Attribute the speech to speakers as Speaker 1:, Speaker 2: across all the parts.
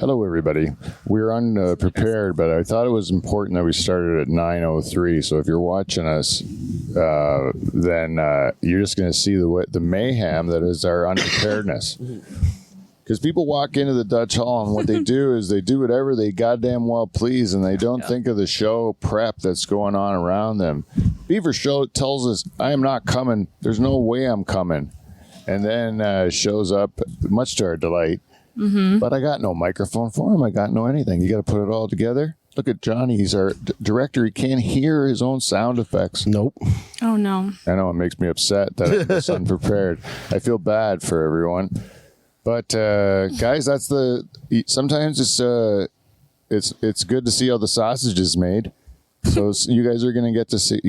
Speaker 1: Hello, everybody. We're unprepared, but I thought it was important that we started at 9:03. So if you're watching us, then you're just going to see the mayhem that is our unpreparedness. Because people walk into the Dutch Hall, and what they do is they do whatever they goddamn well please, and they don't think of the show prep that's going on around them. Beaver Show tells us, I am not coming. There's no way I'm coming. And then shows up, much to our delight. Mm-hmm. But I got no microphone for him. I got no anything. You got to put it all together. Look at Johnny. He's our director. He can't hear his own sound effects.
Speaker 2: Nope.
Speaker 3: Oh, no.
Speaker 1: I know. It makes me upset that I'm this unprepared. I feel bad for everyone. But, guys, that's sometimes it's good to see how the sausage is made. So you guys are going to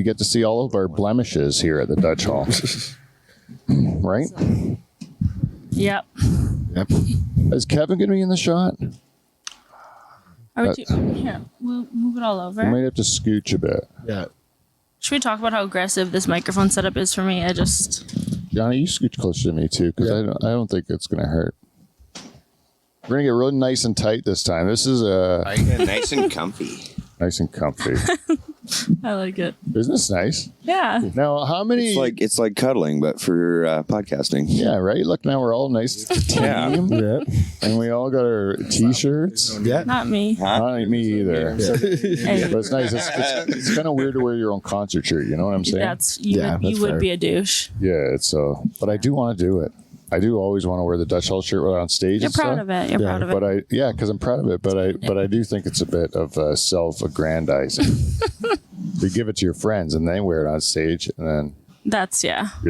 Speaker 1: get to see all of our blemishes here at the Dutch Hall. Right?
Speaker 3: Yep.
Speaker 1: Is Kevin going to be in the shot?
Speaker 3: Here, we'll move it all over.
Speaker 1: You might have to scooch a bit.
Speaker 2: Yeah.
Speaker 3: Should we talk about how aggressive this microphone setup is for me?
Speaker 1: Johnny, you scooch closer to me too, because I don't think it's going to hurt. We're going to get really nice and tight this time. This is
Speaker 4: nice and comfy.
Speaker 1: Nice and comfy.
Speaker 3: I like it.
Speaker 1: Isn't this nice?
Speaker 3: Yeah.
Speaker 1: Now, how many?
Speaker 4: It's like cuddling, but for podcasting.
Speaker 1: Yeah, right. Look, now we're all nice team, and we all got our T-shirts.
Speaker 2: Yeah.
Speaker 3: Not me.
Speaker 1: Not me either.
Speaker 3: Hey,
Speaker 1: But it's nice. It's kind of weird to wear your own concert shirt. You know what I'm saying?
Speaker 3: You would be a douche.
Speaker 1: Yeah. It's so. But I do want to do it. I do always want to wear the Dutch Hall shirt on stage.
Speaker 3: You're proud of it. You're proud of it.
Speaker 1: But because I'm proud of it. But I do think it's a bit of self-aggrandizing. You give it to your friends and they wear it on stage, and then you're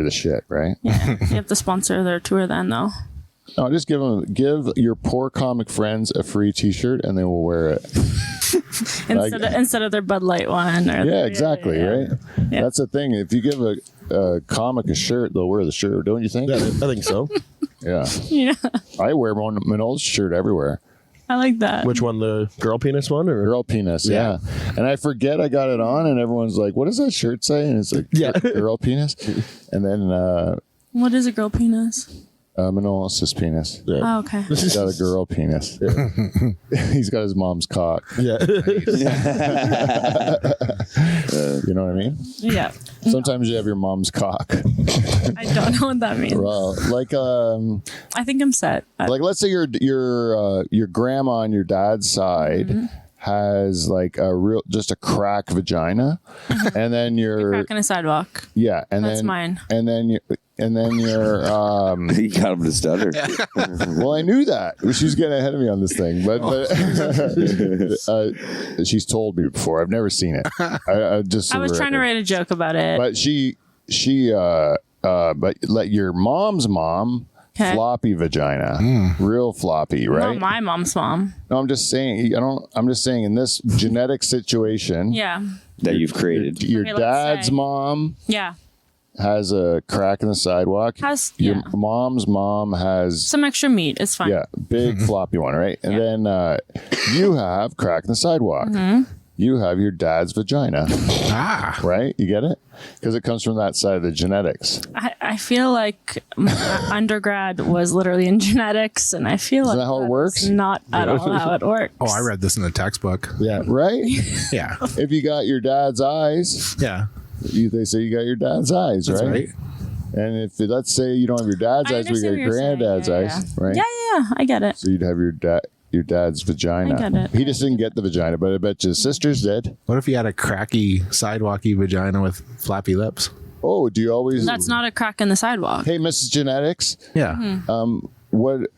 Speaker 1: the shit, right?
Speaker 3: Yeah. You have to sponsor their tour then, though.
Speaker 1: No, just give your poor comic friends a free T-shirt, and they will wear it.
Speaker 3: instead of their Bud Light one.
Speaker 1: Exactly, right? Yeah. That's the thing. If you give a comic a shirt, they'll wear the shirt, don't you think?
Speaker 2: Yeah, I think so.
Speaker 1: Yeah.
Speaker 3: Yeah.
Speaker 1: I wear Manol's shirt everywhere.
Speaker 3: I like that.
Speaker 2: Which one, the girl penis one? Or?
Speaker 1: Girl penis, yeah. And I forget I got it on, and everyone's like, what does that shirt say? And it's like, girl penis. And then...
Speaker 3: what is a girl penis?
Speaker 1: Manol's his penis.
Speaker 2: Yeah.
Speaker 3: Oh, okay.
Speaker 1: He's got a girl penis. Yeah. He's got his mom's cock.
Speaker 2: Yeah.
Speaker 1: You know what I mean?
Speaker 3: Yeah.
Speaker 1: Sometimes you have your mom's cock.
Speaker 3: I don't know what that means.
Speaker 1: Well, like
Speaker 3: I think I'm set.
Speaker 1: Like let's say your grandma on your dad's side has like just a crack vagina, and then your
Speaker 3: crack in a sidewalk.
Speaker 1: Yeah, and
Speaker 3: that's
Speaker 1: then
Speaker 3: mine.
Speaker 1: And then you're
Speaker 4: you got him to stutter.
Speaker 1: Well, I knew that. She's getting ahead of me on this thing, but she's told me before. I've never seen it. I was
Speaker 3: trying to write a joke about it.
Speaker 1: But but let your mom's mom floppy vagina, real floppy, right?
Speaker 3: Not my mom's mom.
Speaker 1: No, I'm just saying. I'm just saying in this genetic situation,
Speaker 4: that you've created.
Speaker 1: Your dad's mom, has a crack in the sidewalk. Your mom's mom has
Speaker 3: some extra meat. It's fine.
Speaker 1: Yeah, big floppy one, right? And then you have crack in the sidewalk. Mm-hmm. You have your dad's vagina. Right? You get it? Because it comes from that side of the genetics.
Speaker 3: I feel like my undergrad was literally in genetics, and I feel
Speaker 1: Isn't
Speaker 3: like
Speaker 1: that how it works?
Speaker 3: Not at all how it works.
Speaker 5: Oh, I read this in the textbook.
Speaker 1: Yeah. Right?
Speaker 5: Yeah.
Speaker 1: If you got your dad's eyes.
Speaker 5: Yeah.
Speaker 1: They say you got your dad's eyes,
Speaker 5: That's
Speaker 1: right? And if let's say you don't have your dad's eyes, we got your granddad's eyes, right?
Speaker 3: Yeah, I get it.
Speaker 1: So you'd have your dad's vagina.
Speaker 3: I get it.
Speaker 1: He just didn't get the vagina, but I bet your sisters did.
Speaker 5: What if you had a cracky, sidewalky vagina with flappy lips?
Speaker 1: Oh, do you always?
Speaker 3: That's not a crack in the sidewalk.
Speaker 1: Hey, Mrs. Genetics.
Speaker 5: Yeah.
Speaker 1: What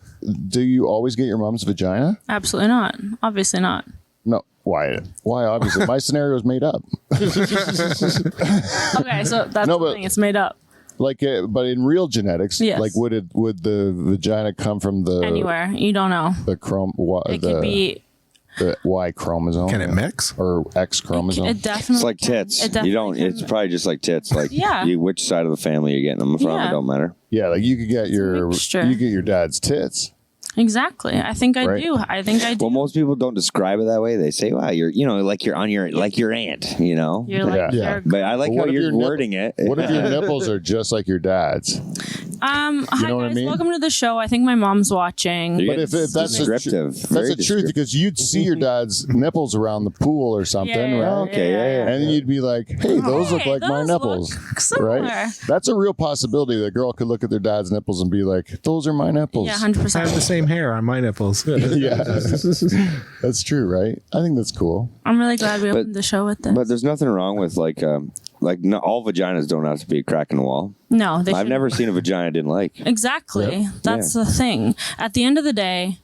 Speaker 1: do you always get your mom's vagina?
Speaker 3: Absolutely not. Obviously not.
Speaker 1: No. Why? Obviously, my scenario is made up.
Speaker 3: Okay, so that's the thing. It's made up.
Speaker 1: Like, but in real genetics, like, would the vagina come from the
Speaker 3: anywhere? You don't know.
Speaker 1: The
Speaker 3: could be
Speaker 1: the Y chromosome.
Speaker 5: Can it mix
Speaker 1: or X chromosome?
Speaker 3: It definitely.
Speaker 4: It's like tits. It's probably just like tits. Like which side of the family you're getting them from. It don't matter.
Speaker 1: Yeah, like you could get your dad's tits.
Speaker 3: Exactly. I think I
Speaker 1: Right.
Speaker 3: do. I think I do.
Speaker 4: Well, most people don't describe it that way. They say, "Wow, you're like you're on your like your aunt," you know.
Speaker 3: You're like,
Speaker 1: Yeah.
Speaker 3: you're,
Speaker 4: But I like
Speaker 1: But
Speaker 4: how
Speaker 1: what if
Speaker 4: you're
Speaker 1: your nipple-
Speaker 4: wording it.
Speaker 1: What if your nipples are just like your dad's?
Speaker 3: hi
Speaker 1: know what I
Speaker 3: guys,
Speaker 1: mean?
Speaker 3: welcome to the show. I think my mom's watching.
Speaker 4: You're
Speaker 1: But if that's the
Speaker 4: descriptive,
Speaker 1: That's
Speaker 4: very
Speaker 1: the truth
Speaker 4: descriptive.
Speaker 1: because you'd see your dad's nipples around the pool or something,
Speaker 3: Yeah,
Speaker 1: right?
Speaker 4: Okay, yeah.
Speaker 1: And then you'd be like, "Hey, those look
Speaker 3: Hey,
Speaker 1: like my
Speaker 3: those
Speaker 1: nipples."
Speaker 3: look similar.
Speaker 1: Right? That's a real possibility. The girl could look at their dad's nipples and be like, "Those are my nipples."
Speaker 3: Yeah,
Speaker 5: I have the
Speaker 3: 100%.
Speaker 5: same hair on my nipples.
Speaker 1: Yeah. That's true, right? I think that's cool.
Speaker 3: I'm really glad we opened the show with this.
Speaker 4: But there's nothing wrong with like not all vaginas don't have to be a crack in the wall.
Speaker 3: no, they
Speaker 4: I've
Speaker 3: should-
Speaker 4: never seen a vagina I didn't like.
Speaker 3: Exactly. That's the thing. At the end of the day,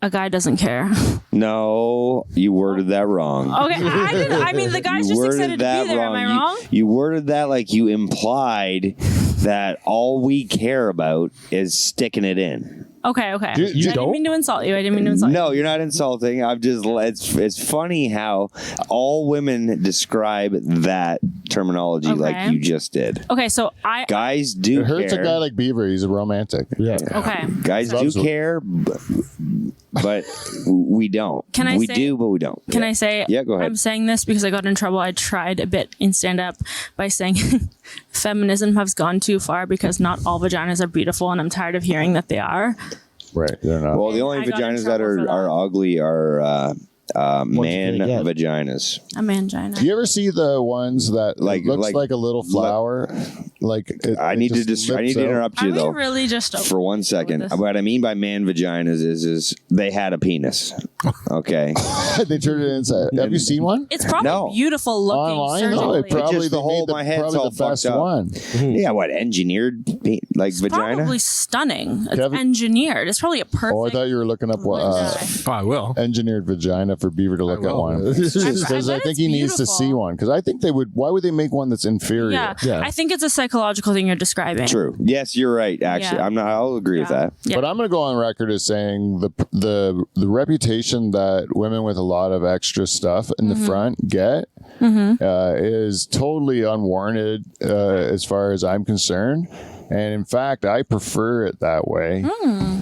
Speaker 3: a guy doesn't care.
Speaker 4: No, you worded that wrong.
Speaker 3: Okay, I mean, the guy's
Speaker 4: You
Speaker 3: just
Speaker 4: worded
Speaker 3: excited to
Speaker 4: that
Speaker 3: be there. Am I wrong?
Speaker 4: You worded that like you implied that all we care about is sticking it in.
Speaker 3: Okay. I
Speaker 1: you
Speaker 3: didn't
Speaker 1: don't?
Speaker 3: mean to insult you. I didn't mean to insult you.
Speaker 4: No, you're not insulting. I'm just it's funny how all women describe that terminology
Speaker 3: Okay.
Speaker 4: like you just did.
Speaker 3: Okay, so
Speaker 4: Guys do
Speaker 1: It hurts
Speaker 4: care.
Speaker 1: a guy like Beaver. He's a romantic.
Speaker 5: Yeah.
Speaker 3: okay.
Speaker 4: Guys do
Speaker 1: Loves-
Speaker 4: care, but we don't.
Speaker 3: Can I
Speaker 4: we
Speaker 3: say-
Speaker 4: do, but we don't.
Speaker 3: Can I say?
Speaker 4: Yeah, go ahead.
Speaker 3: I'm saying this because I got in trouble. I tried a bit in stand up by saying feminism has gone too far because not all vaginas are beautiful, and I'm tired of hearing that they are.
Speaker 1: Right. They're not.
Speaker 4: Well, the only
Speaker 3: I got in
Speaker 4: vaginas that
Speaker 3: trouble for that.
Speaker 4: are ugly are man
Speaker 2: get?
Speaker 4: vaginas.
Speaker 3: A mangina.
Speaker 1: Do you ever see the ones that
Speaker 4: Like-
Speaker 1: looks
Speaker 4: like-
Speaker 1: like a little flower?
Speaker 4: I need to interrupt
Speaker 3: Are
Speaker 4: you
Speaker 3: we
Speaker 4: though.
Speaker 3: really just
Speaker 4: For 1 second,
Speaker 3: this?
Speaker 4: what I mean by man vaginas is they had a penis. Okay,
Speaker 1: they turned it inside. Have you seen one?
Speaker 3: It's probably
Speaker 4: No.
Speaker 3: beautiful looking.
Speaker 1: Online? No, it
Speaker 3: surgically.
Speaker 1: probably
Speaker 4: Just the
Speaker 1: they
Speaker 4: whole-
Speaker 1: made
Speaker 4: my head's
Speaker 1: probably
Speaker 4: all
Speaker 1: the best
Speaker 4: fucked up.
Speaker 1: one.
Speaker 4: yeah, what engineered like
Speaker 3: It's
Speaker 4: vagina?
Speaker 3: probably stunning. It's
Speaker 1: Kevin-
Speaker 3: engineered. It's probably a perfect.
Speaker 1: Oh, I thought you were looking up
Speaker 3: vagina.
Speaker 5: Oh, I will.
Speaker 1: engineered vagina for Beaver to look at
Speaker 5: will.
Speaker 1: one.
Speaker 3: I
Speaker 1: Because I
Speaker 3: bet
Speaker 1: think
Speaker 3: it's
Speaker 1: he needs to
Speaker 3: beautiful.
Speaker 1: see one. Because I think they would. Why would they make one that's inferior?
Speaker 3: Yeah.
Speaker 5: Yeah.
Speaker 3: I think it's a psychological thing you're describing.
Speaker 4: True. Yes, you're right. Actually,
Speaker 3: Yeah.
Speaker 4: I'm not. I'll agree with that.
Speaker 3: Yeah.
Speaker 1: But I'm going to go on record as saying the reputation that women with a lot of extra stuff in the front get is totally unwarranted as far as I'm concerned. And in fact, I prefer it that way.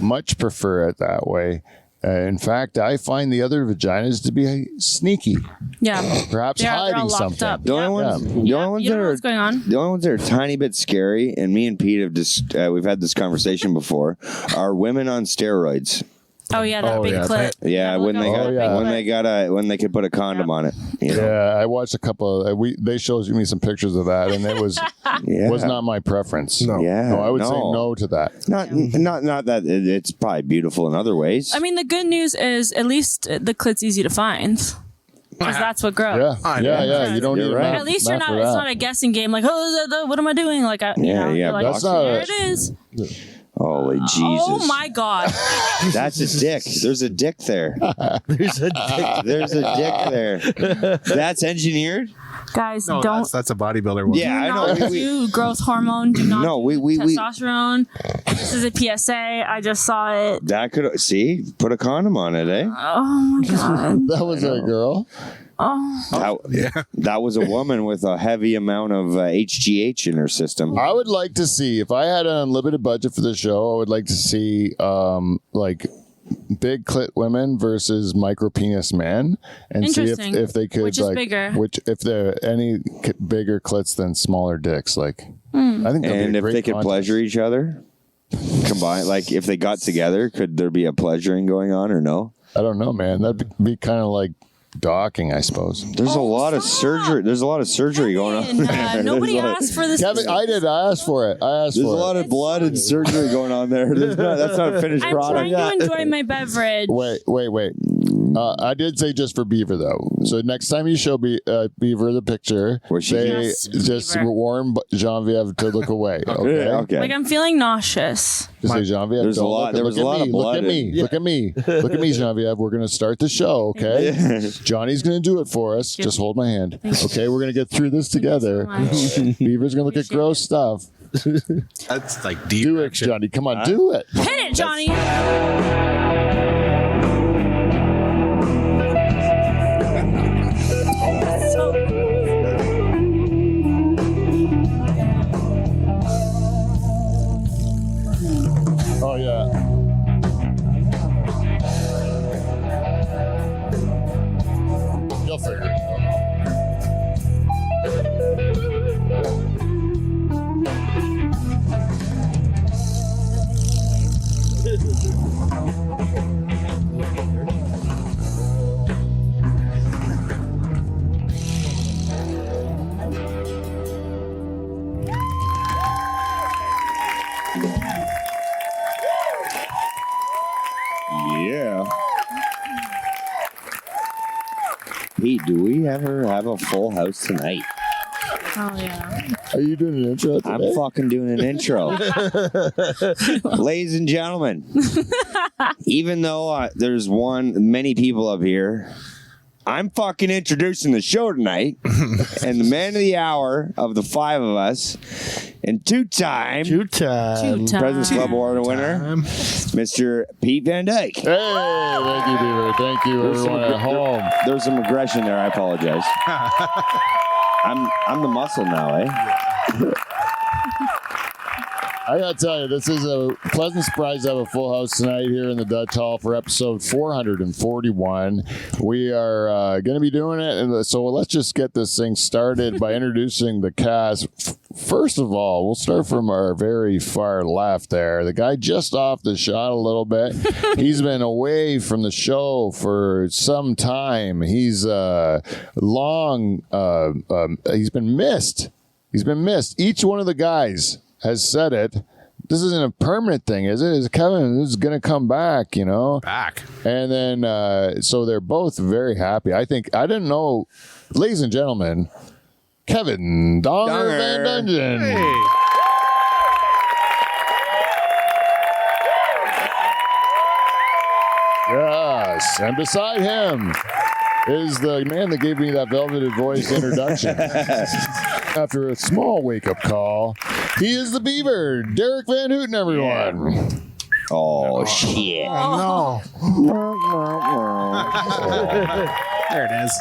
Speaker 1: Much prefer it that way. In fact, I find the other vaginas to be sneaky,
Speaker 3: Yeah.
Speaker 1: perhaps
Speaker 3: They're all
Speaker 1: hiding
Speaker 3: locked
Speaker 1: something.
Speaker 3: up.
Speaker 4: The only
Speaker 3: Yeah.
Speaker 4: ones, the
Speaker 3: Yeah,
Speaker 4: only ones
Speaker 3: you
Speaker 4: that
Speaker 3: don't know
Speaker 4: are
Speaker 3: what's going on.
Speaker 4: the only ones that are a tiny bit scary, and me and Pete have just we've had this conversation before, are women on steroids.
Speaker 3: Oh yeah, that
Speaker 5: Oh,
Speaker 3: big
Speaker 5: yeah,
Speaker 3: clit.
Speaker 4: Yeah, when they
Speaker 3: look
Speaker 4: got
Speaker 3: at that big clit.
Speaker 4: when they could put a condom on it. You know?
Speaker 1: Yeah, I watched a couple. They showed me some pictures of that, and it was
Speaker 4: Yeah.
Speaker 1: was not my preference.
Speaker 5: No.
Speaker 4: Yeah,
Speaker 1: No, I would say no to that.
Speaker 4: Not that it's probably beautiful in other ways.
Speaker 3: I mean, the good news is at least the clit's easy to find. Because that's what grows.
Speaker 1: Yeah,
Speaker 5: I
Speaker 1: yeah,
Speaker 5: know.
Speaker 1: yeah. You don't
Speaker 4: You're
Speaker 1: need
Speaker 4: right.
Speaker 1: a map,
Speaker 3: At least you're
Speaker 1: map
Speaker 3: not.
Speaker 1: for
Speaker 3: It's
Speaker 1: that.
Speaker 3: not a guessing game. Like, what am I doing? Like, you
Speaker 4: Yeah,
Speaker 3: know,
Speaker 4: yeah,
Speaker 3: you're like,
Speaker 1: that's not
Speaker 3: there
Speaker 1: a-
Speaker 3: it is.
Speaker 4: Holy Jesus!
Speaker 3: Oh my God!
Speaker 4: That's a dick. There's a dick there.
Speaker 2: There's a dick.
Speaker 4: There's a dick there. That's engineered.
Speaker 3: Guys,
Speaker 5: No,
Speaker 3: don't.
Speaker 5: that's a bodybuilder one.
Speaker 4: Yeah, I know.
Speaker 3: Not do growth hormone. Do not
Speaker 4: No,
Speaker 3: do
Speaker 4: we-
Speaker 3: testosterone. This is a PSA. I just saw it.
Speaker 4: That could see put a condom on it, eh?
Speaker 3: Oh my God.
Speaker 1: That was a girl.
Speaker 3: Oh.
Speaker 4: That was a woman with a heavy amount of HGH in her system.
Speaker 1: I would like to see if I had an unlimited budget for the show. I would like to see like big clit women versus micro penis men, and see
Speaker 3: Interesting.
Speaker 1: if they could
Speaker 3: Which is
Speaker 1: like
Speaker 3: bigger?
Speaker 1: which if there any bigger clits than smaller dicks. Like
Speaker 3: Hmm.
Speaker 1: I think that'd be
Speaker 4: And
Speaker 1: a
Speaker 4: if
Speaker 1: great
Speaker 4: they could
Speaker 1: contest.
Speaker 4: pleasure each other, combine like if they got together, could there be a pleasuring going on or no?
Speaker 1: I don't know, man. That'd be kind of like docking, I suppose.
Speaker 4: There's a
Speaker 3: Oh,
Speaker 4: lot of
Speaker 3: stop.
Speaker 4: surgery. There's a lot of surgery going on.
Speaker 3: And,
Speaker 4: there.
Speaker 3: nobody
Speaker 4: There's a lot-
Speaker 3: asked for this.
Speaker 1: Kevin, I did. I asked for it. I asked
Speaker 4: There's a
Speaker 1: for
Speaker 4: lot
Speaker 1: it.
Speaker 4: of blood and surgery going on there. That's not a finished
Speaker 3: I'm
Speaker 4: product.
Speaker 3: trying to enjoy my beverage.
Speaker 1: Wait. I did say just for Beaver though. So next time you show Beaver the picture,
Speaker 4: Where she
Speaker 1: say
Speaker 3: Yes,
Speaker 1: just
Speaker 3: Beaver.
Speaker 1: warn Genevieve to look away. Okay.
Speaker 4: Yeah, okay.
Speaker 3: Like I'm feeling nauseous.
Speaker 1: Just say Genevieve.
Speaker 4: There's a
Speaker 1: don't
Speaker 4: lot-
Speaker 1: look-
Speaker 4: there
Speaker 1: look
Speaker 4: was a
Speaker 1: at
Speaker 4: lot
Speaker 1: me,
Speaker 4: of blood
Speaker 1: Look at me.
Speaker 4: in-
Speaker 1: Look at me. Look at me, Genevieve. We're gonna start the show. Okay. Johnny's gonna do it for us. Just hold my hand. Okay. We're gonna get through this together.
Speaker 3: much.
Speaker 1: Beaver's gonna look at
Speaker 3: Appreciate
Speaker 1: gross
Speaker 3: it.
Speaker 1: stuff.
Speaker 5: That's like deep.
Speaker 1: Do it,
Speaker 5: action.
Speaker 1: Johnny. Come on, do it.
Speaker 3: Hit it, Johnny.
Speaker 1: Oh yeah.
Speaker 4: Yeah. Pete, do we ever have a full house tonight?
Speaker 3: Oh yeah.
Speaker 1: Are you doing an intro today?
Speaker 4: I'm fucking doing an intro. Ladies and gentlemen, even though there's many people up here, I'm fucking introducing the show tonight. And the man of the hour of the five of us, and two-time
Speaker 2: Two-time.
Speaker 4: President's Club Award winner, Mr. Pete Van Dyke.
Speaker 1: Hey, thank you, Beaver. Thank you, everyone at home.
Speaker 4: There's some aggression there. I apologize. I'm the muscle now, eh?
Speaker 1: I gotta tell you, this is a pleasant surprise to have a full house tonight here in the Dutch Hall for episode 441. We are going to be doing it, and so let's just get this thing started by introducing the cast. First of all, we'll start from our very far left there. The guy just off the shot a little bit. He's been away from the show for some time. He's he's been missed. He's been missed. Each one of the guys has said it. This isn't a permanent thing, is it? Is Kevin is going to come back, you know?
Speaker 5: Back.
Speaker 1: And then, so they're both very happy. I didn't know, ladies and gentlemen, Kevin Donger Van Dungeon.
Speaker 5: Hey.
Speaker 1: Yes, and beside him is the man that gave me that velveted voice introduction. After a small wake-up call, he is the Beaver, Derek Van Houten, everyone.
Speaker 4: Oh, shit.
Speaker 5: Oh, no. There it is.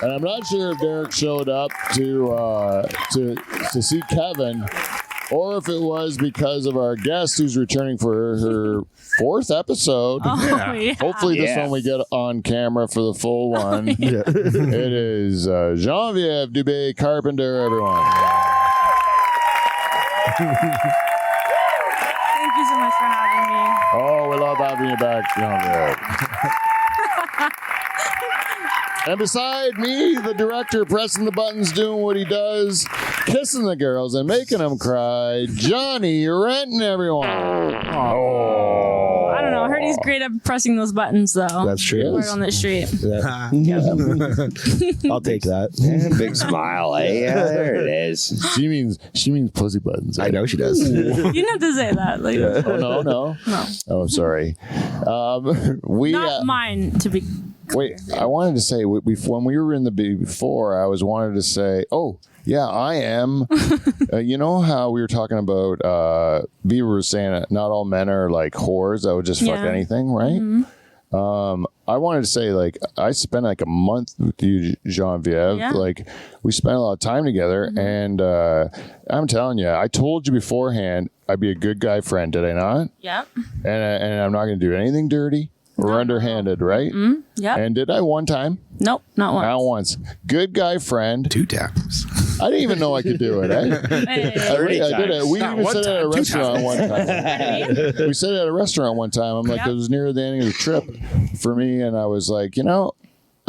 Speaker 1: And I'm not sure if Derek showed up to see Kevin, or if it was because of our guest who's returning for her fourth episode.
Speaker 3: Oh, yeah.
Speaker 1: Hopefully this one we get on camera for the full one. It is Genevieve Dubé Carpenter, everyone.
Speaker 3: Thank you so much for having me.
Speaker 1: Oh, we love having you back, Genevieve. And beside me, the director pressing the buttons, doing what he does, kissing the girls and making them cry, Johnny Renton, everyone. Oh.
Speaker 3: I don't know. I heard he's great at pressing those buttons, though.
Speaker 2: That's true.
Speaker 3: Word on the street.
Speaker 2: I'll take that.
Speaker 4: Yeah, big smile, eh? Yeah, there it is.
Speaker 1: She means pussy buttons.
Speaker 2: I know she does.
Speaker 3: You didn't have to say that. Like,
Speaker 1: Oh no.
Speaker 3: no,
Speaker 1: Oh, I'm sorry. We
Speaker 3: not mine. To be
Speaker 1: wait. I wanted to say when we were in the before, I wanted to say, oh yeah, I am. You know how we were talking about Beaver was saying that not all men are like whores that would just fuck anything, right? Mm-hmm. I wanted to say, like, I spent like a month with you, Genevieve.
Speaker 3: Yeah.
Speaker 1: Like, we spent a lot of time together, and I'm telling you, I told you beforehand I'd be a good guy friend, did I not?
Speaker 3: Yep.
Speaker 1: And I'm not going to do anything dirty or underhanded, right?
Speaker 3: Yep.
Speaker 1: And did I one time?
Speaker 3: Nope. Not once.
Speaker 1: Not once. Good guy friend.
Speaker 5: 2 taps.
Speaker 1: I didn't even know I could do it. Eh?
Speaker 3: Hey.
Speaker 1: I did it. We
Speaker 5: Not
Speaker 1: even
Speaker 5: one
Speaker 1: said it at a
Speaker 5: time, 2
Speaker 1: restaurant one time. We said it at a restaurant one time. I'm like,
Speaker 3: Yep.
Speaker 1: it was near the end of the trip for me, and I was like,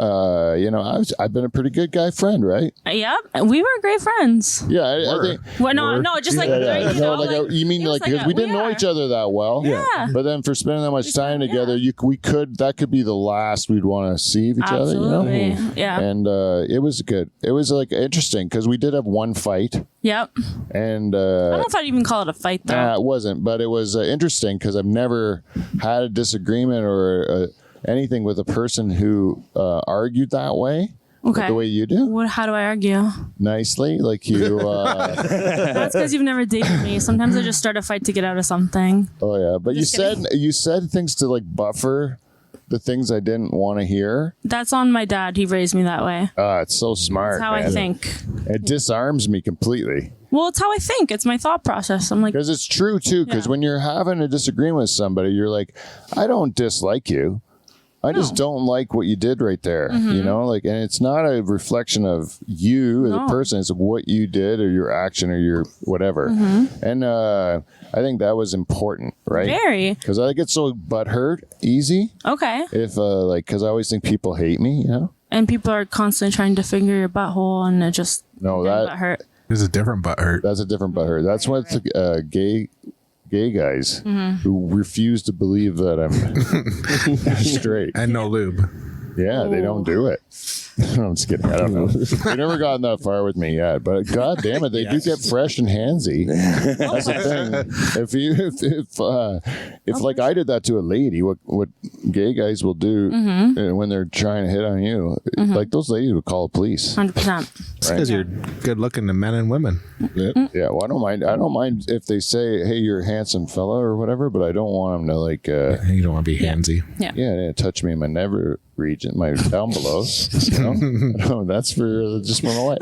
Speaker 1: I've been a pretty good guy friend, right?
Speaker 3: Yep. We were great friends.
Speaker 1: Yeah, I think.
Speaker 3: Well, no, just like,
Speaker 1: Yeah.
Speaker 3: you
Speaker 1: No,
Speaker 3: know,
Speaker 1: like, you mean
Speaker 3: it was
Speaker 1: like because we didn't know each other that well.
Speaker 3: Yeah.
Speaker 1: But then for spending that much time together, that could be the last we'd want to see of each other. You
Speaker 3: Absolutely.
Speaker 1: know?
Speaker 3: Yeah.
Speaker 1: And it was good. It was like interesting because we did have one fight,
Speaker 3: Yep.
Speaker 1: and
Speaker 3: I don't know if I'd even call it a fight, though.
Speaker 1: it wasn't, but it was interesting because I've never had a disagreement or anything with a person who argued that way.
Speaker 3: Okay.
Speaker 1: The way you do,
Speaker 3: How do I argue?
Speaker 1: nicely, like you.
Speaker 3: That's because you've never dated me. Sometimes I just start a fight to get out of something.
Speaker 1: Oh yeah, but
Speaker 3: Just kidding.
Speaker 1: you said things to like buffer the things I didn't want to hear.
Speaker 3: That's on my dad. He raised me that way.
Speaker 1: It's so smart.
Speaker 3: That's how I
Speaker 1: man.
Speaker 3: think.
Speaker 1: It disarms me completely
Speaker 3: Well, it's how I think. It's my thought process. I'm like,
Speaker 1: because it's true too. Because
Speaker 3: Yeah.
Speaker 1: when you're having a disagreement with somebody, you're like, I don't dislike you. I just don't like what you did right there, you know, like, and it's not a reflection of you as a person, it's what you did or your action or your whatever. And I think that was important, right?
Speaker 3: very.
Speaker 1: Because I get so butthurt easy
Speaker 3: Okay.
Speaker 1: if, because I always think people hate me, you know?
Speaker 3: And people are constantly trying to finger your butthole and it just
Speaker 1: No,
Speaker 3: that
Speaker 1: that
Speaker 3: hurt.
Speaker 5: There's a different butt hurt.
Speaker 1: That's a different butthurt. That's what the gay guys who refuse to believe that I'm straight.
Speaker 5: And no lube.
Speaker 1: Yeah, they don't do it. I'm just kidding. I don't know. They've never gotten that far with me yet, but god damn it, they do get fresh and handsy. That's the thing. If like I did that to a lady, what gay guys will do when they're trying to hit on you, like those ladies would call the police.
Speaker 3: 100%.
Speaker 5: It's because you're good looking to men and women.
Speaker 1: Yeah, well, I don't mind if they say, "Hey, you're a handsome fella" or whatever, but I don't want them to like,
Speaker 5: You don't want to be handsy.
Speaker 3: Yeah.
Speaker 1: touch me in my never region, my down below. You know? No, that's for just my wife.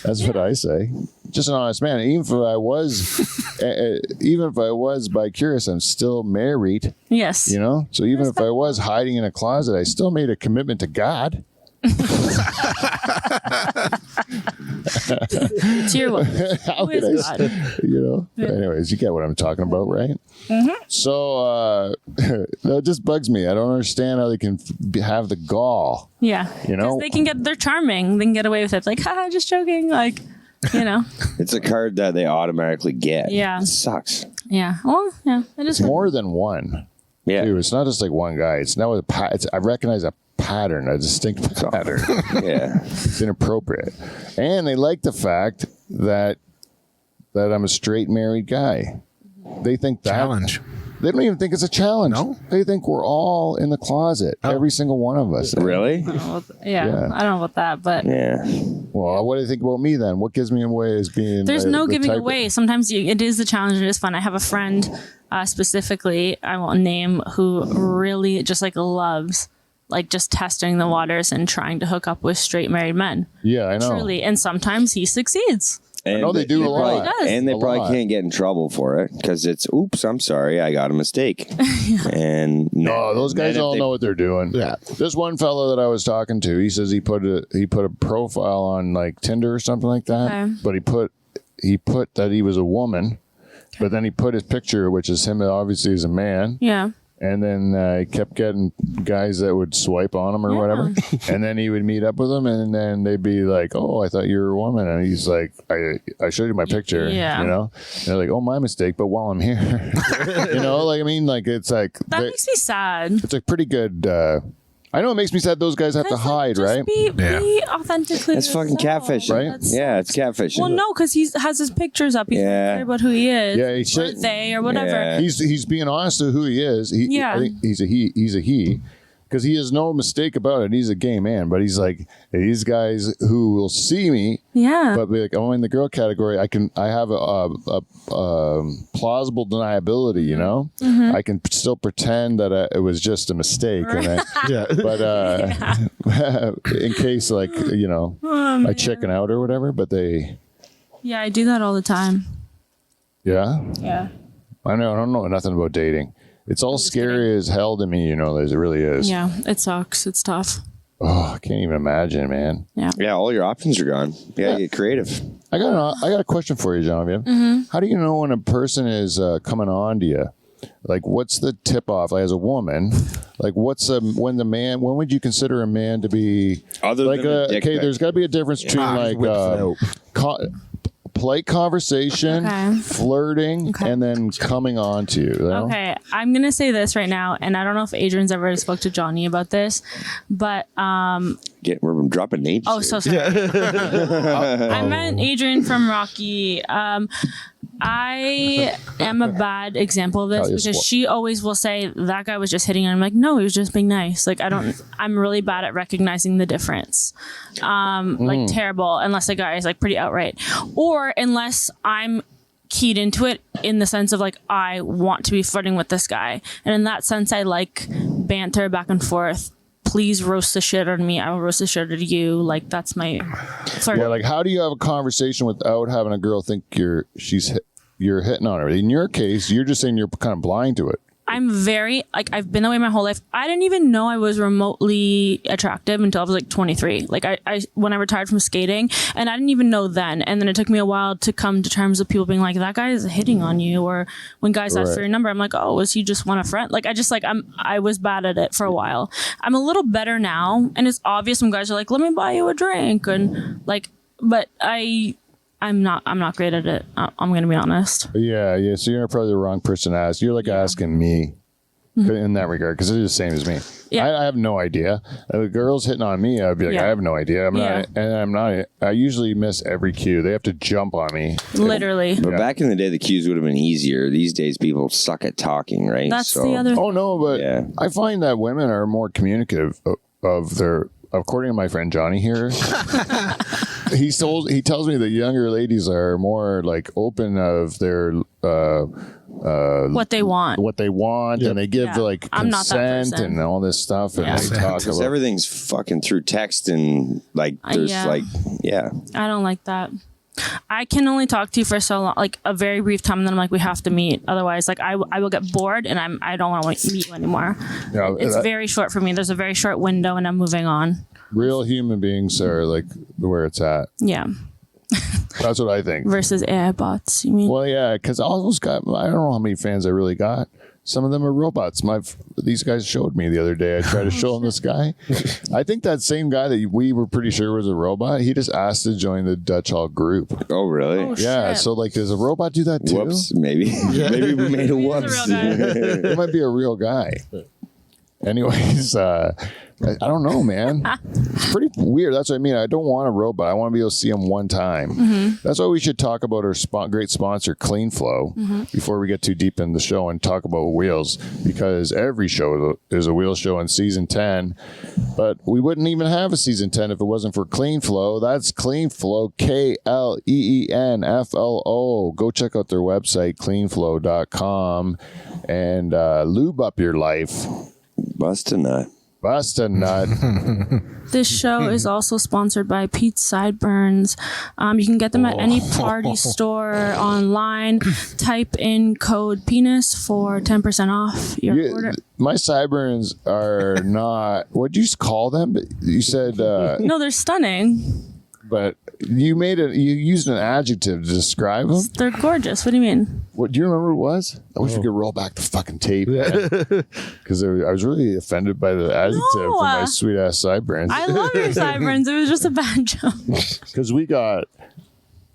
Speaker 1: That's what I say. Just an honest man. Even if I was bi-curious, I'm still married.
Speaker 3: Yes.
Speaker 1: You know, so even if I was hiding in a closet, I still made a commitment to God.
Speaker 3: To your wife.
Speaker 1: How
Speaker 3: Who
Speaker 1: could
Speaker 3: is
Speaker 1: I?
Speaker 3: God?
Speaker 1: You know. Anyways, you get what I'm talking about, right? So that just bugs me. I don't understand how they can have the gall.
Speaker 3: Yeah.
Speaker 1: You know?
Speaker 3: They're charming. They can get away with it. Like, haha, just joking. Like, you know.
Speaker 4: It's a card that they automatically get.
Speaker 3: Yeah.
Speaker 4: It sucks.
Speaker 3: Yeah. Well, yeah.
Speaker 1: It's more than one.
Speaker 4: Yeah.
Speaker 1: Dude, it's not just like one guy. It's now I recognize a pattern, a distinct pattern.
Speaker 4: Yeah.
Speaker 1: It's inappropriate. And they like the fact that I'm a straight married guy. They think that
Speaker 5: Challenge.
Speaker 1: They don't even think it's a challenge.
Speaker 5: No?
Speaker 1: They think we're all in the closet. Every single one of us.
Speaker 4: Really?
Speaker 3: Yeah. I don't know about that, but
Speaker 4: Yeah.
Speaker 1: Well, what do you think about me then? What gives me away as being
Speaker 3: there's no
Speaker 1: the
Speaker 3: giving
Speaker 1: type
Speaker 3: away. Sometimes it is the challenge. It is fun. I have a friend specifically, I won't name, who really just like loves like just testing the waters and trying to hook up with straight married men.
Speaker 1: Yeah, I know.
Speaker 3: Truly. And sometimes he succeeds.
Speaker 4: And
Speaker 1: know they do a lot.
Speaker 3: Does.
Speaker 4: And they
Speaker 1: A
Speaker 4: probably
Speaker 1: lot.
Speaker 4: can't get in trouble for it because it's, oops, I'm sorry, I got a mistake. And
Speaker 1: Oh, those guys
Speaker 4: then if
Speaker 1: all
Speaker 4: they-
Speaker 1: know what they're doing.
Speaker 5: Yeah.
Speaker 1: This one fellow that I was talking to, he says he put a profile on like Tinder or something like that.
Speaker 3: Okay.
Speaker 1: But he put that he was a woman, but then he put his picture, which is him obviously as a man.
Speaker 3: Yeah.
Speaker 1: And then he kept getting guys that would swipe on him or whatever. And then he would meet up with them, and then they'd be like, "Oh, I thought you were a woman." And he's like, "I showed you my picture."
Speaker 3: Yeah.
Speaker 1: You know. And they're like, "Oh, my mistake." But while I'm here, you know, like I mean, like it's like
Speaker 3: That makes me sad.
Speaker 1: it's a pretty good. I know it makes me sad. Those guys have to
Speaker 3: Because, like,
Speaker 1: hide,
Speaker 3: just
Speaker 1: right?
Speaker 3: Be authentically.
Speaker 4: That's fucking
Speaker 3: yourself.
Speaker 4: catfishing.
Speaker 1: Right?
Speaker 3: That's-
Speaker 4: Yeah, it's catfishing.
Speaker 3: Well, no, because he has his pictures up. He's
Speaker 4: Yeah.
Speaker 3: not care about who he is.
Speaker 1: Yeah, he
Speaker 3: or
Speaker 1: should-
Speaker 3: they or whatever.
Speaker 4: Yeah.
Speaker 1: He's being honest to who he is.
Speaker 3: Yeah.
Speaker 1: I think he's a he. Because he has no mistake about it. He's a gay man, but he's like these guys who will see me,
Speaker 3: Yeah.
Speaker 1: but be like, "Oh, in the girl category, I have a plausible deniability. You know,
Speaker 3: Mm-hmm.
Speaker 1: I can still pretend that it was just a mistake, and
Speaker 5: Yeah.
Speaker 1: but in case like you know I chicken out or whatever. But
Speaker 3: Yeah, I do that all the time.
Speaker 1: yeah,
Speaker 3: Yeah.
Speaker 1: I don't know nothing about dating. It's all scary as hell to me, you know, as it really is.
Speaker 3: Yeah, it sucks. It's tough.
Speaker 1: Oh, I can't even imagine, man.
Speaker 4: Yeah, all your options are gone. You gotta get creative.
Speaker 1: I got a question for you, Genevieve. How do you know when a person is coming on to you? Like, what's the tip off? Like, as a woman, like, when would you consider a man to be
Speaker 4: Other
Speaker 1: like
Speaker 4: than a dick
Speaker 1: okay?
Speaker 4: pic.
Speaker 1: There's got to be a difference between like polite conversation,
Speaker 3: Okay.
Speaker 1: flirting, and then coming on to you. You know?
Speaker 3: Okay, I'm gonna say this right now, and I don't know if Adrian's ever spoke to Johnny about this, but
Speaker 4: We're dropping names.
Speaker 3: oh,
Speaker 4: here.
Speaker 3: so sorry. I meant Adrian from Rocky. I am a bad example of this
Speaker 1: Tell you
Speaker 3: because
Speaker 1: what.
Speaker 3: she always will say that guy was just hitting on him. Like, no, he was just being nice. Like, I'm really bad at recognizing the difference. Like terrible, unless a guy is like pretty outright, or unless I'm keyed into it in the sense of like I want to be flirting with this guy, and in that sense I like banter back and forth. Please roast the shit out of me, I will roast the shit out of you. Like, that's my flirt.
Speaker 1: Yeah, like how do you have a conversation without having a girl think you're hitting on her? In your case, you're just saying you're kind of blind to it.
Speaker 3: I'm very, like, I've been that way my whole life. I didn't even know I was remotely attractive until I was like 23. Like, I when I retired from skating, and I didn't even know then. And then it took me a while to come to terms with people being like, that guy is hitting on you. Or when guys ask for your number, I'm like, oh, was he just want a friend? Like, I was bad at it for a while. I'm a little better now. And it's obvious when guys are like, let me buy you a drink. And like, but I'm not great at it. I'm gonna be honest.
Speaker 1: Yeah. So you're probably the wrong person to ask. You're like asking me in that regard because it's the same as me.
Speaker 3: Yeah.
Speaker 1: I have no idea. The girls hitting on me, I'd be like,
Speaker 3: Yeah.
Speaker 1: I have no idea. I'm not. I usually miss every cue. They have to jump on me.
Speaker 3: Literally.
Speaker 4: But back in the day, the cues would have been easier. These days, people suck at talking, right?
Speaker 3: That's the other.
Speaker 1: Oh no, but
Speaker 4: Yeah.
Speaker 1: I find that women are more communicative of their. According to my friend Johnny here, he tells me that younger ladies are more like open of their
Speaker 3: what they want.
Speaker 1: and they give
Speaker 3: Yeah.
Speaker 1: like
Speaker 3: I'm not that
Speaker 1: consent
Speaker 3: person.
Speaker 1: and all this stuff and
Speaker 3: Yeah.
Speaker 1: they talk
Speaker 4: Because
Speaker 1: about
Speaker 4: everything's fucking through text and like there's
Speaker 3: Yeah.
Speaker 4: like
Speaker 3: I don't like that. I can only talk to you for so long, like a very brief time, and then I'm like, we have to meet. Otherwise, like I will get bored, and I don't want to meet you anymore.
Speaker 1: Yeah,
Speaker 3: It's
Speaker 1: that-
Speaker 3: very short for me. There's a very short window, and I'm moving on.
Speaker 1: real human beings are like where it's at.
Speaker 3: Yeah.
Speaker 1: That's what I think.
Speaker 3: Versus AI bots. You mean?
Speaker 1: Well, yeah, because all those guys, I don't know how many fans I really got. Some of them are robots. These guys showed me the other day. I tried to show them this guy. I think that same guy that we were pretty sure was a robot, he just asked to join the Dutch Hall group.
Speaker 4: oh really?
Speaker 3: Oh,
Speaker 1: Yeah,
Speaker 3: shit.
Speaker 1: so like, does a robot do that too?
Speaker 4: Whoops, maybe. Maybe we made a
Speaker 3: He's a
Speaker 4: whoops.
Speaker 3: real guy.
Speaker 1: It might be a real guy. Anyways, I don't know, man. It's pretty weird. That's what I mean. I don't want a robot. I want to be able to see them one time. That's why we should talk about our great sponsor, Clean Flow, before we get too deep in the show and talk about wheels, because every show is a wheel show in season 10. But we wouldn't even have a season 10 if it wasn't for Clean Flow. That's Clean Flow, KLEENFLO. Go check out their website, cleanflow.com, and lube up your life.
Speaker 4: Bust a nut.
Speaker 1: Bust a nut.
Speaker 3: This show is also sponsored by Pete's Sideburns. You can get them at any party store online. Type in code penis for 10% off your order.
Speaker 1: My sideburns are not. What'd you call them? You said,
Speaker 3: No, they're stunning.
Speaker 1: but you used an adjective to describe them.
Speaker 3: They're gorgeous. What do you mean?
Speaker 1: What do you remember? What it was? I wish we could roll back the fucking tape because I was really offended by the adjective for my sweet ass sideburns.
Speaker 3: I love your sideburns. It was just a bad joke.
Speaker 1: Because we got.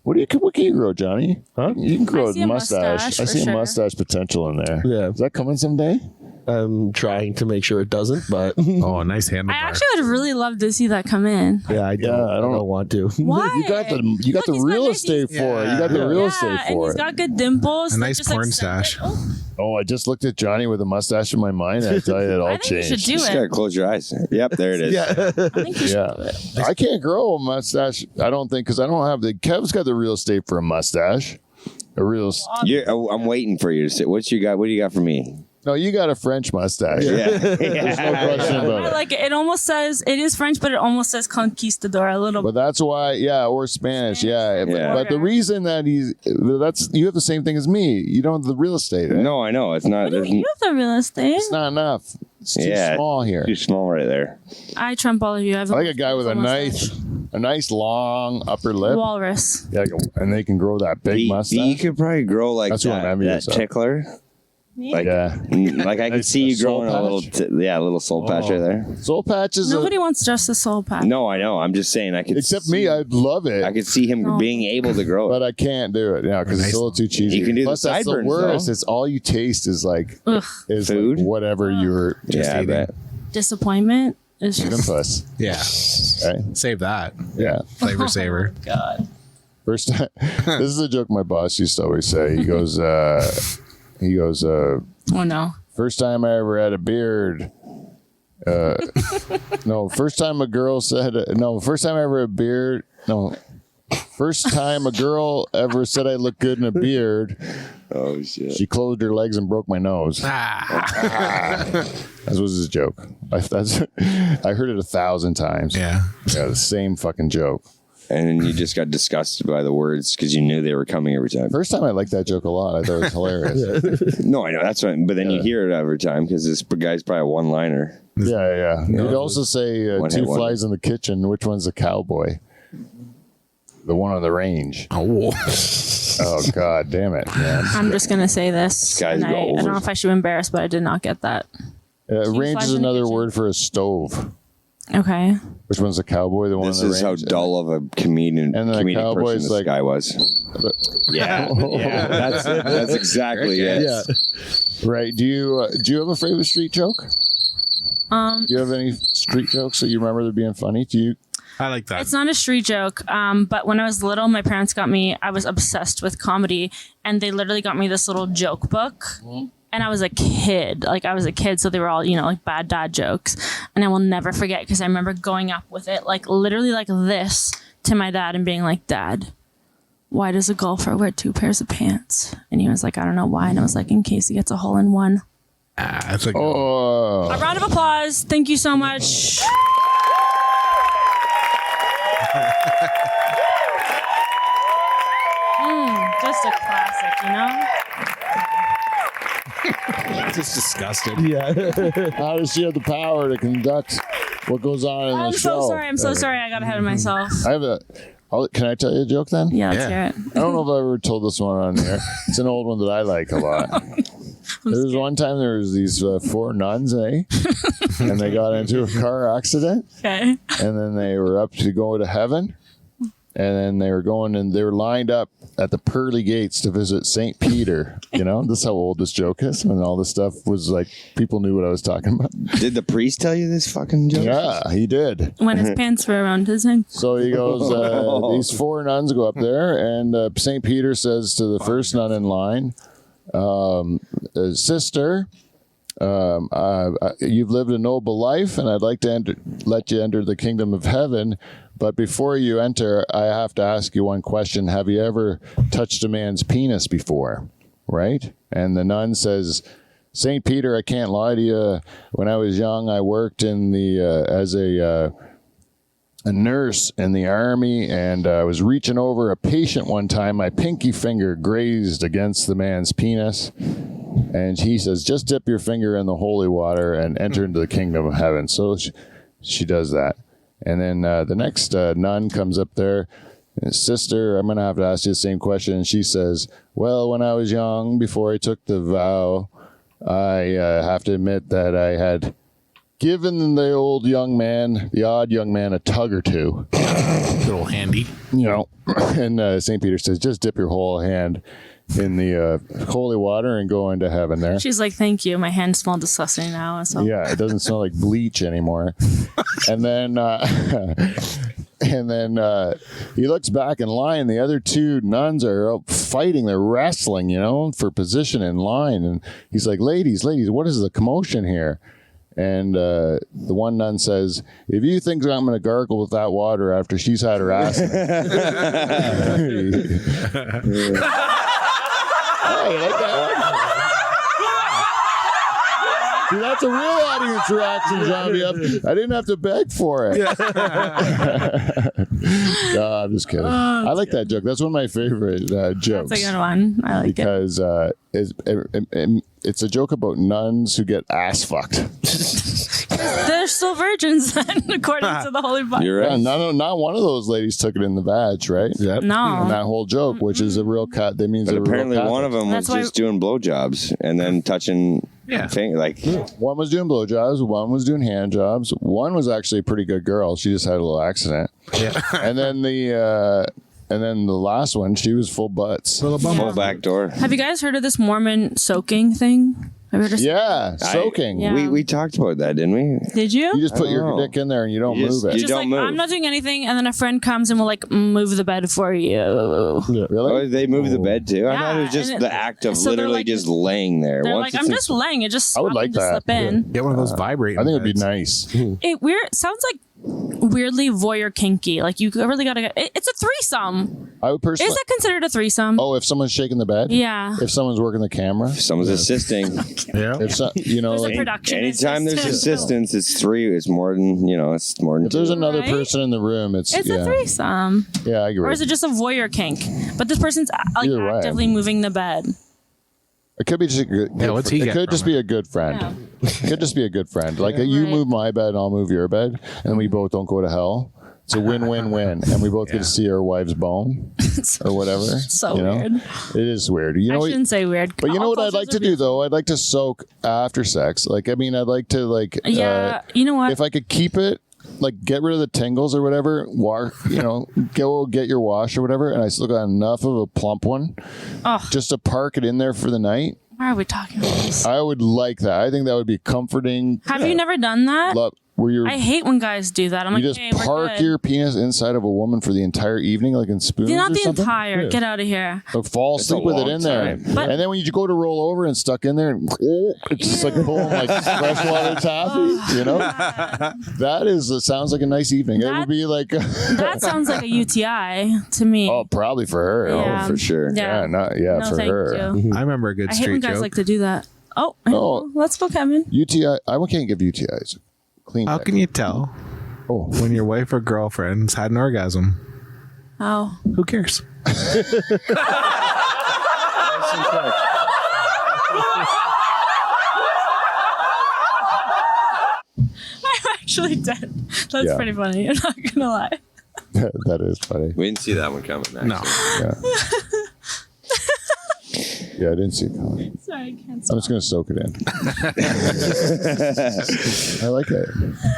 Speaker 1: What can you grow, Johnny?
Speaker 2: Huh?
Speaker 1: You can grow
Speaker 3: I see
Speaker 1: a
Speaker 3: a
Speaker 1: mustache.
Speaker 3: mustache,
Speaker 1: I
Speaker 3: for
Speaker 1: see a
Speaker 3: sure.
Speaker 1: mustache potential in there.
Speaker 2: Yeah.
Speaker 1: Is that coming someday?
Speaker 2: I'm trying to make sure it doesn't, but
Speaker 5: Oh, a nice handlebar.
Speaker 3: I actually would really love to see that come in.
Speaker 2: yeah, I don't
Speaker 1: don't-
Speaker 2: want to.
Speaker 3: Why?
Speaker 1: You got the
Speaker 3: Look,
Speaker 1: real
Speaker 3: he's got nice-
Speaker 1: estate for it. You
Speaker 5: Yeah.
Speaker 1: got the real estate
Speaker 3: Yeah, and
Speaker 1: for
Speaker 3: he's
Speaker 1: it.
Speaker 3: got good dimples.
Speaker 5: A
Speaker 3: like,
Speaker 5: nice
Speaker 3: just
Speaker 5: porn
Speaker 3: extend it.
Speaker 5: stash.
Speaker 3: Oh,
Speaker 1: Oh, I just looked at Johnny with a mustache in my mind, and I tell you, it all
Speaker 3: I think you
Speaker 1: changed.
Speaker 3: should do
Speaker 4: Just gotta
Speaker 3: it.
Speaker 4: close your eyes. Yep, there it is.
Speaker 2: Yeah.
Speaker 3: I think you should
Speaker 1: Yeah,
Speaker 3: do it.
Speaker 1: I can't grow a mustache. I don't think because I don't have the. Kev's got the real estate for a mustache. A real.
Speaker 4: I'm waiting for you to say what you got. What do you got for me?
Speaker 1: No, you got a French mustache.
Speaker 4: Yeah.
Speaker 1: There's no question about
Speaker 3: I
Speaker 1: it.
Speaker 3: like it. It almost says it is French, but it almost says conquistador a little
Speaker 1: But
Speaker 3: bit.
Speaker 1: that's why, yeah, or Spanish, yeah.
Speaker 4: Yeah.
Speaker 1: But the reason that you have the same thing as me. You don't have the real estate. Right?
Speaker 4: No, I know it's not. There's
Speaker 3: You have the real estate.
Speaker 1: It's not enough. It's too
Speaker 4: Yeah.
Speaker 1: small here.
Speaker 4: too small right there.
Speaker 3: I trump all of you. I have
Speaker 1: I like a guy with a nice long upper lip.
Speaker 3: walrus.
Speaker 1: Yeah, and they can grow that big
Speaker 4: You
Speaker 1: mustache.
Speaker 4: could probably grow like
Speaker 1: That's what I'm
Speaker 4: that
Speaker 1: envious of.
Speaker 4: tickler. Like,
Speaker 1: Yeah.
Speaker 4: like I could
Speaker 1: Nice
Speaker 4: see you
Speaker 1: soul
Speaker 4: growing a little,
Speaker 1: patch?
Speaker 4: a little soul patch right there.
Speaker 1: Soul patches.
Speaker 3: Nobody wants just a soul patch.
Speaker 4: No, I know. I'm just saying I could.
Speaker 1: Except
Speaker 4: see,
Speaker 1: me, I'd love it.
Speaker 4: I could see him
Speaker 3: No.
Speaker 4: being able to grow it.
Speaker 1: But I can't do it, because it's
Speaker 5: Nice.
Speaker 1: a little too cheesy.
Speaker 4: You can do the
Speaker 1: Plus, that's the
Speaker 4: sideburns,
Speaker 1: worst.
Speaker 4: though.
Speaker 1: It's all you taste is like
Speaker 3: Ugh.
Speaker 4: Food?
Speaker 1: whatever you were just
Speaker 4: Yeah, I
Speaker 1: eating.
Speaker 4: bet.
Speaker 3: Disappointment is
Speaker 1: Even
Speaker 3: just.
Speaker 1: puss.
Speaker 5: Yeah.
Speaker 1: Right?
Speaker 5: Save that.
Speaker 1: Yeah.
Speaker 5: Flavor saver.
Speaker 3: God.
Speaker 1: First time. This is a joke my boss used to always say. He goes,
Speaker 3: Oh no.
Speaker 1: first time I ever had a beard. No, first time a girl said, first time I ever had a beard. No, first time a girl ever said I look good in a beard.
Speaker 4: Oh shit!
Speaker 1: She closed her legs and broke my nose. That was his joke. I heard it 1,000 times.
Speaker 5: Yeah.
Speaker 1: Yeah, the same fucking joke.
Speaker 4: And then you just got disgusted by the words because you knew they were coming every time.
Speaker 1: First time I liked that joke a lot. I thought it was hilarious.
Speaker 4: No, I know that's right. But then you hear it every time because this guy's probably a one-liner.
Speaker 1: Yeah. You'd also say
Speaker 4: One hit
Speaker 1: two
Speaker 4: wonder.
Speaker 1: flies in the kitchen. Which one's the cowboy? The one on the range.
Speaker 5: Oh.
Speaker 1: Oh, God damn it, man.
Speaker 3: I'm just gonna say this.
Speaker 4: Guys
Speaker 3: and
Speaker 4: go
Speaker 3: I don't
Speaker 4: over.
Speaker 3: know if I should be embarrassed, but I did not get that.
Speaker 1: Range
Speaker 3: flies
Speaker 1: is
Speaker 3: in the
Speaker 1: another
Speaker 3: kitchen.
Speaker 1: word for a stove.
Speaker 3: Okay.
Speaker 1: Which one's the cowboy? The one
Speaker 4: This
Speaker 1: in the
Speaker 4: is how
Speaker 1: range?
Speaker 4: dull of a comedian
Speaker 1: And then the
Speaker 4: comedic
Speaker 1: cowboy's
Speaker 4: person this
Speaker 1: like-
Speaker 4: guy was. Yeah, yeah, that's exactly it.
Speaker 2: Yeah.
Speaker 1: Right. Do you have a favorite street joke?
Speaker 3: Um,
Speaker 1: Do you have any street jokes that you remember that being funny? Do you?
Speaker 5: I like that.
Speaker 3: It's not a street joke, but when I was little, my parents got me, I was obsessed with comedy, and they literally got me this little joke book. And I was a kid, so they were all, like bad dad jokes. And I will never forget, because I remember going up with it, like literally like this to my dad and being like, Dad, why does a golfer wear 2 pairs of pants? And he was like, I don't know why. And I was like, in case he gets a hole in one.
Speaker 5: That's like
Speaker 1: Oh,
Speaker 3: A round of applause. Thank you so much. Just a classic,
Speaker 5: just disgusted.
Speaker 2: Yeah.
Speaker 1: how does she have the power to conduct what goes on in
Speaker 3: I'm
Speaker 1: the
Speaker 3: so
Speaker 1: show?
Speaker 3: sorry. I'm so sorry. I got ahead of myself.
Speaker 1: Can I tell you a joke then?
Speaker 3: Yeah, let's
Speaker 5: Yeah.
Speaker 3: hear it.
Speaker 1: I don't know if I ever told this one on there. It's an old one that I like a lot. There was one time there was these 4 nuns, and they got into a car accident,
Speaker 3: Okay.
Speaker 1: and then they were up to go to heaven, and then they were going and they were lined up at the pearly gates to visit St. Peter. This is how old this joke is, when all this stuff was like people knew what I was talking about.
Speaker 4: Did the priest tell you this fucking joke?
Speaker 1: Yeah, he did.
Speaker 3: When his pants were around his neck.
Speaker 1: So he goes, these 4 nuns go up there, and St. Peter says to the first nun in line, sister, you've lived a noble life, and I'd like to let you enter the kingdom of heaven. But before you enter, I have to ask you one question. Have you ever touched a man's penis before? Right? And the nun says, St. Peter, I can't lie to you. When I was young, I worked in the as a nurse in the army, and I was reaching over a patient one time. My pinky finger grazed against the man's penis, and he says, just dip your finger in the holy water and enter into the kingdom of heaven. So she does that. And then the next nun comes up there, sister, I'm going to have to ask you the same question. And she says, well, when I was young, before I took the vow, I have to admit that I had given the odd young man, a tug or two.
Speaker 5: Little handy.
Speaker 1: And St. Peter says, just dip your whole hand in the holy water and go into heaven there.
Speaker 3: She's like, thank you. My hands smell disgusting now. So.
Speaker 1: Yeah, it doesn't smell like bleach anymore. And then he looks back in line. The other 2 nuns are out fighting. They're wrestling, for position in line. And he's like, ladies, what is the commotion here? And the one nun says, if you think I'm going to gargle with that water after she's had her ass. Oh, you like that one? See, that's a real audience reaction, Zombie. I didn't have to beg for it. No, I'm just kidding. I like that joke. That's one of my favorite jokes.
Speaker 3: That's a good one. I like it.
Speaker 1: Because it's a joke about nuns who get ass fucked.
Speaker 3: They're still virgins then, according to the Holy Bible.
Speaker 4: You're right.
Speaker 1: Yeah, not one of those ladies took it in the badge, right?
Speaker 5: Yep.
Speaker 3: No.
Speaker 1: And that whole joke, which is a real cut, that means
Speaker 4: But
Speaker 1: they're real
Speaker 4: apparently one of
Speaker 1: Catholics.
Speaker 4: them was
Speaker 3: That's why-
Speaker 4: just doing blowjobs and then touching like
Speaker 1: One was doing blowjobs, one was doing hand jobs, one was actually a pretty good girl. She just had a little accident.
Speaker 5: Yeah.
Speaker 1: And then the last one, she was full butts.
Speaker 5: Little bumble.
Speaker 4: full back door.
Speaker 3: Have you guys heard of this Mormon soaking thing? Have you heard of
Speaker 1: Yeah, soaking.
Speaker 3: Yeah.
Speaker 4: We talked about that, didn't we?
Speaker 3: Did you?
Speaker 1: You just put your
Speaker 4: Oh.
Speaker 1: dick in there and you don't
Speaker 4: You just-
Speaker 1: move it.
Speaker 4: you
Speaker 3: Just
Speaker 4: don't
Speaker 3: like,
Speaker 4: move.
Speaker 3: I'm not doing anything, and then a friend comes and will like move the bed for you.
Speaker 1: Really?
Speaker 4: Oh, they moved the bed too. I thought it was
Speaker 3: Yeah,
Speaker 4: just
Speaker 3: and
Speaker 4: the act of
Speaker 3: so they're
Speaker 4: literally
Speaker 3: like-
Speaker 4: just laying there.
Speaker 3: They're
Speaker 4: Once
Speaker 3: like,
Speaker 4: it's
Speaker 3: I'm just laying. It just
Speaker 1: I would like
Speaker 3: to
Speaker 1: that.
Speaker 3: slip in.
Speaker 5: Get one of those vibrating.
Speaker 1: I think it'd be
Speaker 5: beds.
Speaker 1: nice.
Speaker 3: It weird sounds like weirdly voyeur kinky. Like you really gotta. It's a threesome.
Speaker 1: I would personally.
Speaker 3: Is that considered a threesome?
Speaker 1: Oh, if someone's shaking the bed?
Speaker 3: Yeah.
Speaker 1: If someone's working the camera?
Speaker 4: someone's assisting.
Speaker 5: Yeah.
Speaker 1: If so,
Speaker 3: There's a
Speaker 1: like,
Speaker 3: production.
Speaker 4: Anytime there's
Speaker 3: assistant.
Speaker 4: assistance, it's 3. It's more than it's more than
Speaker 1: if there's
Speaker 4: 2.
Speaker 1: another
Speaker 3: Right?
Speaker 1: person in the room, it's
Speaker 3: It's
Speaker 1: yeah.
Speaker 3: a threesome.
Speaker 1: Yeah, I agree.
Speaker 3: Or is it just a voyeur kink? But this person's like
Speaker 1: Either way.
Speaker 3: actively moving the bed.
Speaker 1: It could be just a good.
Speaker 5: Yeah, what's he
Speaker 1: it
Speaker 5: get
Speaker 1: could
Speaker 5: from
Speaker 1: just
Speaker 5: it?
Speaker 1: be a good friend. It could just be a good friend. Like you
Speaker 3: Right.
Speaker 1: move my bed, I'll move your bed, and we both don't go to hell. It's a win-win-win, and we both get to see our wife's bone or whatever.
Speaker 3: So
Speaker 1: you know?
Speaker 3: weird.
Speaker 1: It is weird. You know,
Speaker 3: I
Speaker 1: what-
Speaker 3: shouldn't say weird.
Speaker 1: but you know
Speaker 3: All
Speaker 1: what I'd like
Speaker 3: cultures
Speaker 1: to
Speaker 3: are
Speaker 1: do though? I'd like to soak after sex. Like, I mean, I'd like to like.
Speaker 3: Yeah, you know what?
Speaker 1: If I could keep it like get rid of the tingles or whatever, go get your wash or whatever, and I still got enough of a plump one just to park it in there for the night.
Speaker 3: Why are we talking about this?
Speaker 1: I would like that. I think that would be comforting.
Speaker 3: Have you never done that?
Speaker 1: Where you're,
Speaker 3: I hate when guys do that. I'm
Speaker 1: you
Speaker 3: like,
Speaker 1: just
Speaker 3: hey, we're
Speaker 1: park
Speaker 3: good.
Speaker 1: your penis inside of a woman for the entire evening, like in spoons
Speaker 3: Not
Speaker 1: or
Speaker 3: the
Speaker 1: something?
Speaker 3: entire. Get out of here.
Speaker 1: Or fall
Speaker 4: It's a
Speaker 1: asleep with it
Speaker 4: long
Speaker 1: in there.
Speaker 4: time.
Speaker 3: But-
Speaker 1: And then when you go to roll over and stuck in there, and it's just like pulling like freshwater taffy, you know? That sounds like a nice evening. It
Speaker 3: That-
Speaker 1: would be like,
Speaker 3: That sounds like a UTI to me.
Speaker 1: oh, probably for her.
Speaker 3: Yeah.
Speaker 4: Oh, for sure.
Speaker 1: Yeah,
Speaker 3: No,
Speaker 1: for
Speaker 3: thank
Speaker 1: her.
Speaker 3: you.
Speaker 5: I remember a good
Speaker 3: I hate when
Speaker 5: street
Speaker 3: guys
Speaker 5: joke.
Speaker 3: like to do that. Oh,
Speaker 1: Oh.
Speaker 3: let's go, Kevin.
Speaker 1: UTI, I can't give UTIs. Clean.
Speaker 5: How
Speaker 1: neck.
Speaker 5: can you tell
Speaker 1: Oh,
Speaker 5: when your wife or girlfriend's had an orgasm?
Speaker 3: Oh.
Speaker 5: Who cares?
Speaker 3: I'm actually dead. That's
Speaker 1: Yeah.
Speaker 3: pretty funny. I'm not gonna lie.
Speaker 1: that is funny.
Speaker 4: We didn't see that one coming. Actually.
Speaker 5: No.
Speaker 1: Yeah. Yeah, I didn't see it coming.
Speaker 3: Sorry, I can't
Speaker 1: I'm
Speaker 3: stop.
Speaker 1: just going to soak it in. I like it.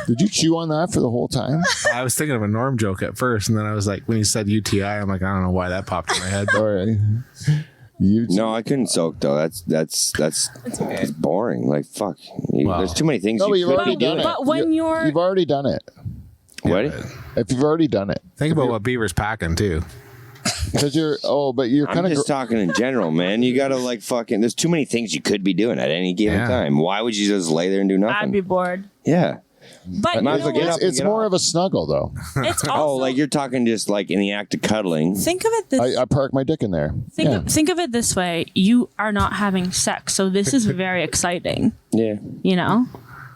Speaker 1: Did you chew on that for the whole time?
Speaker 5: I was thinking of a Norm joke at first, and then I was like, when he said UTI, I'm like, I don't know why that popped in my head.
Speaker 1: All right.
Speaker 4: No, I couldn't soak though. That's it's boring. Like fuck.
Speaker 5: Wow.
Speaker 4: There's too many things.
Speaker 1: No, but
Speaker 4: you
Speaker 1: you've
Speaker 4: could
Speaker 1: already
Speaker 4: be
Speaker 1: done
Speaker 4: doing.
Speaker 1: it.
Speaker 3: But when you're
Speaker 1: You've already done it.
Speaker 4: What?
Speaker 1: If you've already done it.
Speaker 5: Think about what Beaver's packing too.
Speaker 1: Because you're
Speaker 4: I'm
Speaker 1: kind of
Speaker 4: just talking in general, man. You gotta like fucking. There's too many things you could be doing at any given
Speaker 5: Yeah.
Speaker 4: time. Why would you just lay there and do nothing?
Speaker 3: I'd be bored.
Speaker 4: Yeah.
Speaker 3: But
Speaker 4: Might
Speaker 3: you
Speaker 4: as
Speaker 3: know
Speaker 4: well get
Speaker 3: what?
Speaker 4: up and
Speaker 1: it's
Speaker 4: get
Speaker 1: more
Speaker 4: off.
Speaker 1: of a snuggle, though.
Speaker 3: It's also
Speaker 4: Oh, like you're talking just like in the act of cuddling.
Speaker 3: think of it this
Speaker 1: I park my dick in there.
Speaker 3: think of it this way. You are not having sex, so this is very exciting.
Speaker 4: Yeah.
Speaker 3: You know?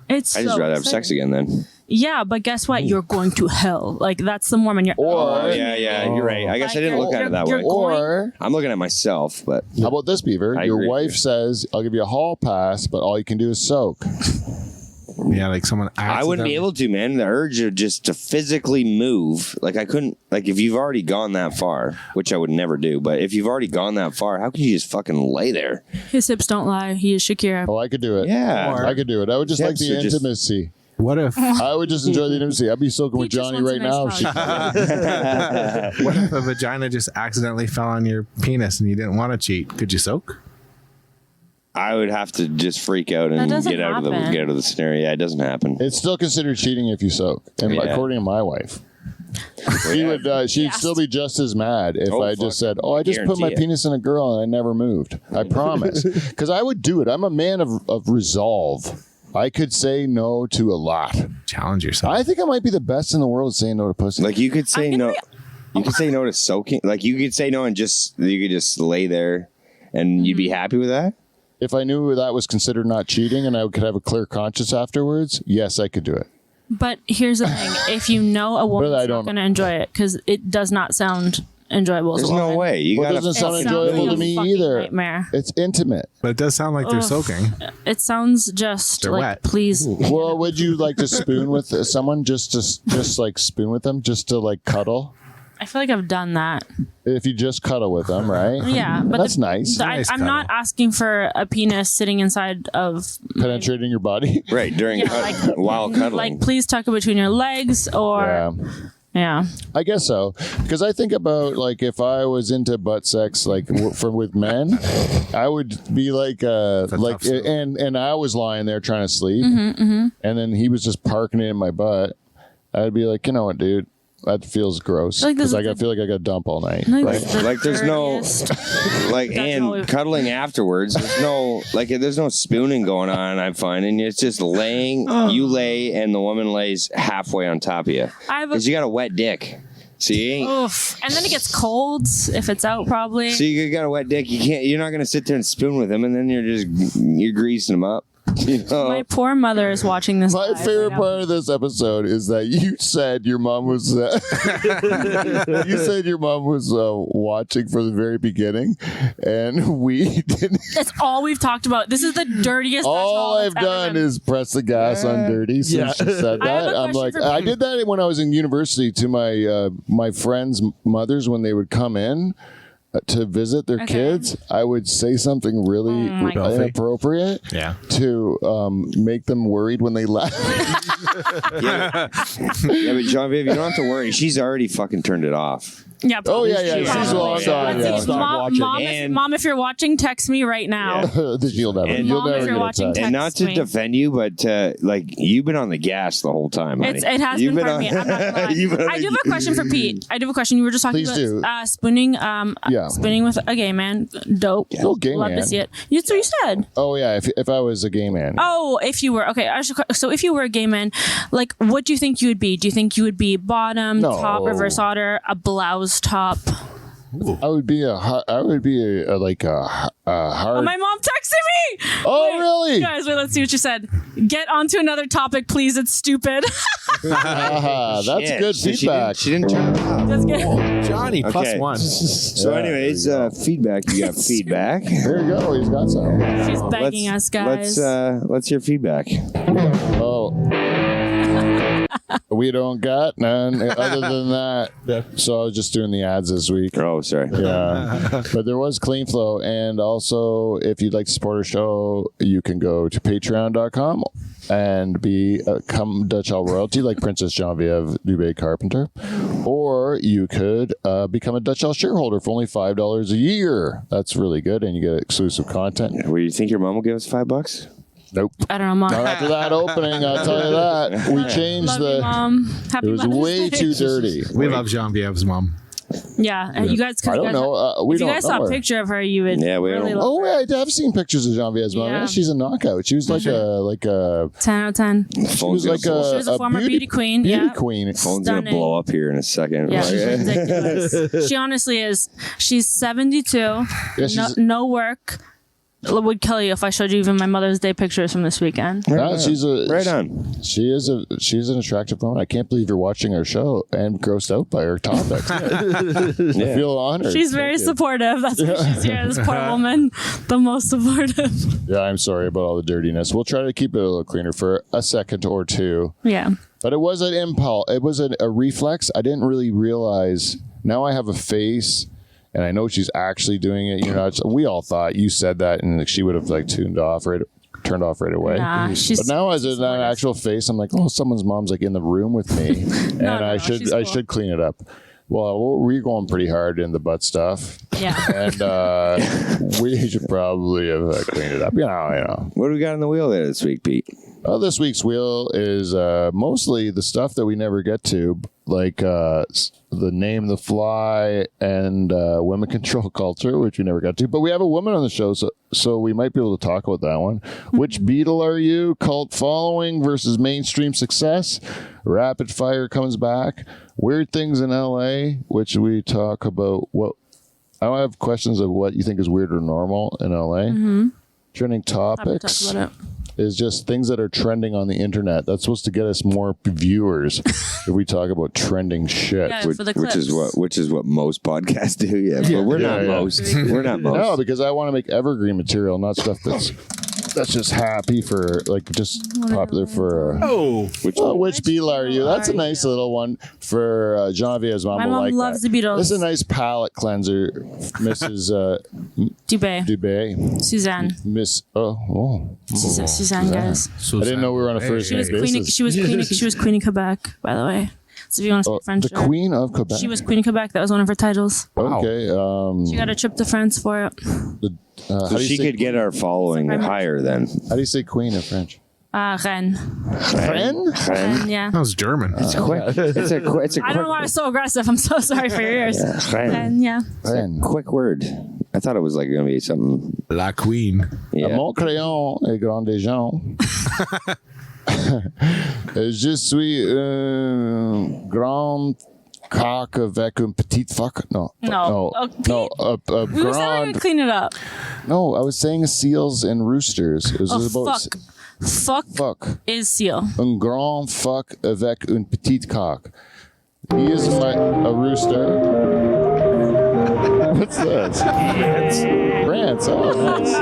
Speaker 3: It's
Speaker 4: I just
Speaker 3: so
Speaker 4: rather have sex
Speaker 3: exciting.
Speaker 4: again then.
Speaker 3: Yeah, but guess what? You're going to hell. Like that's the Mormon. You're
Speaker 1: Or-
Speaker 4: Oh yeah, you're right. I guess I didn't look at it that way.
Speaker 3: you're going-
Speaker 1: Or
Speaker 4: I'm looking at myself, but
Speaker 1: how about this, Beaver?
Speaker 4: I
Speaker 1: Your
Speaker 4: agree with
Speaker 1: wife
Speaker 4: you.
Speaker 1: says, "I'll give you a hall pass, but all you can do is soak."
Speaker 5: Yeah, like someone.
Speaker 4: I wouldn't be able to, man. The urge of just to physically move, like I couldn't. Like if you've already gone that far, which I would never do, but if you've already gone that far, how could you just fucking lay there?
Speaker 3: His hips don't lie. He is Shakira.
Speaker 1: Oh, I could do it.
Speaker 4: Yeah.
Speaker 1: I could do it. I would just like
Speaker 4: Hips
Speaker 1: the
Speaker 4: are just-
Speaker 1: intimacy.
Speaker 5: What if?
Speaker 1: I would just enjoy the intimacy. I'd be soaking
Speaker 3: He
Speaker 1: with
Speaker 3: just
Speaker 1: Johnny
Speaker 3: wants a
Speaker 1: right
Speaker 3: nice
Speaker 1: now. If she
Speaker 3: hug.
Speaker 5: What if a vagina just accidentally fell on your penis and you didn't want to cheat? Could you soak?
Speaker 4: I would have to just freak out
Speaker 3: That
Speaker 4: and
Speaker 3: doesn't
Speaker 4: get out
Speaker 3: happen.
Speaker 4: of the scenario. Yeah, it doesn't happen.
Speaker 1: It's still considered cheating if you soak, and
Speaker 4: Yeah.
Speaker 1: according to my wife, she would. She'd
Speaker 3: Yes.
Speaker 1: still be just as mad if
Speaker 4: Oh,
Speaker 1: I
Speaker 4: fuck.
Speaker 1: just said, "Oh, I just put my
Speaker 4: Guarantee it.
Speaker 1: penis in a girl and I never moved." I promise, because I would do it. I'm a man of resolve. I could say no to a lot.
Speaker 5: Challenge yourself.
Speaker 1: I think I might be the best in the world at saying no to pussy.
Speaker 4: Like you could say
Speaker 3: I'm gonna
Speaker 4: no. You could say no to soaking. Like you could say no and you could just lay there, and you'd be happy with that.
Speaker 1: If I knew that was considered not cheating and I could have a clear conscience afterwards, yes, I could do it.
Speaker 3: But here's the thing: if you know a
Speaker 1: I
Speaker 3: woman's not
Speaker 1: don't-
Speaker 3: going to enjoy it, because it does not sound enjoyable. as
Speaker 4: There's
Speaker 3: a
Speaker 4: no
Speaker 3: woman.
Speaker 4: way. You
Speaker 1: Well, it
Speaker 4: gotta.
Speaker 1: doesn't sound
Speaker 3: It
Speaker 1: enjoyable
Speaker 3: sounds
Speaker 1: to
Speaker 3: like
Speaker 1: me
Speaker 3: a fucking
Speaker 1: either.
Speaker 3: Nightmare.
Speaker 1: It's intimate.
Speaker 5: but it does sound like they're
Speaker 3: Ugh.
Speaker 5: soaking.
Speaker 3: It sounds just
Speaker 5: They're
Speaker 3: like
Speaker 5: wet.
Speaker 3: please.
Speaker 1: Well, would you like to spoon with someone just like spoon with them just to like cuddle?
Speaker 3: I feel like I've done that.
Speaker 1: If you just cuddle with them, right?
Speaker 3: Yeah, but
Speaker 1: That's nice.
Speaker 5: Nice
Speaker 3: I'm not
Speaker 5: cuddle.
Speaker 3: asking for a penis sitting inside of
Speaker 1: Penetrating your body.
Speaker 4: Right during
Speaker 3: Yeah,
Speaker 4: while cuddling.
Speaker 3: like please tuck it between your legs or
Speaker 1: Yeah,
Speaker 3: yeah.
Speaker 1: I guess so. Because I think about like if I was into butt sex, like with men, I would be like
Speaker 5: tough sell.
Speaker 1: and I was lying there trying to sleep,
Speaker 3: Mm-hmm,
Speaker 1: and then he was just parking it in my butt. I'd be like, you know what, dude. That feels gross
Speaker 3: Like, this
Speaker 1: because
Speaker 3: is
Speaker 1: I feel like I got to dump all night.
Speaker 3: Like,
Speaker 1: right?
Speaker 3: the
Speaker 4: Like, there's no-
Speaker 3: dirtiest-
Speaker 4: like
Speaker 3: That's all
Speaker 4: and
Speaker 3: we've-
Speaker 4: cuddling afterwards. There's no spooning going on. I find, and it's just laying. You lay, and the woman lays halfway on top of you
Speaker 3: I have a
Speaker 4: because you got a wet dick. So you ain't.
Speaker 3: oof. And then it gets cold if it's out probably.
Speaker 4: So you got a wet dick. You can't. You're not gonna sit there and spoon with him, and then you're greasing him up. You know?
Speaker 3: My poor mother is watching this.
Speaker 1: My
Speaker 3: live
Speaker 1: favorite
Speaker 3: right now.
Speaker 1: part of this episode is that you said your mom was you said your mom was watching from the very beginning, and we didn't.
Speaker 3: That's all we've talked about. This is the dirtiest.
Speaker 1: All
Speaker 3: that's
Speaker 1: I've
Speaker 3: ever
Speaker 1: done
Speaker 3: been.
Speaker 1: is press the gas on dirty since
Speaker 5: Yeah.
Speaker 1: she said
Speaker 3: I have
Speaker 1: that.
Speaker 3: a
Speaker 1: I'm
Speaker 3: question
Speaker 1: like,
Speaker 3: for
Speaker 1: I
Speaker 3: Pete.
Speaker 1: did that when I was in university to my my friends' mothers when they would come in. to visit their kids, I would say something really
Speaker 3: my God.
Speaker 1: inappropriate
Speaker 5: Yeah.
Speaker 1: to make them worried when they left.
Speaker 4: Yeah, but Genevieve, you don't have to worry. She's already fucking turned it off.
Speaker 3: Yeah.
Speaker 1: Oh, yeah,
Speaker 3: probably.
Speaker 1: yeah.
Speaker 4: She's
Speaker 3: Probably.
Speaker 1: logged on,
Speaker 3: Let's
Speaker 1: yeah.
Speaker 3: see.
Speaker 2: Stop
Speaker 3: Mom,
Speaker 2: watching.
Speaker 3: mom,
Speaker 4: And-
Speaker 3: mom, if you're watching, text me right now.
Speaker 1: You'll never,
Speaker 3: And
Speaker 1: you'll
Speaker 3: Mom, if
Speaker 1: never
Speaker 3: you're
Speaker 1: get
Speaker 3: watching,
Speaker 1: a text.
Speaker 4: And not
Speaker 3: Text
Speaker 4: to
Speaker 3: me.
Speaker 4: defend you, but like you've been on the gas the whole time. Honey.
Speaker 3: It has
Speaker 4: You've
Speaker 3: been part of me. I'm not gonna lie.
Speaker 4: You've been on
Speaker 3: I do have a question for Pete. I do have a question. You were just talking
Speaker 1: Please do.
Speaker 3: about spooning.
Speaker 1: Yeah.
Speaker 3: Spooning with a gay man. Dope.
Speaker 1: Oh, gay
Speaker 3: Love
Speaker 1: man.
Speaker 3: to see it. That's what you said.
Speaker 1: Oh yeah, if I was a gay man.
Speaker 3: Oh, if you were okay. So if you were a gay man, like, what do you think you would be? Do you think you would be bottom,
Speaker 1: No.
Speaker 3: top, reverse order, a blouse top?
Speaker 1: I would be a hard.
Speaker 3: Oh, my mom texted me.
Speaker 1: Oh,
Speaker 3: Wait,
Speaker 1: really?
Speaker 3: Guys, wait. Let's see what you said. Get onto another topic, please. It's stupid.
Speaker 1: That's
Speaker 4: Shit.
Speaker 1: good
Speaker 4: So
Speaker 1: feedback.
Speaker 4: She didn't turn it off.
Speaker 3: That's good.
Speaker 5: Johnny
Speaker 4: Okay.
Speaker 5: +1.
Speaker 4: So, anyways, feedback. You got feedback.
Speaker 1: There you go. He's got some.
Speaker 3: She's begging us, guys.
Speaker 4: Let's hear feedback.
Speaker 1: Oh. We don't got none other than that. So I was just doing the ads this week.
Speaker 4: Oh, sorry.
Speaker 1: Yeah. But there was Clean Flow. And also, if you'd like to support our show, you can go to patreon.com and become Dutch All Royalty like Princess Genevieve Dubé Carpenter. Or you could become a Dutch All shareholder for only $5 a year. That's really good. And you get exclusive content.
Speaker 4: Where you think your mom will give us $5?
Speaker 1: Nope.
Speaker 3: I don't know, Mom.
Speaker 1: Not after that opening, I'll tell you that. We changed
Speaker 3: Love you, Mom. Happy
Speaker 1: It was
Speaker 3: Mother's
Speaker 1: way
Speaker 3: Day.
Speaker 1: too dirty.
Speaker 5: We love Genevieve's mom.
Speaker 3: Yeah, you guys.
Speaker 1: I don't know. We
Speaker 3: if you
Speaker 1: don't
Speaker 3: guys
Speaker 1: know
Speaker 3: saw
Speaker 1: her.
Speaker 3: a picture of her, you would
Speaker 4: Yeah, we
Speaker 3: really
Speaker 4: don't-
Speaker 3: love
Speaker 1: Oh, yeah, I have seen pictures of Genevieve's mom.
Speaker 3: Yeah.
Speaker 1: Yeah, she's a knockout. She was like a
Speaker 3: 10 out of 10.
Speaker 1: she was like
Speaker 3: She was a former beauty queen,
Speaker 1: Beauty
Speaker 3: yeah.
Speaker 1: queen.
Speaker 4: Phone's gonna
Speaker 3: Stunning.
Speaker 4: blow up here in a second.
Speaker 3: Yeah,
Speaker 4: Like,
Speaker 3: she's ridiculous. She honestly is. She's 72.
Speaker 1: Yeah, she's-
Speaker 3: no work. Would kill you if I showed you even my Mother's Day pictures from this weekend.
Speaker 1: No, she's a
Speaker 4: right on.
Speaker 1: She's an attractive woman. I can't believe you're watching our show and grossed out by her topics. I feel honored.
Speaker 3: She's very
Speaker 1: Thank you.
Speaker 3: supportive. That's why she's here. This poor woman, the most supportive.
Speaker 1: Yeah, I'm sorry about all the dirtiness. We'll try to keep it a little cleaner for a second or two.
Speaker 3: Yeah.
Speaker 1: But it was an impulse. It was a reflex. I didn't really realize. Now I have a face, and I know she's actually doing it. You know, we all thought you said that, and she would have like turned off right away.
Speaker 3: Nah, she's.
Speaker 1: But now, as an actual face, I'm like, oh, someone's mom's like in the room with me, and I
Speaker 3: she's cool.
Speaker 1: should clean it up. Well, we're going pretty hard in the butt stuff,
Speaker 3: Yeah.
Speaker 1: and we should probably have cleaned it up. You know.
Speaker 4: What do we got on the wheel there this week, Pete?
Speaker 1: This week's wheel is mostly the stuff that we never get to, like the Name the Fly and women control culture, which we never got to. But we have a woman on the show, so we might be able to talk about that one. Which Beatle are you? Cult following versus mainstream success. Rapid Fire comes back. Weird things in LA, which we talk about. What I have questions of what you think is weird or normal in LA. Trending
Speaker 3: Happy to talk
Speaker 1: topics
Speaker 3: about it.
Speaker 1: is just things that are trending on the internet. That's supposed to get us more viewers if we talk about trending shit.
Speaker 3: Yeah,
Speaker 4: Which,
Speaker 3: for the
Speaker 4: which is
Speaker 3: clips.
Speaker 4: what most podcasts do. Yeah, but we're not
Speaker 1: Yeah.
Speaker 4: most. We're not most.
Speaker 1: No, because I want to make evergreen material, not stuff that's just happy for like just popular for. Which Beatle are you? That's a nice little one for Genevieve's mom.
Speaker 3: My
Speaker 1: will
Speaker 3: mom
Speaker 1: like
Speaker 3: loves
Speaker 1: that.
Speaker 3: the Beatles.
Speaker 1: This is a nice palate cleanser, Mrs.
Speaker 3: Dubé.
Speaker 1: Dubé.
Speaker 3: Suzanne.
Speaker 1: Miss.
Speaker 3: Suzanne, guys.
Speaker 1: I didn't know we were on a first
Speaker 3: She was
Speaker 1: name
Speaker 3: queen.
Speaker 1: basis.
Speaker 3: She was queen of Quebec, by the way. So if you want to speak French,
Speaker 1: the Queen of Quebec.
Speaker 3: she was queen of Quebec. That was one of her titles.
Speaker 1: Okay.
Speaker 3: She got a trip to France for it.
Speaker 1: How
Speaker 4: So
Speaker 1: do you
Speaker 4: she
Speaker 1: say
Speaker 4: could get our following higher then.
Speaker 1: How do you say Queen in French?
Speaker 3: Rennes.
Speaker 1: Ren?
Speaker 3: And yeah.
Speaker 5: That was German.
Speaker 4: It's a quick. It's a quick.
Speaker 3: I don't know why I was so aggressive. I'm so sorry for your ears. And yeah.
Speaker 1: Ren.
Speaker 4: Quick word. I thought it was like going to be something.
Speaker 5: La Queen.
Speaker 4: Yeah.
Speaker 1: Mon crayon est grand des gens. Je suis grand coq avec une petite fuck. No.
Speaker 3: No. Oh,
Speaker 1: No. A
Speaker 3: We were saying
Speaker 1: grand.
Speaker 3: to clean it up.
Speaker 1: No, I was saying seals and roosters. It was
Speaker 3: Oh,
Speaker 1: about
Speaker 3: fuck. Fuck
Speaker 1: fuck.
Speaker 3: is seal.
Speaker 1: Un grand fuck avec une petite coq. He is a rooster. What's that? France. Oh, nice.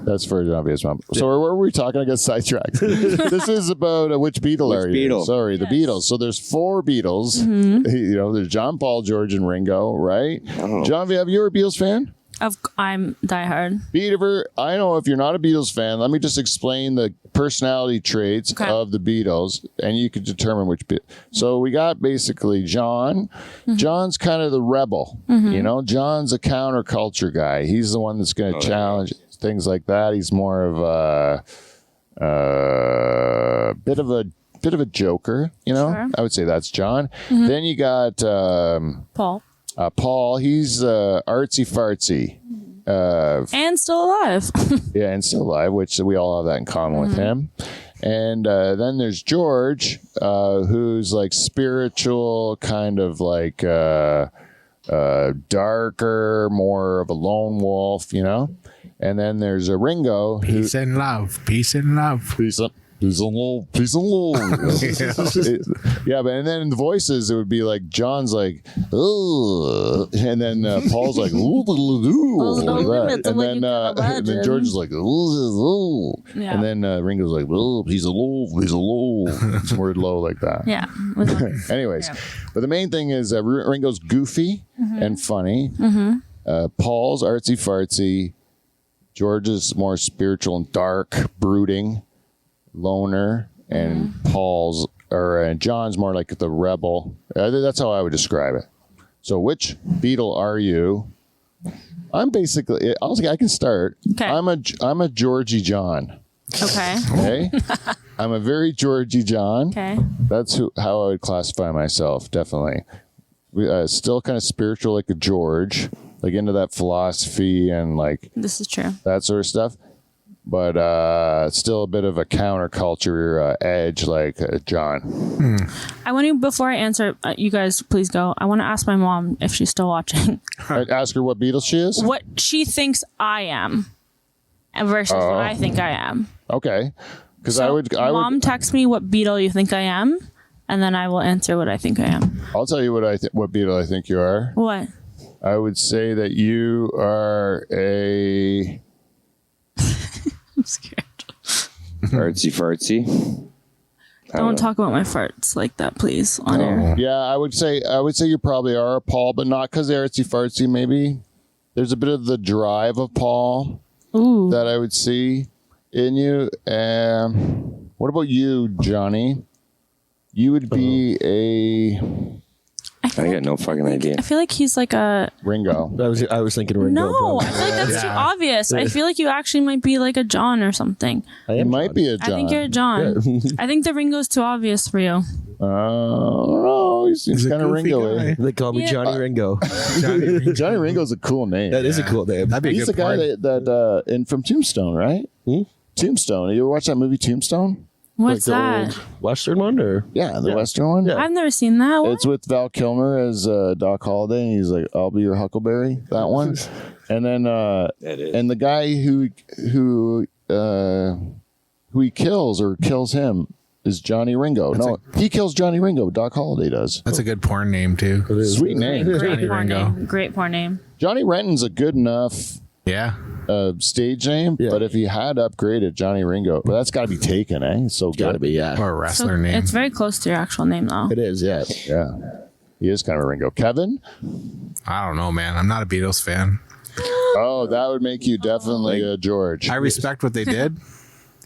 Speaker 1: That's for John Via's mom. So where were we talking? I got sidetracked. This is about which Beatle are you?
Speaker 4: Beatle?
Speaker 1: Sorry, the Beatles. So there's 4 Beatles. You know, there's John, Paul, George, and Ringo, right? John Via, have you ever a Beatles fan?
Speaker 3: I'm diehard.
Speaker 1: Beaver, I know if you're not a Beatles fan, let me just explain the personality traits of the Beatles, and you can determine which bit. So we got basically John. John's kind of the rebel. You know, John's a counterculture guy. He's the one that's going to challenge things like that. He's more of a bit of a joker. You know,
Speaker 3: Sure.
Speaker 1: I would say that's John. Then you got
Speaker 3: Paul.
Speaker 1: Paul. He's artsy fartsy.
Speaker 3: And still alive.
Speaker 1: Yeah, and still alive, which we all have that in common with him. And then there's George, who's like spiritual, kind of like darker, more of a lone wolf, you know? And then there's a Ringo.
Speaker 5: Peace and love. Peace and love.
Speaker 1: Peace and love. Yeah, but and then in the voices, it would be like John's like, oh, and then Paul's like, ooh, like that. And then George is like, ooh,
Speaker 3: Yeah.
Speaker 1: and then Ringo's like, oh, he's a low. It's word low like that.
Speaker 3: Yeah.
Speaker 1: Anyways, but the main thing is Ringo's goofy and funny. Paul's artsy fartsy. George is more spiritual and dark, brooding, loner, and John's more like the rebel. That's how I would describe it. So, which Beatle are you? I'm basically. I can start.
Speaker 3: Okay.
Speaker 1: I'm a Georgie John.
Speaker 3: Okay.
Speaker 1: Okay. I'm a very Georgie John.
Speaker 3: Okay.
Speaker 1: That's how I would classify myself. Definitely. Still kind of spiritual, like a George, like into that philosophy and like
Speaker 3: This is true.
Speaker 1: that sort of stuff. But still a bit of a counterculture edge, like John.
Speaker 3: I want to, before I answer, you guys please go. I want to ask my mom if she's still watching.
Speaker 1: I'd ask her what Beatles she is.
Speaker 3: What she thinks I am versus what I think I am.
Speaker 1: Okay, because
Speaker 3: So,
Speaker 1: I would.
Speaker 3: Mom, text me what Beatle you think I am, and then I will answer what I think I am.
Speaker 1: I'll tell you what Beatle I think you are.
Speaker 3: What?
Speaker 1: I would say that you are a.
Speaker 3: I'm scared.
Speaker 4: Artsy fartsy.
Speaker 3: Don't talk about my farts like that, please, on air.
Speaker 1: Yeah, I would say you probably are a Paul, but not because they're artsy fartsy. Maybe there's a bit of the drive of Paul
Speaker 3: Ooh.
Speaker 1: that I would see in you. What about you, Johnny? You would be a
Speaker 4: I got no fucking idea.
Speaker 3: I feel like he's like a
Speaker 1: Ringo.
Speaker 2: I was thinking Ringo.
Speaker 3: no. I
Speaker 2: probably.
Speaker 3: feel like that's too obvious. I feel like you actually might be like a John or something.
Speaker 2: I
Speaker 1: You
Speaker 2: am
Speaker 1: might
Speaker 2: John.
Speaker 1: be a John.
Speaker 3: I think you're a John. I think the Ringo's too obvious for you.
Speaker 1: No, he's
Speaker 5: He's a
Speaker 1: kind of
Speaker 5: goofy
Speaker 1: Ringo-y.
Speaker 5: guy.
Speaker 2: They call me
Speaker 3: Yeah.
Speaker 2: Johnny Ringo.
Speaker 1: Johnny Ringo's a cool name.
Speaker 2: That is a cool name.
Speaker 5: That'd be a
Speaker 1: He's the
Speaker 5: good
Speaker 1: guy
Speaker 5: part.
Speaker 1: that in from Tombstone, right? Tombstone. You ever watch that movie Tombstone?
Speaker 3: What's
Speaker 2: the
Speaker 3: that?
Speaker 2: old Western one, or
Speaker 1: Yeah, the Western one.
Speaker 2: Yeah.
Speaker 3: I've never seen that one.
Speaker 1: It's with Val Kilmer as Doc Holliday, and he's like, "I'll be your Huckleberry." That one, and then and the guy who he kills or kills him is Johnny Ringo. He kills Johnny Ringo. Doc Holliday does.
Speaker 5: That's a good porn name too.
Speaker 1: Sweet name.
Speaker 3: Great
Speaker 5: Johnny
Speaker 3: porn
Speaker 5: Ringo.
Speaker 3: name. Great porn name.
Speaker 1: Johnny Renton's a good enough
Speaker 5: Yeah.
Speaker 1: stage name,
Speaker 2: Yeah.
Speaker 1: but if he had upgraded Johnny Ringo, but that's got to be taken, eh? It's so
Speaker 2: gotta
Speaker 1: good.
Speaker 2: be, yeah.
Speaker 5: Or a
Speaker 3: So
Speaker 5: wrestler name.
Speaker 3: it's very close to your actual name, though.
Speaker 2: It is, yeah.
Speaker 1: Yeah, he is kind of a Ringo. Kevin.
Speaker 5: I don't know, man. I'm not a Beatles fan.
Speaker 1: Oh, that would make you definitely a George.
Speaker 5: I respect what they did.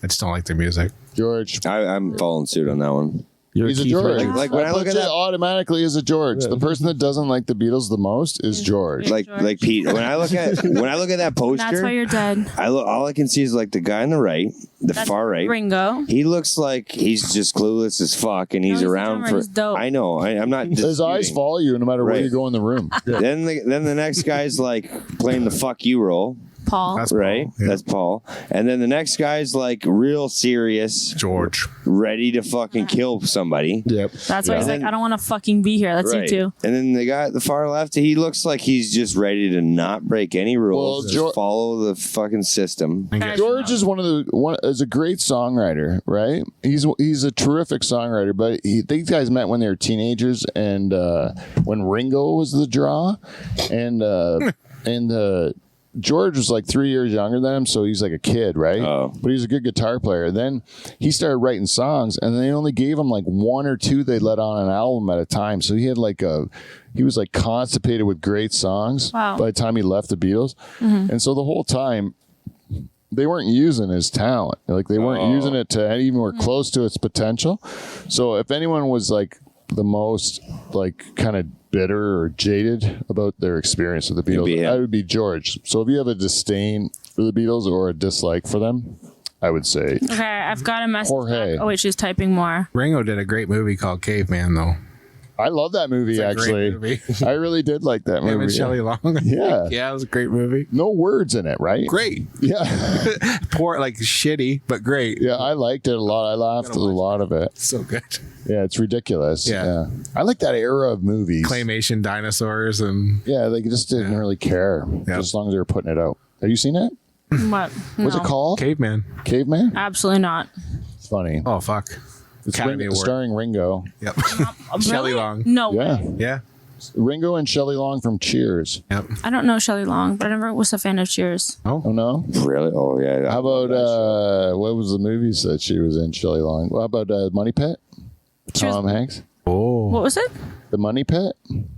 Speaker 5: I just don't like their music.
Speaker 1: George.
Speaker 4: I'm following suit on that one.
Speaker 2: You're
Speaker 1: He's a
Speaker 2: Keith
Speaker 1: George.
Speaker 2: Richards.
Speaker 4: Like when I look
Speaker 1: puts
Speaker 4: at
Speaker 1: it
Speaker 4: that,
Speaker 1: automatically as a George. The person that doesn't like the Beatles the most is George.
Speaker 4: like Pete. When I look at that poster,
Speaker 3: That's why you're dead.
Speaker 4: all I can see is like the guy on the right, the
Speaker 3: That's
Speaker 4: far right.
Speaker 3: Ringo.
Speaker 4: He looks like he's just clueless as fuck, and he's
Speaker 3: he's a
Speaker 4: around
Speaker 3: drummer.
Speaker 4: for.
Speaker 3: He's dope.
Speaker 4: I know. I'm not.
Speaker 1: His eyes
Speaker 4: disputing.
Speaker 1: follow you no matter where
Speaker 4: Right.
Speaker 1: you go in the room.
Speaker 4: Then the next guy's like playing the fuck you role,
Speaker 3: Paul.
Speaker 5: That's
Speaker 4: right?
Speaker 5: Paul. Yeah.
Speaker 4: That's Paul. And then the next guy's like real serious,
Speaker 5: George.
Speaker 4: ready to fucking kill somebody.
Speaker 2: Yep.
Speaker 3: That's why he's like, I don't want to fucking be here. That's
Speaker 4: Right.
Speaker 3: you too.
Speaker 4: And then the guy at the far left, he looks like he's just ready to not break any rules,
Speaker 1: Well,
Speaker 4: just follow the fucking system.
Speaker 1: George is is a great songwriter, right? He's a terrific songwriter, but these guys met when they were teenagers, and when Ringo was the draw, and George was like 3 years younger than him, so he's like a kid, right?
Speaker 4: Oh.
Speaker 1: But he's a good guitar player. Then he started writing songs, and they only gave him like one or two they let on an album at a time. So he had he was like constipated with great songs
Speaker 3: Wow.
Speaker 1: by the time he left the Beatles. And so the whole time, they weren't using his talent. Like they weren't using it to anywhere close to its potential. So if anyone was like the most like kind of bitter or jaded about their experience with the
Speaker 4: It'd be
Speaker 1: Beatles,
Speaker 4: him.
Speaker 1: that would be George. So if you have a disdain for the Beatles or a dislike for them, I would say
Speaker 3: Okay, I've got a message.
Speaker 1: Jorge.
Speaker 3: Back. Oh wait, she's typing more.
Speaker 5: Ringo did a great movie called Caveman, though.
Speaker 1: I love that movie.
Speaker 5: It's a
Speaker 1: Actually,
Speaker 5: great movie.
Speaker 1: I really did like that
Speaker 5: Him
Speaker 1: movie.
Speaker 5: and Shelley Long.
Speaker 1: Yeah.
Speaker 5: Yeah, it was a great movie.
Speaker 1: No words in it, right?
Speaker 5: Great.
Speaker 1: Yeah,
Speaker 5: Poor, like shitty, but great.
Speaker 1: yeah. I liked it a lot. I laughed at a lot of it.
Speaker 5: So good.
Speaker 1: Yeah, it's ridiculous.
Speaker 5: Yeah.
Speaker 1: I like that era of movies.
Speaker 5: Claymation dinosaurs and
Speaker 1: Yeah, they just didn't really care
Speaker 5: Yeah.
Speaker 1: as long as they were putting it out. Have you seen it?
Speaker 3: What?
Speaker 1: What's
Speaker 3: No.
Speaker 1: it called?
Speaker 5: Caveman.
Speaker 1: Caveman?
Speaker 3: Absolutely not.
Speaker 1: It's funny.
Speaker 5: Oh, fuck.
Speaker 1: It's
Speaker 5: Academy Award.
Speaker 1: starring Ringo.
Speaker 5: Yep.
Speaker 3: Really?
Speaker 5: Shelley Long.
Speaker 3: No
Speaker 1: Yeah.
Speaker 3: way.
Speaker 5: Yeah.
Speaker 1: Ringo and Shelley Long from Cheers.
Speaker 5: Yep.
Speaker 3: I don't know Shelley Long, but I never was a fan of Cheers.
Speaker 1: Oh, no?
Speaker 4: Really? Oh, yeah.
Speaker 1: How about, what was the movies that she was in, Shelley Long? How about Money Pit?
Speaker 3: She was-
Speaker 1: Tom Hanks?
Speaker 5: Oh.
Speaker 3: What was it?
Speaker 1: The Money Pit?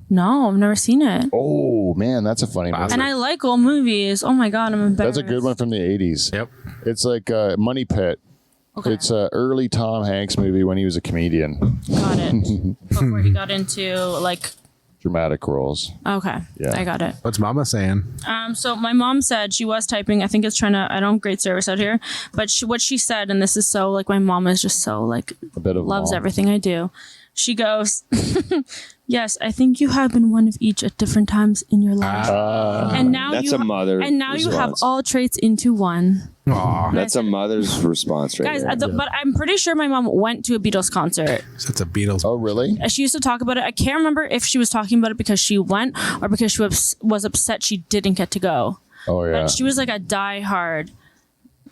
Speaker 3: No, I've never seen it.
Speaker 1: Oh, man, that's a funny movie.
Speaker 3: And I like old movies. Oh my god, I'm embarrassed.
Speaker 1: That's a good one from the 80s.
Speaker 5: Yep.
Speaker 1: It's like Money Pit.
Speaker 3: Okay.
Speaker 1: It's an early Tom Hanks movie when he was a comedian.
Speaker 3: Got it. Before he got into like.
Speaker 1: Dramatic roles.
Speaker 3: Okay.
Speaker 1: Yeah.
Speaker 3: I got it.
Speaker 5: What's Mama saying?
Speaker 3: So my mom said she was typing. I think it's trying to. I don't have great service out here, but what she said, and this is so like my mom is just so like
Speaker 1: A bit of
Speaker 3: loves
Speaker 1: mom.
Speaker 3: everything I do. She goes, "Yes, I think you have been one of each at different times in your life, and now
Speaker 4: That's
Speaker 3: you
Speaker 4: a mother
Speaker 3: and now you have
Speaker 4: response.
Speaker 3: all traits into one."
Speaker 5: Aw.
Speaker 4: That's a mother's response right
Speaker 3: Guys,
Speaker 4: there.
Speaker 3: but I'm pretty sure my mom went to a Beatles concert.
Speaker 5: That's a Beatles.
Speaker 1: Oh, really?
Speaker 3: She used to talk about it. I can't remember if she was talking about it because she went or because she was upset she didn't get to go.
Speaker 1: Oh, yeah.
Speaker 3: But she was like a diehard.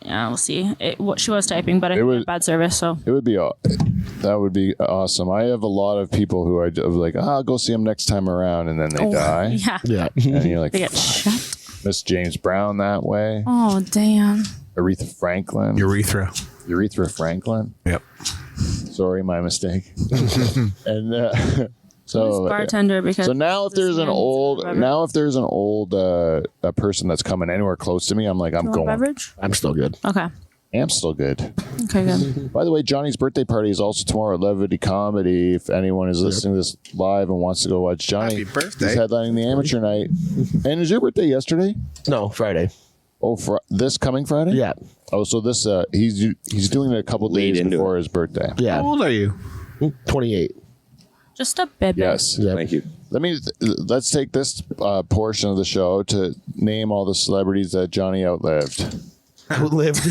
Speaker 3: Yeah, we'll see. What she was typing, but I think
Speaker 1: was-
Speaker 3: had bad service. So
Speaker 1: It would be that would be awesome. I have a lot of people who I like. I'll go see them next time around, and then they die.
Speaker 3: yeah,
Speaker 2: Yeah.
Speaker 1: And you're like,
Speaker 3: they get shut.
Speaker 1: Miss James Brown that way.
Speaker 3: Oh damn!
Speaker 1: Aretha Franklin.
Speaker 5: Urethra.
Speaker 1: Franklin.
Speaker 5: Yep.
Speaker 1: Sorry, my mistake. And
Speaker 3: Who's bartender because
Speaker 1: so now if there's an old a person that's coming anywhere close to me, I'm like, I'm
Speaker 3: You want
Speaker 1: going.
Speaker 3: beverage.
Speaker 2: I'm still good.
Speaker 3: Okay.
Speaker 1: I'm still good.
Speaker 3: Okay. Good.
Speaker 1: By the way, Johnny's birthday party is also tomorrow at Levity Comedy. If anyone is listening to this live and wants to go watch Johnny,
Speaker 5: Happy birthday.
Speaker 1: he's headlining the amateur night. And is your birthday yesterday?
Speaker 2: No, Friday.
Speaker 1: Oh, this coming Friday?
Speaker 2: Yeah.
Speaker 1: Oh, so this he's doing it a couple
Speaker 4: Lead
Speaker 1: days
Speaker 4: into
Speaker 1: before
Speaker 4: it.
Speaker 1: his birthday.
Speaker 5: How
Speaker 2: Yeah.
Speaker 5: old are you?
Speaker 2: 28.
Speaker 3: Just a bit.
Speaker 1: Yes.
Speaker 2: Yeah.
Speaker 4: Thank you.
Speaker 1: Let's take this portion of the show to name all the celebrities that Johnny outlived.
Speaker 2: Outlived.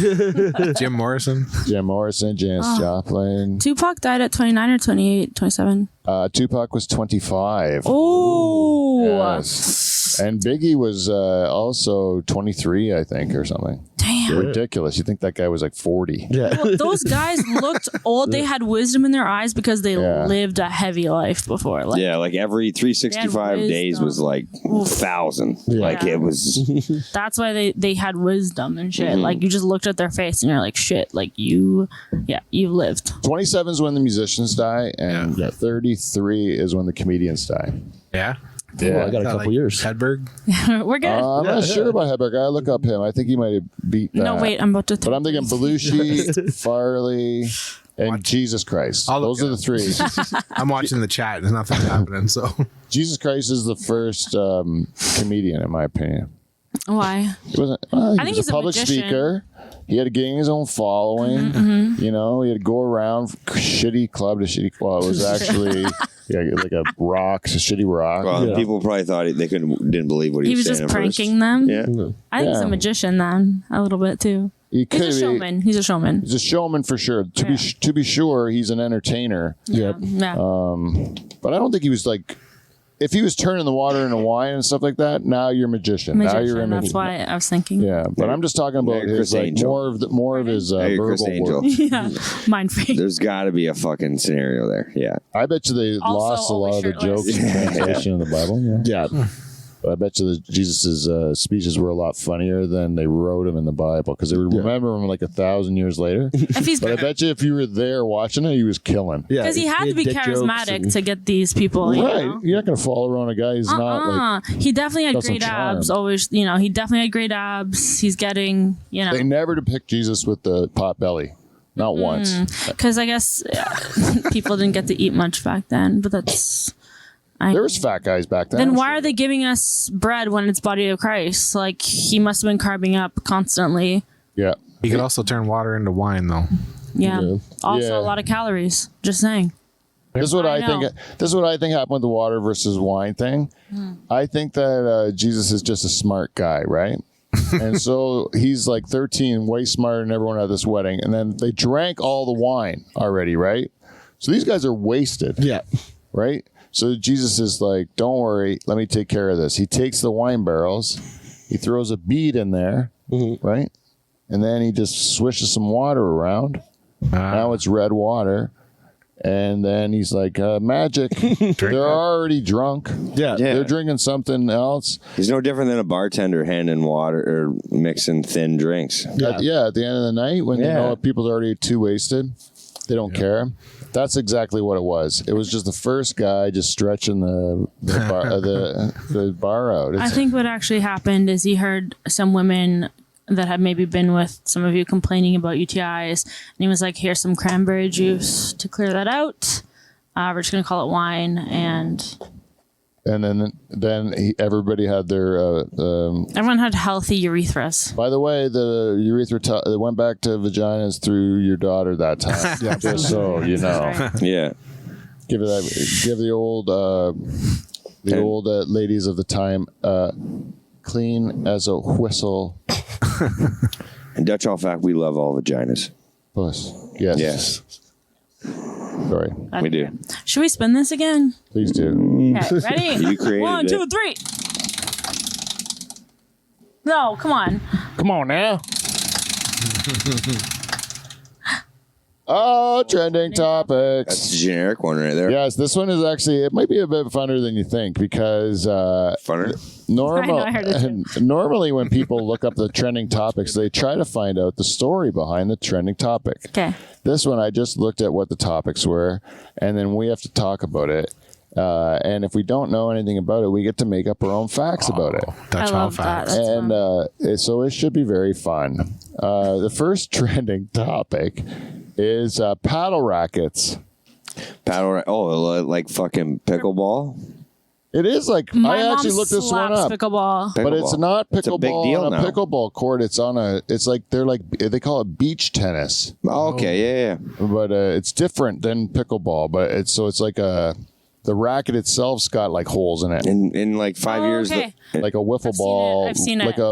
Speaker 5: Jim Morrison.
Speaker 1: Jim Morrison, Janis Joplin.
Speaker 3: Tupac died at 29 or 28, 27.
Speaker 1: Tupac was 25.
Speaker 3: Oh.
Speaker 1: Yes. And Biggie was also 23, I think, or something.
Speaker 3: Damn.
Speaker 1: Ridiculous. You think that guy was like 40.
Speaker 2: Yeah.
Speaker 3: Well, those guys looked old. They had wisdom in their eyes because they
Speaker 1: Yeah.
Speaker 3: lived a heavy life before. Like,
Speaker 4: Yeah, like every 365 days was like 1,000. Like
Speaker 3: Yeah.
Speaker 4: it was.
Speaker 3: That's why they had wisdom and shit. Like you just looked at their face and you're like, shit, like you lived.
Speaker 1: 27 is when the musicians die, and
Speaker 2: Yeah.
Speaker 1: 33 is when the comedians die.
Speaker 5: Yeah.
Speaker 2: Well, I got a
Speaker 5: Is that
Speaker 2: couple
Speaker 5: like
Speaker 2: years.
Speaker 5: Hedberg.
Speaker 3: We're good.
Speaker 1: I'm not sure about Hedberg. I look up him. I think he might have beat that.
Speaker 3: No, wait, I'm about to.
Speaker 1: But I'm thinking Belushi, Farley, and Jesus Christ.
Speaker 5: I'll look
Speaker 1: Those are the three.
Speaker 5: I'm watching the chat. There's nothing happening. So
Speaker 1: Jesus Christ is the first comedian, in my opinion.
Speaker 3: Why?
Speaker 1: He wasn't. He
Speaker 3: I think
Speaker 1: was
Speaker 3: he's
Speaker 1: a
Speaker 3: a
Speaker 1: public
Speaker 3: magician.
Speaker 1: speaker. He had to gain his own following. You know, he had to go around from shitty club to shitty. Well, it was actually like a shitty rock.
Speaker 4: Well, people probably thought they didn't believe what he,
Speaker 3: He was
Speaker 4: saying
Speaker 3: just
Speaker 4: at first.
Speaker 3: pranking them.
Speaker 4: Yeah.
Speaker 3: I think he's
Speaker 1: Yeah.
Speaker 3: a magician then, a little bit too.
Speaker 1: He could
Speaker 3: He's a
Speaker 1: be.
Speaker 3: showman. He's a showman.
Speaker 1: He's a showman for sure.
Speaker 3: Yeah.
Speaker 1: To be sure, he's an entertainer.
Speaker 2: Yep.
Speaker 3: Yeah.
Speaker 1: But I don't think he was like. If he was turning the water into wine and stuff like that, now you're a magician. Now you're a
Speaker 3: Magician. That's why I was thinking.
Speaker 1: Yeah, but I'm just talking about
Speaker 4: Now you're
Speaker 1: his
Speaker 4: Chris
Speaker 1: like
Speaker 4: Angel.
Speaker 1: more of his
Speaker 4: Now you're Chris
Speaker 1: verbal
Speaker 4: Angel.
Speaker 1: work.
Speaker 3: Yeah. Mind freak.
Speaker 4: There's got to be a fucking scenario there. Yeah.
Speaker 1: I bet you they
Speaker 3: Also
Speaker 1: lost a lot of the
Speaker 3: always
Speaker 1: jokes in
Speaker 3: shirtless.
Speaker 1: translation in the Bible. Yeah.
Speaker 2: Yeah.
Speaker 1: But I bet you that Jesus's speeches were a lot funnier than they wrote them in the Bible because they would remember them like 1,000 years later.
Speaker 3: If he's
Speaker 1: But I bet you if you were there watching it, he was killing.
Speaker 2: Yeah,
Speaker 3: because he had to be
Speaker 2: dick jokes
Speaker 3: charismatic
Speaker 2: and-
Speaker 3: to get these people. You
Speaker 1: Right.
Speaker 3: know?
Speaker 1: You're not going to follow around a guy who's not like.
Speaker 3: He definitely had
Speaker 1: got some
Speaker 3: great
Speaker 1: charm.
Speaker 3: abs. Always, he definitely had great abs. He's getting,
Speaker 1: They never depict Jesus with the pot belly. Not once.
Speaker 3: because I guess people didn't get to eat much back then. But that's.
Speaker 1: There was fat guys back then.
Speaker 3: Then
Speaker 1: I'm
Speaker 3: why
Speaker 1: sure.
Speaker 3: are they giving us bread when it's body of Christ? Like he must have been carving up constantly.
Speaker 1: Yeah.
Speaker 5: You could also turn water into wine, though.
Speaker 3: Yeah.
Speaker 2: Yeah.
Speaker 3: Also
Speaker 1: Yeah.
Speaker 3: a lot of calories. Just saying.
Speaker 1: This is what
Speaker 3: I
Speaker 1: I think.
Speaker 3: know.
Speaker 1: This is what I think happened with the water versus wine thing. I think that Jesus is just a smart guy, right? And so he's like 13, way smarter than everyone at this wedding. And then they drank all the wine already, right? So these guys are wasted,
Speaker 2: Yeah.
Speaker 1: right? So Jesus is like, "Don't worry, let me take care of this." He takes the wine barrels, he throws a bead in there, right? And then he just swishes some water around. Now it's red water. And then he's like, magic. They're already drunk.
Speaker 2: Yeah.
Speaker 4: Yeah.
Speaker 1: They're drinking something else.
Speaker 4: He's no different than a bartender handing water or mixing thin drinks.
Speaker 1: At the end of the night, when you
Speaker 4: Yeah.
Speaker 1: know people's already too wasted, they don't care. That's exactly what it was. It was just the first guy just stretching the bar out.
Speaker 3: I think what actually happened is he heard some women that had maybe been with some of you complaining about UTIs, and he was like, "Here's some cranberry juice to clear that out. We're just gonna call it wine." And
Speaker 1: then everybody had their.
Speaker 3: everyone had healthy urethras.
Speaker 1: By the way, the urethra it went back to vaginas through your daughter that time. Just so you know.
Speaker 3: Right.
Speaker 4: Yeah.
Speaker 1: Give the old ladies of the time clean as a whistle
Speaker 4: In Dutch all fact, we love all vaginas.
Speaker 1: puss. Yes.
Speaker 4: Yes,
Speaker 1: Sorry.
Speaker 4: we do.
Speaker 3: Should we spin this again?
Speaker 1: Please do.
Speaker 3: Okay, ready?
Speaker 4: You created
Speaker 3: 1, 2,
Speaker 4: it.
Speaker 3: 3. No, come on.
Speaker 1: Come on now. Oh, trending
Speaker 4: That's the
Speaker 1: topics.
Speaker 4: generic one right there.
Speaker 1: Yes, this one is actually, it might be a bit funner than you think because
Speaker 4: Funner.
Speaker 3: I heard it
Speaker 1: normally when people look up the trending topics, they try to find out the story behind the trending topic.
Speaker 3: Okay.
Speaker 1: This one, I just looked at what the topics were, and then we have to talk about it. And if we don't know anything about it, we get to make up our own facts about it.
Speaker 5: Dutch
Speaker 3: I
Speaker 5: all
Speaker 3: love that.
Speaker 5: facts.
Speaker 3: That's
Speaker 1: And
Speaker 3: fun.
Speaker 1: so it should be very fun. The first trending topic is paddle rackets.
Speaker 4: Paddle. Oh, like fucking pickleball.
Speaker 1: It is like,
Speaker 3: My
Speaker 1: I
Speaker 3: mom
Speaker 1: actually looked this one
Speaker 3: slaps
Speaker 1: up.
Speaker 3: pickleball.
Speaker 1: But it's
Speaker 4: Pickleball.
Speaker 1: not
Speaker 4: It's a big
Speaker 1: pickleball
Speaker 4: deal
Speaker 1: on a
Speaker 4: now.
Speaker 1: pickleball court. It's on it's like, they call it beach tennis.
Speaker 4: Oh, okay, yeah.
Speaker 1: But it's different than pickleball. But it's like the racket itself's got like holes in it.
Speaker 4: In like 5
Speaker 3: Oh,
Speaker 4: years.
Speaker 3: okay.
Speaker 1: Like a wiffle
Speaker 3: I've seen it.
Speaker 1: ball.
Speaker 3: I've seen
Speaker 1: like
Speaker 3: it.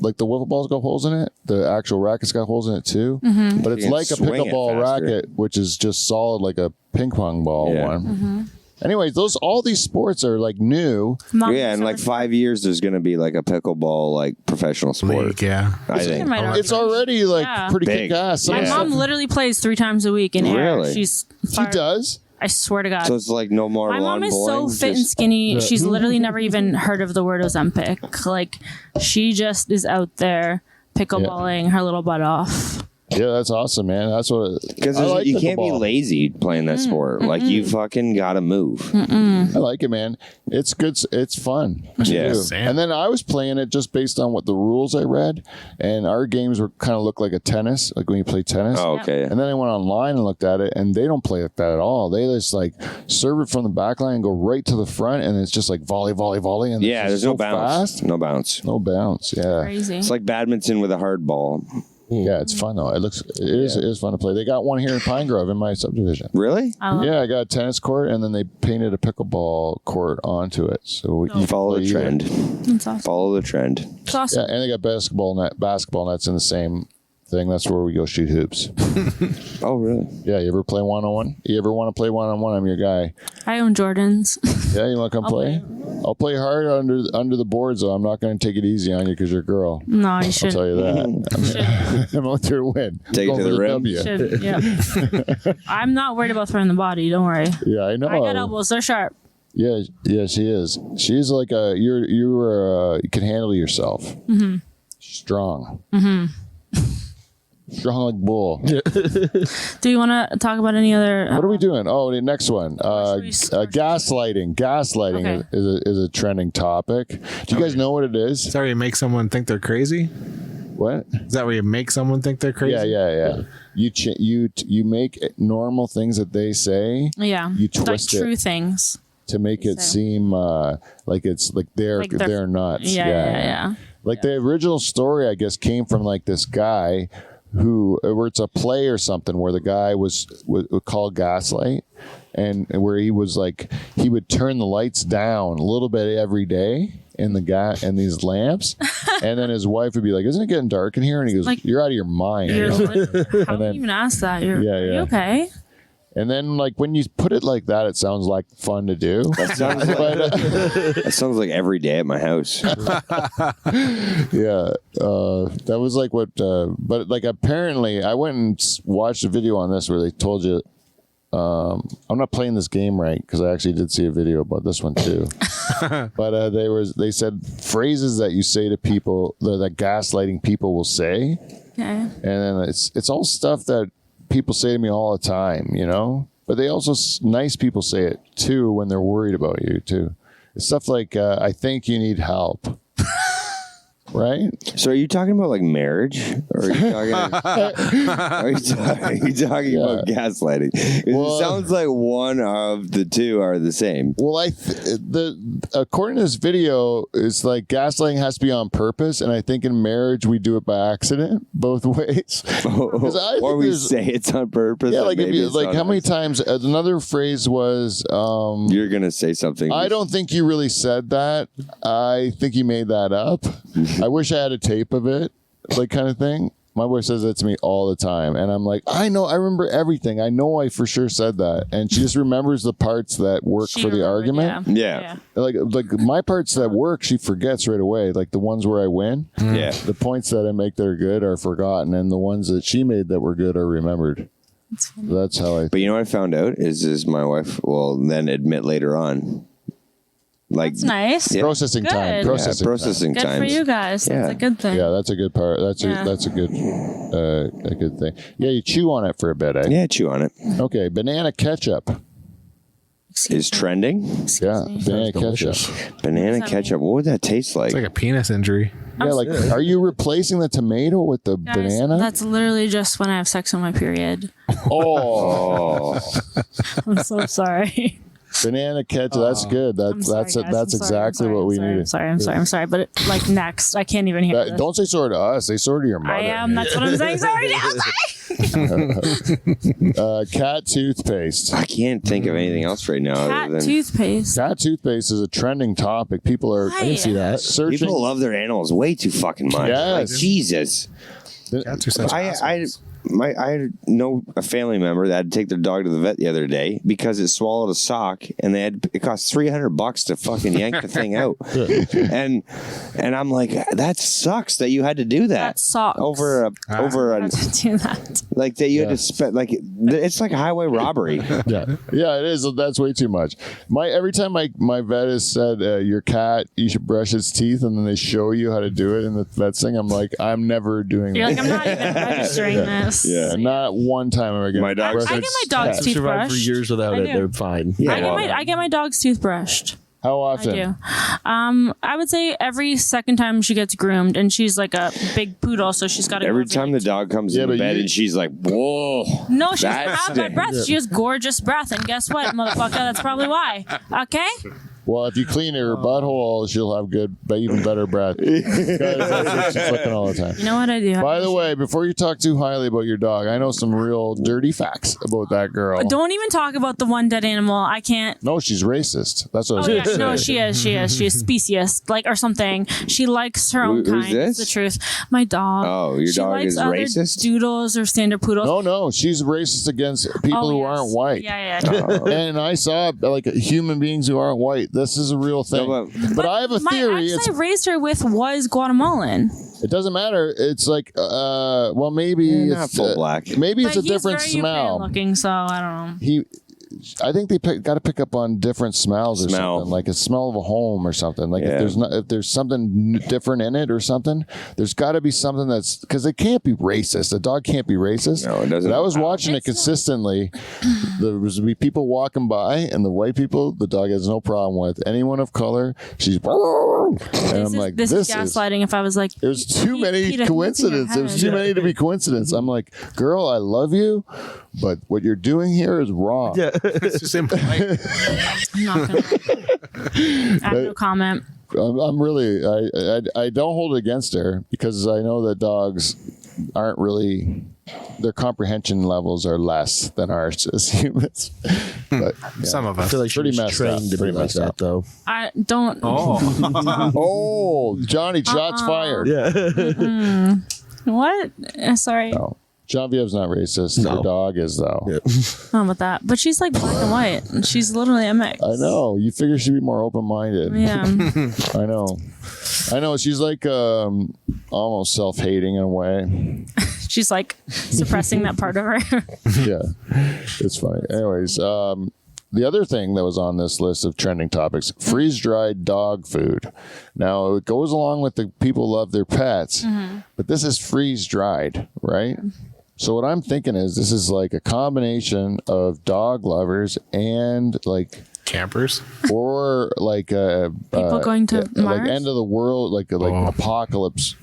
Speaker 1: like the wiffle balls got holes in it. The actual racket's got holes in it too.
Speaker 3: Mm-hmm.
Speaker 1: But it's
Speaker 4: You can
Speaker 1: like a
Speaker 4: swing it
Speaker 1: pickleball
Speaker 4: faster.
Speaker 1: racket, which is just solid like a ping pong ball
Speaker 4: Yeah.
Speaker 1: one.
Speaker 3: Mm-hmm.
Speaker 1: Anyways, all these sports are like new.
Speaker 3: Mom
Speaker 4: Yeah, in like 5 years, there's going to be like a pickleball like professional sport.
Speaker 5: League, yeah.
Speaker 4: I think.
Speaker 3: might already
Speaker 1: It's already like
Speaker 3: Yeah.
Speaker 1: pretty
Speaker 4: Big.
Speaker 1: kick ass.
Speaker 3: My
Speaker 4: Yeah.
Speaker 3: mom literally plays 3 times a week in air.
Speaker 4: Really?
Speaker 3: She's
Speaker 1: He
Speaker 3: far-
Speaker 1: does.
Speaker 3: I swear to God.
Speaker 4: So it's like no more
Speaker 3: My
Speaker 4: lawn
Speaker 3: mom is so
Speaker 4: bowling,
Speaker 3: fit and
Speaker 4: just-
Speaker 3: skinny. She's literally never even heard of the word Ozempic. Like she just is out there pickleballing her little butt off.
Speaker 1: Yeah, that's awesome, man. That's what.
Speaker 4: Because
Speaker 1: I like
Speaker 4: you can't be
Speaker 1: pickleball.
Speaker 4: lazy playing that sport. Like you fucking gotta move.
Speaker 1: I like it, man. It's good. It's fun. to
Speaker 4: Yeah.
Speaker 1: do.
Speaker 5: Sam.
Speaker 1: And then I was playing it just based on what the rules I read, and our games were kind of look like a tennis, like when you play tennis.
Speaker 4: Oh, okay.
Speaker 1: And then I went online and looked at it, and they don't play like that at all. They just like serve it from the back line and go right to the front, and it's just like volley, volley, volley. And
Speaker 4: Yeah,
Speaker 1: it's
Speaker 4: there's
Speaker 1: so
Speaker 4: no bounce.
Speaker 1: fast.
Speaker 4: No bounce.
Speaker 1: No bounce. Yeah.
Speaker 3: Crazy.
Speaker 4: It's like badminton with a hard ball.
Speaker 1: Yeah, it's fun though. It is fun to play. They got one here in Pine Grove in my subdivision.
Speaker 4: Really?
Speaker 3: I love
Speaker 1: Yeah, I got a tennis court, and then they painted a pickleball court onto it, so we can
Speaker 4: Follow
Speaker 1: play
Speaker 4: the
Speaker 1: either.
Speaker 4: trend.
Speaker 3: It's awesome.
Speaker 4: Follow the trend.
Speaker 3: It's awesome.
Speaker 1: Yeah, and they got basketball nets in the same thing. That's where we go shoot hoops.
Speaker 4: Oh, really?
Speaker 1: Yeah, you ever play 1-on-1? You ever want to play 1-on-1? I'm your guy.
Speaker 3: I own Jordans.
Speaker 1: Yeah, you want to come play? I'll play hard under the boards, though. I'm not going to take it easy on you because you're a girl.
Speaker 3: No, you
Speaker 1: I'll tell
Speaker 3: shouldn't.
Speaker 1: you that. I'm out there to win.
Speaker 4: Take it
Speaker 1: Going
Speaker 4: to the
Speaker 1: for
Speaker 4: rim.
Speaker 1: W.
Speaker 3: Should, yeah. I'm not worried about throwing the body. Don't worry.
Speaker 1: Yeah, I know.
Speaker 3: I got elbows. They're sharp.
Speaker 1: Yeah, she is. She's like you can handle yourself.
Speaker 3: Mm-hmm.
Speaker 1: Strong. Strong like bull.
Speaker 3: Do you want to talk about any other?
Speaker 1: What are we doing? Oh, the next one.
Speaker 3: should we-
Speaker 1: Gaslighting. Gaslighting
Speaker 3: Okay.
Speaker 1: is a trending topic. Do you guys know what it is?
Speaker 5: Is that where you make someone think they're crazy?
Speaker 1: What?
Speaker 5: Is that where you make someone think they're crazy?
Speaker 1: Yeah. You make normal things that they say.
Speaker 3: Yeah,
Speaker 1: You
Speaker 3: like
Speaker 1: twist
Speaker 3: true
Speaker 1: it
Speaker 3: things.
Speaker 1: to make it
Speaker 3: So-
Speaker 1: seem like it's like they're nuts.
Speaker 3: Yeah.
Speaker 1: Like the original story, I guess, came from like this guy where it's a play or something where the guy was called Gaslight, and where he was like he would turn the lights down a little bit every day in these lamps, and then his wife would be like, "Isn't it getting dark in here?" And he goes,
Speaker 3: Like,
Speaker 1: "You're out of your mind."
Speaker 3: You're
Speaker 1: you know?
Speaker 3: how do you
Speaker 1: then-
Speaker 3: even ask that? Are
Speaker 1: Yeah.
Speaker 3: you okay?
Speaker 1: And then like when you put it like that, it sounds like fun to do.
Speaker 4: That sounds like, that sounds like every day at my house.
Speaker 1: Yeah, that was like what. But like apparently, I went and watched a video on this where they told you. I'm not playing this game right because I actually did see a video about this one too. But they said phrases that you say to people that gaslighting people will say,
Speaker 3: Okay.
Speaker 1: and then it's all stuff that people say to me all the time, you know. But they also nice people say it too when they're worried about you too. It's stuff like I think you need help. Right?
Speaker 4: So are you talking about like marriage, or are you talking? are you talking about gaslighting?
Speaker 1: Well,
Speaker 4: it sounds like one of the two are the same.
Speaker 1: Well, according to this video, it's like gaslighting has to be on purpose, and I think in marriage we do it by accident, both ways. 'Cause I
Speaker 4: Or
Speaker 1: think
Speaker 4: we
Speaker 1: there's-
Speaker 4: say it's on purpose.
Speaker 1: Yeah,
Speaker 4: and
Speaker 1: like if
Speaker 4: maybe
Speaker 1: you
Speaker 4: it's
Speaker 1: like,
Speaker 4: not
Speaker 1: how many
Speaker 4: on-
Speaker 1: times? Another phrase was,
Speaker 4: You're gonna say something.
Speaker 1: "I don't think you really said that. I think you made that up. I wish I had a tape of it," like kind of thing. My wife says that to me all the time, and I'm like, I know, I remember everything. I know I for sure said that, and she just remembers the parts that work
Speaker 3: She
Speaker 1: for the
Speaker 3: remembered,
Speaker 1: argument.
Speaker 4: Yeah.
Speaker 1: Like my parts that work, she forgets right away. Like the ones where I win,
Speaker 4: Yeah.
Speaker 1: the points that I make that are good are forgotten, and the ones that she made that were good are remembered. That's how I.
Speaker 4: But you know what I found out is my wife will then admit later on. Like
Speaker 3: That's nice.
Speaker 4: Yeah.
Speaker 1: Processing
Speaker 3: Good.
Speaker 1: time.
Speaker 3: Yeah,
Speaker 1: Processing.
Speaker 4: processing
Speaker 3: Good
Speaker 4: times.
Speaker 3: for you guys.
Speaker 4: Yeah.
Speaker 3: That's a good thing.
Speaker 1: Yeah, that's a good part. That's
Speaker 3: Yeah.
Speaker 1: a good thing. Yeah, you chew on it for a bit, eh?
Speaker 4: Yeah, chew on it.
Speaker 1: Okay, banana ketchup.
Speaker 4: Is trending
Speaker 1: Yeah,
Speaker 3: me.
Speaker 1: banana
Speaker 2: delicious.
Speaker 1: ketchup.
Speaker 4: banana
Speaker 3: that
Speaker 4: ketchup. What would that taste like?
Speaker 5: It's like a penis injury.
Speaker 1: Yeah, like, are you replacing the tomato with the
Speaker 3: Guys,
Speaker 1: banana?
Speaker 3: That's literally just when I have sex on my period.
Speaker 1: Oh,
Speaker 3: I'm so sorry.
Speaker 1: banana ketchup. That's good.
Speaker 3: I'm sorry, guys.
Speaker 1: That's
Speaker 3: I'm sorry.
Speaker 1: exactly
Speaker 3: I'm
Speaker 1: what we
Speaker 3: sorry.
Speaker 1: needed.
Speaker 3: I'm sorry. But like next, I can't even hear this.
Speaker 1: Don't say sorry to us. Say sorry to your mother.
Speaker 3: I am. That's what I'm saying. Sorry.
Speaker 1: Cat toothpaste.
Speaker 4: I can't think of anything else right now.
Speaker 3: Cat
Speaker 4: other than
Speaker 3: toothpaste.
Speaker 1: Cat toothpaste is a trending topic. People are
Speaker 3: I didn't
Speaker 2: see that.
Speaker 1: searching.
Speaker 4: people love their animals way too fucking much.
Speaker 1: Yes.
Speaker 4: Like Jesus.
Speaker 5: Cats are such assholes.
Speaker 4: I know a family member that had to take their dog to the vet the other day because it swallowed a sock, and it cost $300 to fucking yank the thing out. and I'm like, that sucks that you had to do that.
Speaker 3: That sucks.
Speaker 4: over
Speaker 3: I have to do that.
Speaker 4: like that you had to spend like it's like a highway robbery.
Speaker 2: Yeah.
Speaker 1: Yeah, it is. That's way too much. Every time my vet has said your cat, you should brush its teeth, and then they show you how to do it in the vet thing. I'm like, I'm never doing
Speaker 3: You're
Speaker 1: that.
Speaker 3: like, I'm not even registering this.
Speaker 1: Yeah, not one time am I going
Speaker 4: My
Speaker 1: to
Speaker 4: dog-
Speaker 1: brush
Speaker 3: I
Speaker 1: its
Speaker 3: get my dog's
Speaker 1: cat.
Speaker 3: teeth
Speaker 2: Survived for
Speaker 3: brushed.
Speaker 2: years without
Speaker 3: I
Speaker 2: it.
Speaker 3: do.
Speaker 2: They're fine.
Speaker 4: Yeah,
Speaker 3: I get my dog's tooth brushed.
Speaker 1: How
Speaker 3: I
Speaker 1: often?
Speaker 3: do. I would say every second time she gets groomed, and she's like a big poodle, so she's got to.
Speaker 4: Every time the dog comes
Speaker 1: Yeah,
Speaker 4: in the
Speaker 1: but
Speaker 4: bed
Speaker 1: you-
Speaker 4: and she's like, whoa.
Speaker 3: No, she doesn't
Speaker 4: That's
Speaker 3: have bad breath. She has gorgeous breath, and guess what, motherfucker? That's probably why. Okay.
Speaker 1: Well, if you clean her butthole, she'll have good, but even better breath. Because that's what she's looking all the time.
Speaker 3: You know what I do?
Speaker 1: By the way, before you talk too highly about your dog, I know some real dirty facts about that girl.
Speaker 3: Don't even talk about the one dead animal. I can't.
Speaker 1: No, she's racist. That's what I was
Speaker 3: Oh
Speaker 1: going
Speaker 3: yeah,
Speaker 1: to say.
Speaker 3: no, she is. She's speciest, like or something. She likes her own
Speaker 4: Who's
Speaker 3: kind. It's
Speaker 4: this?
Speaker 3: the truth. My dog.
Speaker 4: Oh, your
Speaker 3: She
Speaker 4: dog
Speaker 3: likes
Speaker 4: is
Speaker 3: other
Speaker 4: racist?
Speaker 3: Doodles or standard poodles.
Speaker 1: No, she's racist against people
Speaker 3: Oh,
Speaker 1: who
Speaker 3: yes.
Speaker 1: aren't white.
Speaker 3: Yeah.
Speaker 1: And I saw like human beings who aren't white. This is a real thing.
Speaker 4: No,
Speaker 1: but I have a
Speaker 3: My
Speaker 1: theory.
Speaker 3: ex I raised her with was Guatemalan.
Speaker 1: It doesn't matter. It's like, well, maybe
Speaker 4: not
Speaker 1: it's
Speaker 4: full black.
Speaker 1: Maybe it's
Speaker 3: But
Speaker 1: a different
Speaker 3: he's very European
Speaker 1: smell.
Speaker 3: looking, so I don't know.
Speaker 1: I think they got to pick up on different smells or
Speaker 4: Smell.
Speaker 1: something, like a smell of a home or something. Like if there's something different in it or something, there's got to be something that's because it can't be racist. A dog can't be racist.
Speaker 4: No, it doesn't.
Speaker 1: But I was watching it consistently. There was be people walking by, and the white people, the dog has no problem with. Anyone of color, she's. And I'm like,
Speaker 3: this is gaslighting. If I was like,
Speaker 1: there's too many
Speaker 3: Peter,
Speaker 1: coincidences. There's too many to be coincidence. I'm like, girl, I love you, but what you're doing here is wrong.
Speaker 2: Yeah.
Speaker 5: It's just impolite.
Speaker 3: I'm not gonna. I have no comment.
Speaker 1: I'm really, I don't hold it against her because I know that dogs aren't really, their comprehension levels are less than ours as humans. But yeah.
Speaker 5: Some of
Speaker 2: I
Speaker 5: us.
Speaker 2: feel like she
Speaker 1: Pretty
Speaker 2: was
Speaker 1: messed up.
Speaker 2: trained to be
Speaker 1: Pretty
Speaker 2: like
Speaker 1: messed
Speaker 2: that,
Speaker 1: up.
Speaker 2: though.
Speaker 3: I don't.
Speaker 5: Oh,
Speaker 1: Oh, Johnny, shots fired.
Speaker 2: Yeah.
Speaker 3: What? Sorry.
Speaker 1: No. Geneviève's not racist.
Speaker 2: No.
Speaker 1: Her dog is, though.
Speaker 2: Yeah.
Speaker 3: I don't know about that. But she's like black and white. She's literally a mix.
Speaker 1: I know. You figure she'd be more open-minded.
Speaker 3: Yeah.
Speaker 1: I know. She's like almost self-hating in a way.
Speaker 3: She's like suppressing that part of her.
Speaker 1: Yeah, it's funny. Anyways, the other thing that was on this list of trending topics: freeze-dried dog food. Now it goes along with the people love their pets, but this is freeze-dried, right? So what I'm thinking is this is like a combination of dog lovers and like.
Speaker 5: campers.
Speaker 1: Or like
Speaker 3: People going to
Speaker 1: like
Speaker 3: Mars?
Speaker 1: end of the world, like apocalypse,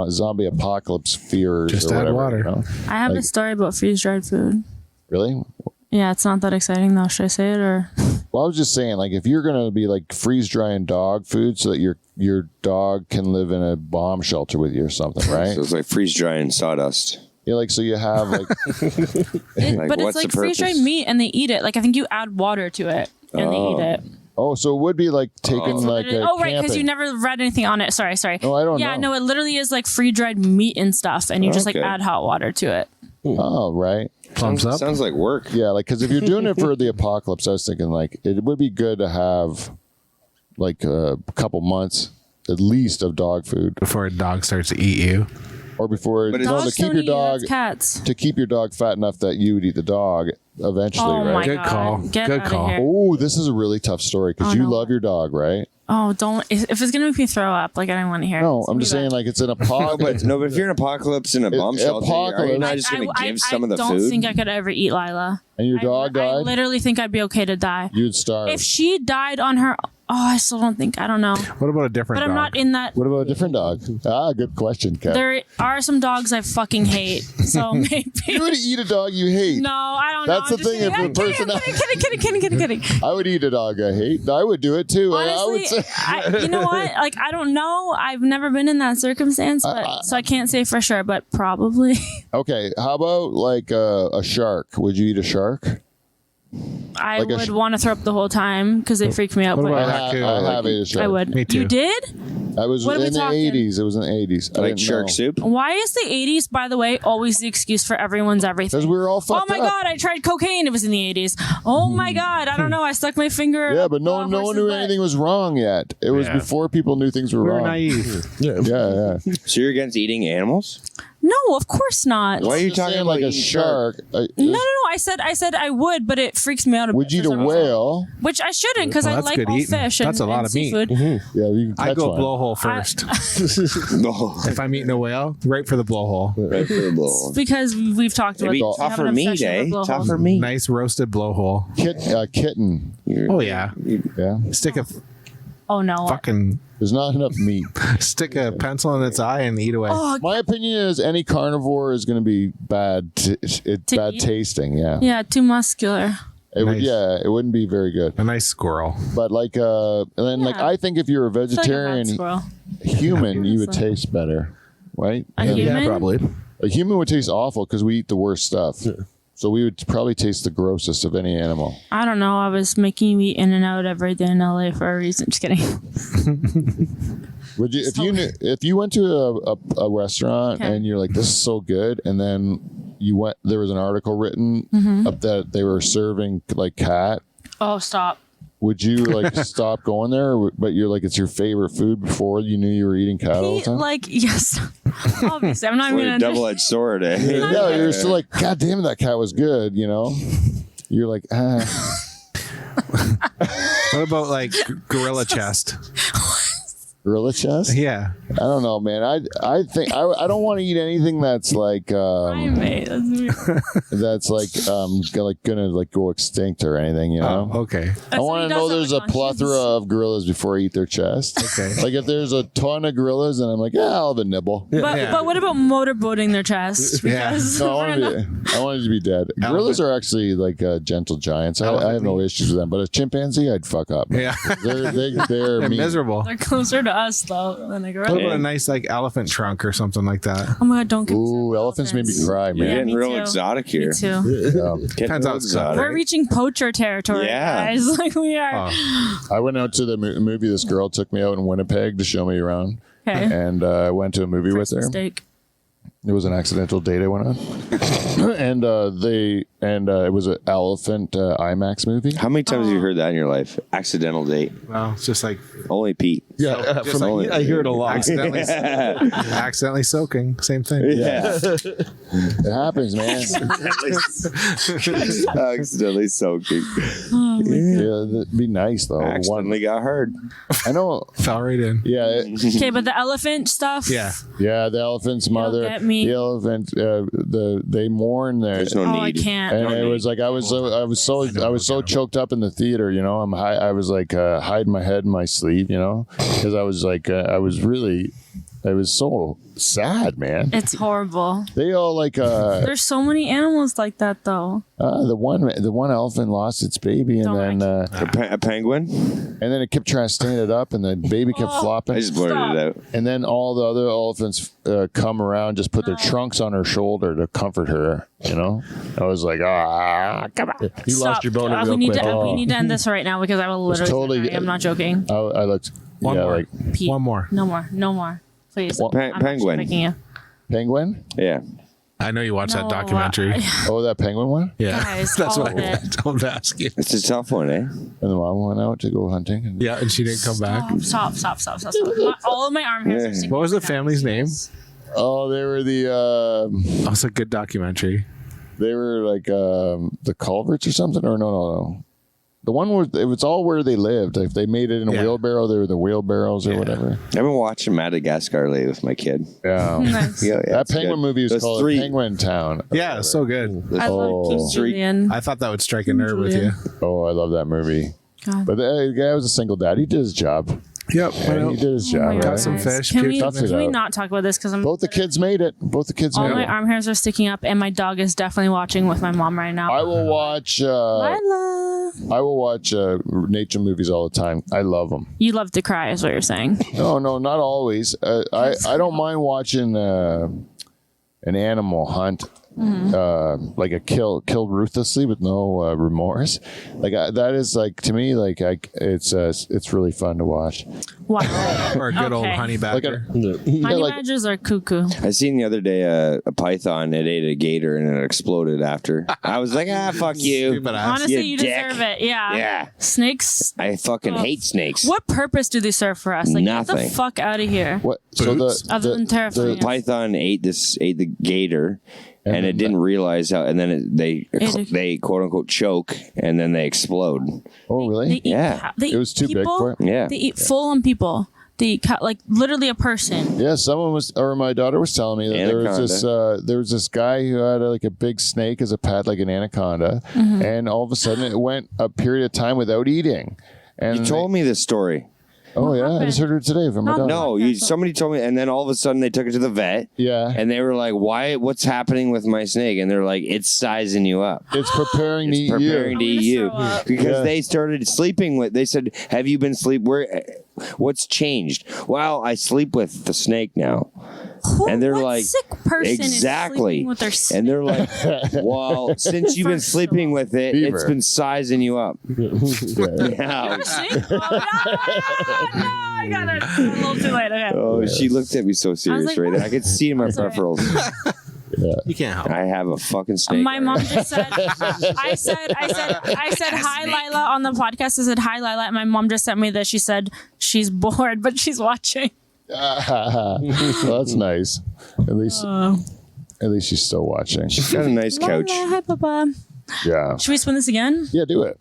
Speaker 1: zombie apocalypse fears.
Speaker 5: Just
Speaker 1: or
Speaker 5: add
Speaker 1: whatever,
Speaker 5: water.
Speaker 1: you know?
Speaker 3: I have a story about freeze-dried food.
Speaker 1: Really?
Speaker 3: Yeah, it's not that exciting though. Should I say it or?
Speaker 1: Well, I was just saying, like, if you're gonna be like freeze drying dog food so that your dog can live in a bomb shelter with you or something, right?
Speaker 4: So it's like freeze drying sawdust.
Speaker 1: Yeah, like so you have like
Speaker 4: Like,
Speaker 3: But
Speaker 4: what's
Speaker 3: it's like
Speaker 4: the
Speaker 3: freeze-dried
Speaker 4: purpose?
Speaker 3: meat and they eat it. Like I think you add water to it and they eat it.
Speaker 1: oh, so it would be like taking like a
Speaker 3: Oh, right, because
Speaker 1: camping.
Speaker 3: you never read anything on it. Sorry.
Speaker 1: No, I don't
Speaker 3: Yeah,
Speaker 1: know.
Speaker 3: no, it literally is like freeze-dried meat and stuff, and you just like
Speaker 4: Okay.
Speaker 3: add hot water to it.
Speaker 1: Oh, right.
Speaker 5: Thumbs up.
Speaker 4: Sounds like work.
Speaker 1: Yeah, like because if you're doing it for the apocalypse, I was thinking like it would be good to have like a couple months at least of dog food.
Speaker 5: Before a dog starts to eat you.
Speaker 1: Or before
Speaker 4: But it's-
Speaker 1: no, to
Speaker 3: Dogs
Speaker 1: keep
Speaker 3: don't
Speaker 1: your
Speaker 3: eat,
Speaker 1: dog
Speaker 3: that's cats.
Speaker 1: to keep your dog fat enough that you would eat the dog eventually,
Speaker 3: Oh
Speaker 1: right?
Speaker 3: my
Speaker 5: Good
Speaker 3: god!
Speaker 5: call.
Speaker 3: Get
Speaker 5: Good
Speaker 3: out
Speaker 5: call.
Speaker 3: of here.
Speaker 1: Oh, this is a really tough story because
Speaker 3: Oh,
Speaker 1: you
Speaker 3: no.
Speaker 1: love your dog, right?
Speaker 3: Oh, don't! If it's gonna make me throw up, like I don't want to hear. it.
Speaker 1: No,
Speaker 3: It's
Speaker 1: I'm
Speaker 3: gonna
Speaker 1: just
Speaker 3: be
Speaker 1: saying
Speaker 3: bad.
Speaker 1: like it's an apocalypse.
Speaker 4: But if you're in apocalypse in a bomb shelter, are you
Speaker 1: apocalypse.
Speaker 4: not just going to give some of the
Speaker 3: I don't
Speaker 4: food?
Speaker 3: think I could ever eat Lila.
Speaker 1: And your dog
Speaker 3: I
Speaker 1: died,
Speaker 3: literally think I'd be okay to die.
Speaker 1: you'd starve.
Speaker 3: If she died on her, I still don't think. I don't know.
Speaker 5: What about a different
Speaker 3: But
Speaker 5: dog?
Speaker 3: I'm not in that.
Speaker 1: What about a different dog? Good question, Kev.
Speaker 3: There are some dogs I fucking hate. So maybe.
Speaker 1: You would eat a dog you hate.
Speaker 3: No, I don't
Speaker 1: That's
Speaker 3: know.
Speaker 1: the thing, if
Speaker 3: I'm
Speaker 1: a person-
Speaker 3: kidding.
Speaker 1: I would eat a dog I hate. I would do it too. I would
Speaker 3: Honestly,
Speaker 1: say.
Speaker 3: you know what? Like, I don't know. I've never been in that circumstance, but so I can't say for sure, but probably.
Speaker 1: Okay, how about like a shark? Would you eat a shark?
Speaker 3: I
Speaker 1: Like a
Speaker 3: would
Speaker 1: sh-
Speaker 3: want to throw up the whole time because they freak me out.
Speaker 5: What
Speaker 3: But
Speaker 5: about
Speaker 1: I
Speaker 5: raccoon?
Speaker 1: have ate a shark.
Speaker 3: I would.
Speaker 5: Me too.
Speaker 3: You did?
Speaker 1: I was
Speaker 3: What are we
Speaker 1: in the
Speaker 3: talking?
Speaker 1: 80s. It was in the 80s. I
Speaker 4: Like
Speaker 1: didn't
Speaker 4: shark
Speaker 1: know.
Speaker 4: soup?
Speaker 3: Why is the 80s, by the way, always the excuse for everyone's everything?
Speaker 1: Because we were all
Speaker 3: Oh
Speaker 1: fucked
Speaker 3: my
Speaker 1: up.
Speaker 3: god, I tried cocaine. It was in the 80s. Oh my god, I don't know. I stuck my finger.
Speaker 1: Yeah,
Speaker 3: up
Speaker 1: but no
Speaker 3: a
Speaker 1: one
Speaker 3: horse's
Speaker 1: knew
Speaker 3: butt.
Speaker 1: anything was wrong yet. It was
Speaker 5: Yeah.
Speaker 1: before people knew things were
Speaker 5: We're
Speaker 1: wrong.
Speaker 5: naive.
Speaker 2: Yeah.
Speaker 1: Yeah, yeah.
Speaker 4: So you're against eating animals?
Speaker 3: No, of course not.
Speaker 4: Why are you
Speaker 1: Just
Speaker 4: talking
Speaker 1: saying,
Speaker 4: about
Speaker 1: like a
Speaker 4: eating
Speaker 1: shark?
Speaker 3: No. I said I would, but it freaks me out a bit.
Speaker 1: Would you eat
Speaker 3: for
Speaker 1: a
Speaker 3: some reason.
Speaker 1: whale?
Speaker 3: Which I shouldn't because
Speaker 5: Well,
Speaker 3: I
Speaker 5: that's
Speaker 3: like
Speaker 5: good
Speaker 3: all
Speaker 5: eating.
Speaker 3: fish
Speaker 5: That's
Speaker 3: and,
Speaker 5: a lot
Speaker 3: and
Speaker 5: of meat.
Speaker 3: seafood.
Speaker 1: Yeah, you can
Speaker 5: I
Speaker 1: catch
Speaker 5: go
Speaker 1: one.
Speaker 5: blowhole first.
Speaker 4: No.
Speaker 5: If I'm eating a whale, right for the blowhole.
Speaker 4: Right for the blowhole.
Speaker 3: Because we've talked about
Speaker 4: Maybe
Speaker 3: this. We have
Speaker 4: tougher
Speaker 3: an
Speaker 4: meat,
Speaker 3: obsession
Speaker 4: eh?
Speaker 3: with blowholes.
Speaker 4: Tougher meat.
Speaker 5: Nice roasted blowhole.
Speaker 1: Kitten.
Speaker 5: Oh yeah.
Speaker 1: Yeah.
Speaker 5: Stick a
Speaker 3: Oh no.
Speaker 5: fucking
Speaker 1: There's not enough meat.
Speaker 5: stick a pencil in its eye and eat away.
Speaker 3: Oh
Speaker 1: My opinion is any carnivore is going to be bad. Bad
Speaker 3: eat?
Speaker 1: tasting. Yeah.
Speaker 3: yeah, too muscular.
Speaker 1: It would.
Speaker 5: Nice.
Speaker 1: Yeah. It wouldn't be very good.
Speaker 5: A nice squirrel.
Speaker 1: But like, and then like,
Speaker 3: Yeah.
Speaker 1: I think if you're a
Speaker 3: I feel like a
Speaker 1: vegetarian
Speaker 3: bad squirrel.
Speaker 1: human, you would
Speaker 3: Honestly.
Speaker 1: taste better, right?
Speaker 3: A
Speaker 1: And
Speaker 3: human?
Speaker 2: Yeah, probably.
Speaker 1: a human would taste awful because we eat the worst stuff. So we would probably taste the grossest of any animal.
Speaker 3: I don't know. I was making you eat In and Out every day in LA for a reason. Just kidding.
Speaker 1: Would you if you went to a restaurant
Speaker 3: Okay.
Speaker 1: and you're like, this is so good, and then you went, there was an article written
Speaker 3: Mm-hmm.
Speaker 1: up that they were serving like cat.
Speaker 3: Oh, stop.
Speaker 1: Would you like stop going there? But you're like, it's your favorite food before you knew you were eating cat all the time.
Speaker 3: Like, yes. Obviously, I'm not
Speaker 4: What
Speaker 3: even
Speaker 4: a
Speaker 3: gonna.
Speaker 4: double-edged sword, eh?
Speaker 1: Yeah, you're still like, God damn, that cat was good, you know? You're like,
Speaker 5: What about like gorilla chest?
Speaker 1: gorilla chest?
Speaker 5: Yeah.
Speaker 1: I don't know, man. I think I don't want to eat anything that's like
Speaker 3: Primate. That's weird.
Speaker 1: that's like gonna like go extinct or anything, you know.
Speaker 5: Oh, okay.
Speaker 1: I want to know there's a plethora of gorillas before I eat their chest.
Speaker 5: Okay.
Speaker 1: Like if there's a ton of gorillas, then I'm like, yeah, I'll have a nibble.
Speaker 3: But
Speaker 5: Yeah.
Speaker 3: but what about motorboating their chest?
Speaker 5: Yeah.
Speaker 3: Because
Speaker 1: No,
Speaker 3: we're not-
Speaker 1: I want it to be dead. Gorillas are actually like gentle giants. I have no issues with them, but a chimpanzee, I'd fuck up.
Speaker 5: Yeah.
Speaker 1: They're
Speaker 5: They're
Speaker 1: mean.
Speaker 5: miserable.
Speaker 3: they're closer to us though than a
Speaker 5: What
Speaker 3: gorilla.
Speaker 5: about a nice like elephant trunk or something like that?
Speaker 3: Oh my god, don't consider
Speaker 1: Ooh, elephants made me cry,
Speaker 4: You're
Speaker 1: man.
Speaker 3: Yeah,
Speaker 4: getting
Speaker 3: me
Speaker 4: real
Speaker 3: too.
Speaker 4: exotic here.
Speaker 3: Me too.
Speaker 1: Yeah.
Speaker 4: Getting
Speaker 5: Depends
Speaker 4: real
Speaker 5: how it's
Speaker 4: exotic.
Speaker 3: We're reaching poacher territory,
Speaker 4: Yeah.
Speaker 3: guys. Like we are.
Speaker 5: Oh,
Speaker 1: I went out to the movie. This girl took me out in Winnipeg to show me around,
Speaker 3: Okay.
Speaker 1: and I went to a movie with her.
Speaker 3: Mistake.
Speaker 1: It was an accidental date I went on, and it was an elephant IMAX movie.
Speaker 4: How many times have you heard that in your life? Accidental date.
Speaker 5: well, it's just like
Speaker 4: Only Pete.
Speaker 2: Yeah,
Speaker 5: just like-
Speaker 2: I hear it a lot.
Speaker 5: accidentally soaking. Same thing.
Speaker 4: Yeah.
Speaker 1: It happens, man.
Speaker 4: Accidentally soaking.
Speaker 1: Yeah, it'd be nice though.
Speaker 4: Accidentally got hurt.
Speaker 1: I know.
Speaker 5: Fell right in.
Speaker 1: Yeah,
Speaker 3: Okay, but the elephant stuff.
Speaker 5: Yeah.
Speaker 1: yeah. The elephant's mother.
Speaker 3: get me.
Speaker 1: The elephant. They mourn there.
Speaker 4: There's no
Speaker 3: Oh, I
Speaker 4: need.
Speaker 3: can't.
Speaker 1: And it was like I was so choked up in the theater, you know. I was like hiding my head in my sleeve, you know, because I was like I was so sad, man.
Speaker 3: It's horrible.
Speaker 1: They all like
Speaker 3: There's so many animals like that though.
Speaker 1: the one elephant lost its baby, and
Speaker 3: Don't
Speaker 1: then
Speaker 4: A penguin?
Speaker 1: and then it kept trying to stand it up, and the baby kept flopping.
Speaker 4: I just blurted
Speaker 3: Stop.
Speaker 4: it out.
Speaker 1: And then all the other elephants come around, just put their trunks on her shoulder to comfort her. You know, I was like, come on.
Speaker 2: You lost your boner real
Speaker 3: we need
Speaker 2: quick.
Speaker 3: we need to end this right now because I will literally.
Speaker 1: totally-
Speaker 3: I'm not joking.
Speaker 1: I looked.
Speaker 5: One more.
Speaker 1: like
Speaker 3: Pete,
Speaker 5: One more.
Speaker 3: No more. Please.
Speaker 1: Well,
Speaker 3: I'm actually
Speaker 4: penguin.
Speaker 3: begging you.
Speaker 1: penguin.
Speaker 4: Yeah.
Speaker 5: I know you watched
Speaker 3: No,
Speaker 5: that documentary.
Speaker 1: Oh, that penguin one.
Speaker 5: Yeah.
Speaker 3: Guys,
Speaker 5: That's
Speaker 3: all
Speaker 5: what
Speaker 3: of
Speaker 5: I
Speaker 3: it.
Speaker 5: don't ask you.
Speaker 4: It's a tough one, eh?
Speaker 1: And the mom went out to go hunting. And
Speaker 5: Yeah, and she didn't come back.
Speaker 3: Stop. All of my arm hairs are sticking
Speaker 5: What was the
Speaker 3: out.
Speaker 5: family's name?
Speaker 1: Oh, they were
Speaker 5: That was a good documentary.
Speaker 1: they were like the culverts or something, or no. The one where it was all where they lived. If they made it in a
Speaker 5: Yeah.
Speaker 1: wheelbarrow, they were the wheelbarrows or whatever.
Speaker 4: I've been watching Madagascar lately with my kid.
Speaker 1: Yeah.
Speaker 3: Nice.
Speaker 4: Yeah,
Speaker 1: That
Speaker 4: it's
Speaker 1: penguin
Speaker 4: good.
Speaker 1: movie was
Speaker 4: Those
Speaker 1: called
Speaker 4: three-
Speaker 1: Penguin Town.
Speaker 5: Yeah, it's so good.
Speaker 3: I love King
Speaker 4: Street.
Speaker 3: Julian.
Speaker 5: I thought that would strike a nerve with you.
Speaker 1: Oh, I love that movie.
Speaker 3: God.
Speaker 1: But the guy was a single dad. He did his job.
Speaker 5: Yep.
Speaker 1: Yeah, he did his
Speaker 3: Oh
Speaker 1: job.
Speaker 3: my
Speaker 1: Right?
Speaker 5: Got some
Speaker 3: goodness.
Speaker 5: fish,
Speaker 3: Can we,
Speaker 5: puked
Speaker 1: it
Speaker 3: can we
Speaker 1: out.
Speaker 3: not talk about this? Because I'm
Speaker 1: Both the kids made it. Both the kids
Speaker 3: all
Speaker 1: made
Speaker 3: my
Speaker 1: it.
Speaker 3: arm hairs are sticking up, and my dog is definitely watching with my mom right now.
Speaker 1: I will watch.
Speaker 3: Lila.
Speaker 1: I will watch nature movies all the time. I love them.
Speaker 3: You love to cry, is what you're saying.
Speaker 1: No, not always. I don't mind watching an animal hunt, like a killed ruthlessly with no remorse. Like that is like to me like it's really fun to watch.
Speaker 3: Wow.
Speaker 5: Or a good old
Speaker 3: Okay.
Speaker 5: honey
Speaker 1: Like
Speaker 5: badger.
Speaker 3: Honey
Speaker 1: like-
Speaker 3: badgers are cuckoo.
Speaker 4: I seen the other day a python. It ate a gator and it exploded after. I was like, fuck you.
Speaker 5: Stupid ass.
Speaker 3: Honestly,
Speaker 4: you
Speaker 3: you
Speaker 4: dick.
Speaker 3: deserve it. Yeah.
Speaker 4: Yeah.
Speaker 3: Snakes.
Speaker 4: I fucking hate snakes.
Speaker 3: What purpose do they serve for us? Like, get the
Speaker 4: Nothing.
Speaker 3: fuck out of here.
Speaker 1: What? So
Speaker 5: Boots?
Speaker 3: Other than terrifying.
Speaker 4: The python ate the gator, and
Speaker 1: then
Speaker 4: it didn't realize how. And then they
Speaker 3: It-
Speaker 4: quote unquote choke, and then they explode.
Speaker 1: Oh really?
Speaker 3: They eat
Speaker 4: Yeah.
Speaker 3: they
Speaker 1: It was too
Speaker 3: eat
Speaker 1: big
Speaker 3: people.
Speaker 1: for it?
Speaker 4: Yeah.
Speaker 3: They eat full on people. They eat like literally a person.
Speaker 1: Yeah, someone was, or my daughter was telling me that there was this guy who had like a big snake as a pet, like an anaconda,
Speaker 3: Mm-hmm.
Speaker 1: and all of a sudden it went a period of time without eating. And
Speaker 4: You told me this story.
Speaker 1: Oh yeah, I
Speaker 3: happened?
Speaker 1: just heard it today from my daughter.
Speaker 4: No, somebody told me, and then all of a sudden they took it to the vet.
Speaker 1: Yeah,
Speaker 4: And they were like, "Why? What's happening with my snake?" And they're like, "It's sizing you up.
Speaker 1: it's preparing to eat
Speaker 4: Preparing to
Speaker 1: you.
Speaker 4: eat you."
Speaker 3: throw up.
Speaker 4: Because
Speaker 1: Yeah.
Speaker 4: they started sleeping with. They said, "Have you been what's changed?" Well, I sleep with the snake now. And they're
Speaker 3: What
Speaker 4: like,
Speaker 3: sick person
Speaker 4: exactly.
Speaker 3: is sleeping with their snake?
Speaker 4: And they're like, "Well, since you've been
Speaker 3: First of
Speaker 4: sleeping
Speaker 3: all.
Speaker 4: with it,
Speaker 1: Beaver.
Speaker 4: it's been sizing you up."
Speaker 1: Yeah.
Speaker 4: Yeah.
Speaker 3: See? Oh, no, I got it. A little too late. Okay.
Speaker 4: Oh, she looked at me so serious
Speaker 3: like,
Speaker 4: right there. I could see in my
Speaker 3: Sorry.
Speaker 4: peripherals.
Speaker 5: You can't help.
Speaker 4: I have a fucking snake.
Speaker 3: My mom just said, I said, hi, Lila, on the podcast. I said, hi, Lila. And my mom just sent me this. She said she's bored, but she's watching.
Speaker 1: Well, that's nice. At least she's still watching.
Speaker 4: She's got a nice couch.
Speaker 3: Lila, hi, Papa.
Speaker 1: Yeah.
Speaker 3: Should we spin this again?
Speaker 1: Yeah, do it.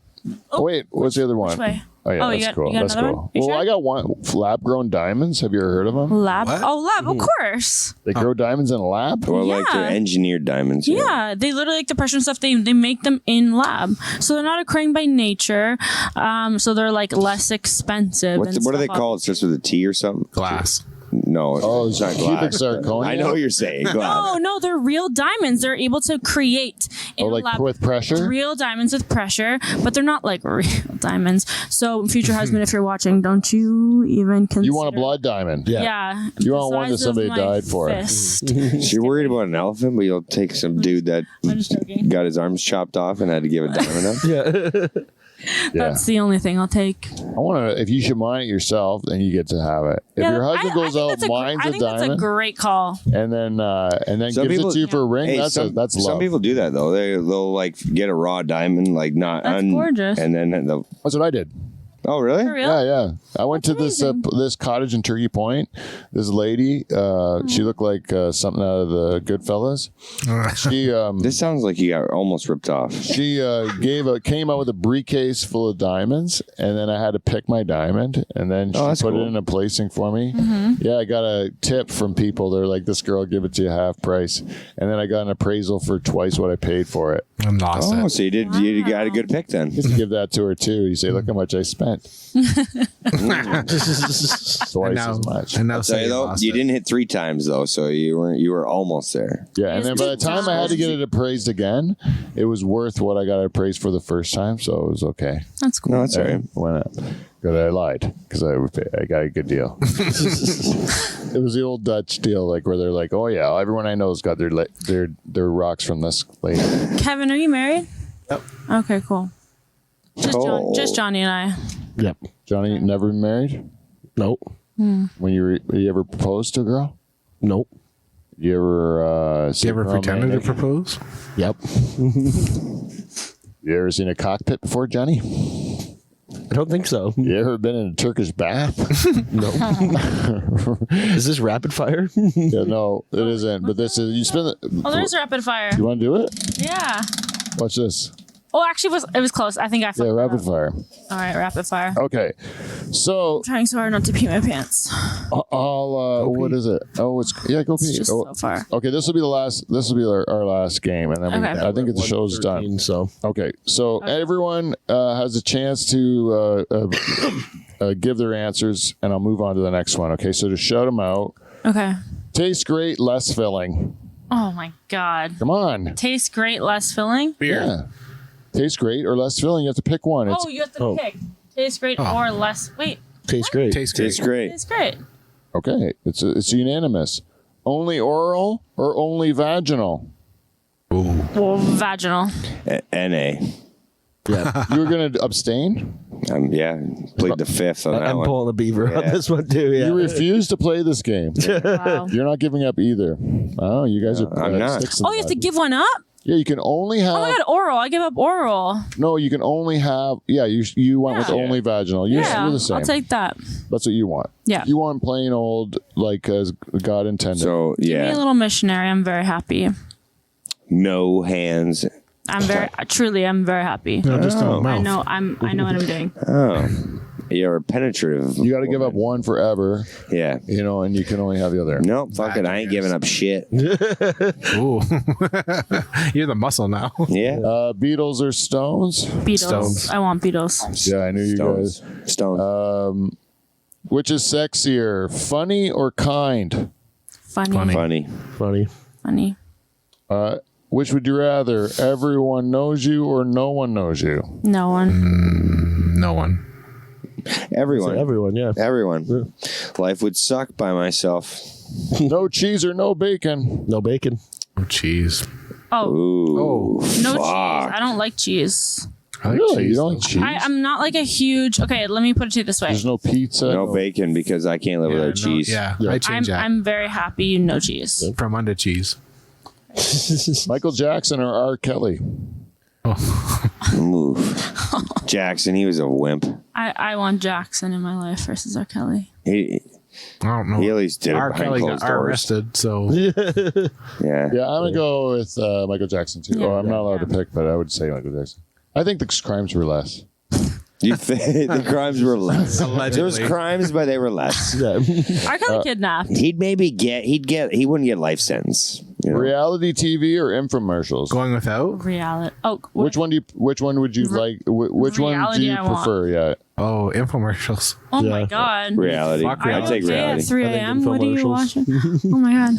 Speaker 1: Oh, wait, what's the other one?
Speaker 3: Which way?
Speaker 1: Oh, yeah,
Speaker 3: Oh, you
Speaker 1: that's
Speaker 3: got-
Speaker 1: cool.
Speaker 3: you got
Speaker 1: That's
Speaker 3: another
Speaker 1: cool.
Speaker 3: one? You
Speaker 1: Well,
Speaker 3: sure?
Speaker 1: I got one. Lab grown diamonds. Have you ever heard of them?
Speaker 3: Lab.
Speaker 5: What?
Speaker 3: Oh, lab. Of course.
Speaker 1: They grow diamonds in a lab?
Speaker 4: Or like
Speaker 3: Yeah.
Speaker 4: they're engineered diamonds.
Speaker 3: Yeah, they literally like the pressure and stuff. They make them in lab, so they're not occurring by nature. So they're like less expensive.
Speaker 4: What
Speaker 3: and
Speaker 4: are they
Speaker 3: stuff.
Speaker 4: called? It starts with a T or something?
Speaker 5: Glass.
Speaker 4: No.
Speaker 1: Oh,
Speaker 4: it's not
Speaker 1: cubic
Speaker 4: glass.
Speaker 1: zirconia?
Speaker 4: I know what you're saying. Glass.
Speaker 3: Oh no, they're real diamonds. They're able to create in
Speaker 1: Oh,
Speaker 3: a
Speaker 1: like
Speaker 3: lab
Speaker 1: with pressure?
Speaker 3: real diamonds with pressure, but they're not like real diamonds. So, future husband, if you're watching, don't you even consider?
Speaker 1: You want a blood diamond?
Speaker 2: Yeah.
Speaker 3: Yeah.
Speaker 1: You
Speaker 3: the
Speaker 1: want one that
Speaker 3: size of
Speaker 1: somebody
Speaker 3: my
Speaker 1: died for.
Speaker 3: fist.
Speaker 4: So you're worried about an elephant, but you'll take some dude that
Speaker 3: I'm just joking.
Speaker 4: got his arms chopped off and had to give a diamond up?
Speaker 2: Yeah.
Speaker 1: Yeah.
Speaker 3: That's the only thing I'll take.
Speaker 1: I want to. If you should mine it yourself, then you get to have it. If your husband goes
Speaker 3: think
Speaker 1: out,
Speaker 3: that's
Speaker 1: mines
Speaker 3: I
Speaker 1: a
Speaker 3: think that's a
Speaker 1: diamond,
Speaker 3: great call.
Speaker 1: and then
Speaker 4: Some
Speaker 1: gives
Speaker 4: people-
Speaker 1: it to you for a ring,
Speaker 4: Hey,
Speaker 1: that's
Speaker 4: some
Speaker 1: love.
Speaker 4: people do that though. They'll like get a raw diamond, like not
Speaker 3: That's gorgeous.
Speaker 4: and then they'll.
Speaker 1: That's what I did.
Speaker 4: Oh really?
Speaker 3: For real?
Speaker 1: Yeah, yeah. I went
Speaker 3: That's
Speaker 1: to this
Speaker 3: amazing.
Speaker 1: this cottage in Turkey Point. This lady, she looked like something out of the Goodfellas. She
Speaker 4: This sounds like you got almost ripped off.
Speaker 1: she came out with a briefcase full of diamonds, and then I had to pick my diamond, and then she
Speaker 4: that's
Speaker 1: put
Speaker 4: cool.
Speaker 1: it in a placing for me.
Speaker 3: Mm-hmm.
Speaker 1: Yeah, I got a tip from people. They're like, "This girl, give it to you half price," and then I got an appraisal for twice what I paid for it.
Speaker 5: I'm lost.
Speaker 4: Oh,
Speaker 5: It.
Speaker 4: so you got a good pick then.
Speaker 1: Just give that to her too. You say, "Look how much I spent." Twice
Speaker 5: And now,
Speaker 1: as much.
Speaker 5: and now
Speaker 4: So
Speaker 5: say you
Speaker 4: though,
Speaker 5: lost
Speaker 4: you
Speaker 5: it.
Speaker 4: didn't hit 3 times though, so you were almost there.
Speaker 1: Yeah, and then by the time I had to get it appraised again, it was worth what I got appraised for the first time, so it was okay.
Speaker 3: That's cool.
Speaker 4: No, that's all right.
Speaker 1: Went up. Good, I lied because I got a good deal. It was the old Dutch deal, like where they're like, "Oh yeah, everyone I know's got their rocks from this lady."
Speaker 3: Kevin, are you married?
Speaker 5: Yep.
Speaker 3: Okay, cool.
Speaker 4: Oh.
Speaker 3: Just Johnny and I.
Speaker 2: Yep.
Speaker 1: Johnny, never been married.
Speaker 2: Nope.
Speaker 1: When you ever proposed to a girl?
Speaker 2: Nope.
Speaker 1: You ever?
Speaker 5: You ever pretended to propose?
Speaker 2: Yep.
Speaker 1: You ever seen a cockpit before, Johnny?
Speaker 2: I don't think so.
Speaker 1: You ever been in a Turkish bath?
Speaker 2: No. Is this rapid fire?
Speaker 1: Yeah, no, it isn't. But this is you spend.
Speaker 3: Oh, there's rapid fire.
Speaker 1: You want to do it?
Speaker 3: Yeah.
Speaker 1: Watch this.
Speaker 3: Oh, actually, it was close. I think I.
Speaker 1: Yeah,
Speaker 3: fucked that
Speaker 1: rapid
Speaker 3: up.
Speaker 1: fire.
Speaker 3: All right, rapid fire.
Speaker 1: Okay, so
Speaker 3: Trying so hard not to pee my pants.
Speaker 1: I'll what is it? Oh, it's yeah, go pee.
Speaker 3: It's just
Speaker 1: Oh,
Speaker 3: so far.
Speaker 1: okay, this will be the last. This will be our last game, and then
Speaker 3: Okay.
Speaker 1: I think the show's done.
Speaker 2: 113, So
Speaker 1: Okay, so everyone has a chance to give their answers, and I'll move on to the next one. Okay, so to shout them out,
Speaker 3: Okay.
Speaker 1: tastes great, less filling.
Speaker 3: Oh my god.
Speaker 1: Come on,
Speaker 3: Tastes great, less filling.
Speaker 5: Beer.
Speaker 1: yeah, tastes great or less filling. You have to pick one. It's,
Speaker 3: Oh, you have to pick. Tastes great or less. Wait.
Speaker 2: tastes great.
Speaker 5: Tastes great.
Speaker 4: Tastes great.
Speaker 3: Tastes great.
Speaker 1: okay, it's unanimous. Only oral or only vaginal?
Speaker 5: Ooh.
Speaker 3: Well, vaginal.
Speaker 4: NA.
Speaker 2: Yeah.
Speaker 1: You were going to abstain?
Speaker 4: Yeah, played the 5th on that
Speaker 2: I'm
Speaker 4: one.
Speaker 2: pulling the beaver on
Speaker 4: Yeah.
Speaker 2: this one too. Yeah.
Speaker 1: You refuse to play this game.
Speaker 3: Wow.
Speaker 1: You're not giving up either. Oh, you guys are.
Speaker 4: I'm not.
Speaker 1: sticks in
Speaker 3: Oh, you have to
Speaker 1: mud.
Speaker 3: give one up?
Speaker 1: Yeah, you can only have.
Speaker 3: Oh my god, oral. I give up oral.
Speaker 1: No, you can only have. Yeah, you went with
Speaker 3: Yeah.
Speaker 1: only vaginal. You're,
Speaker 3: Yeah,
Speaker 1: you're the same.
Speaker 3: I'll take that.
Speaker 1: That's what you want.
Speaker 3: Yeah.
Speaker 1: You want plain old, like as God intended.
Speaker 4: So
Speaker 3: Give me a
Speaker 4: yeah,
Speaker 3: little missionary. I'm very happy.
Speaker 4: no hands.
Speaker 3: I'm very happy.
Speaker 5: No, just in the
Speaker 4: Oh.
Speaker 5: mouth.
Speaker 3: I know what I'm doing.
Speaker 4: Oh, you're penetrative.
Speaker 1: you got to give up one forever,
Speaker 4: Yeah.
Speaker 1: and you can only have the other.
Speaker 4: No, fuck it. I ain't giving up shit.
Speaker 5: Ooh. You're the muscle now.
Speaker 4: Yeah.
Speaker 1: Beatles or Stones?
Speaker 3: Beatles.
Speaker 5: Stones.
Speaker 3: I want Beatles.
Speaker 1: Yeah, I knew you
Speaker 4: Stones.
Speaker 1: guys.
Speaker 4: Stones.
Speaker 1: Which is sexier, funny or kind?
Speaker 3: Funny.
Speaker 5: Funny.
Speaker 4: Funny.
Speaker 2: Funny.
Speaker 1: Which would you rather? Everyone knows you or no one knows you?
Speaker 3: No one.
Speaker 5: No one.
Speaker 4: Everyone.
Speaker 2: Everyone, yeah.
Speaker 4: Everyone. Life would suck by myself.
Speaker 1: No cheese or no bacon?
Speaker 2: No bacon.
Speaker 5: Oh, cheese.
Speaker 3: Oh,
Speaker 4: Ooh.
Speaker 3: no
Speaker 4: fuck.
Speaker 3: cheese. I don't like cheese.
Speaker 5: I like
Speaker 1: Really?
Speaker 5: cheese,
Speaker 1: You don't
Speaker 5: though.
Speaker 1: like cheese?
Speaker 3: I'm not like a huge. Okay, let me put it to you this way.
Speaker 1: There's no pizza?
Speaker 4: No bacon because I can't live
Speaker 5: Yeah,
Speaker 4: without
Speaker 5: no,
Speaker 4: cheese.
Speaker 5: yeah,
Speaker 1: Yeah.
Speaker 5: I change that
Speaker 3: I'm very happy. No cheese.
Speaker 5: from under cheese.
Speaker 1: Michael Jackson or R. Kelly?
Speaker 4: Ooh. Jackson, he was a wimp.
Speaker 3: I want Jackson in my life versus R. Kelly.
Speaker 5: I don't know.
Speaker 4: He at least did it
Speaker 5: R.
Speaker 4: behind
Speaker 5: Kelly
Speaker 4: closed
Speaker 5: got
Speaker 4: doors.
Speaker 5: arrested, so
Speaker 4: Yeah.
Speaker 1: Yeah, I'm gonna go with Michael Jackson too.
Speaker 3: Yeah.
Speaker 1: Oh, I'm not allowed to pick, but I would say Michael Jackson. I think the crimes were less.
Speaker 4: You think the crimes were less?
Speaker 5: Allegedly.
Speaker 4: There was crimes, but they were less.
Speaker 2: Yeah.
Speaker 3: R. Kelly kidnapped.
Speaker 4: He wouldn't get life sentence. You know?
Speaker 1: Reality TV or infomercials?
Speaker 5: going without.
Speaker 3: Reality. Oh,
Speaker 1: Which one would you like? Which one do
Speaker 3: reality
Speaker 1: you
Speaker 3: I want.
Speaker 1: prefer? Yeah.
Speaker 5: Oh, infomercials.
Speaker 3: Oh my
Speaker 2: Yeah.
Speaker 3: God.
Speaker 4: Reality.
Speaker 5: Fuck
Speaker 3: Are
Speaker 4: I'd
Speaker 3: you
Speaker 4: take
Speaker 3: okay
Speaker 4: reality.
Speaker 3: at 3
Speaker 2: I think
Speaker 3: a.m.? What are you watching?
Speaker 2: infomercials.
Speaker 3: Oh my God.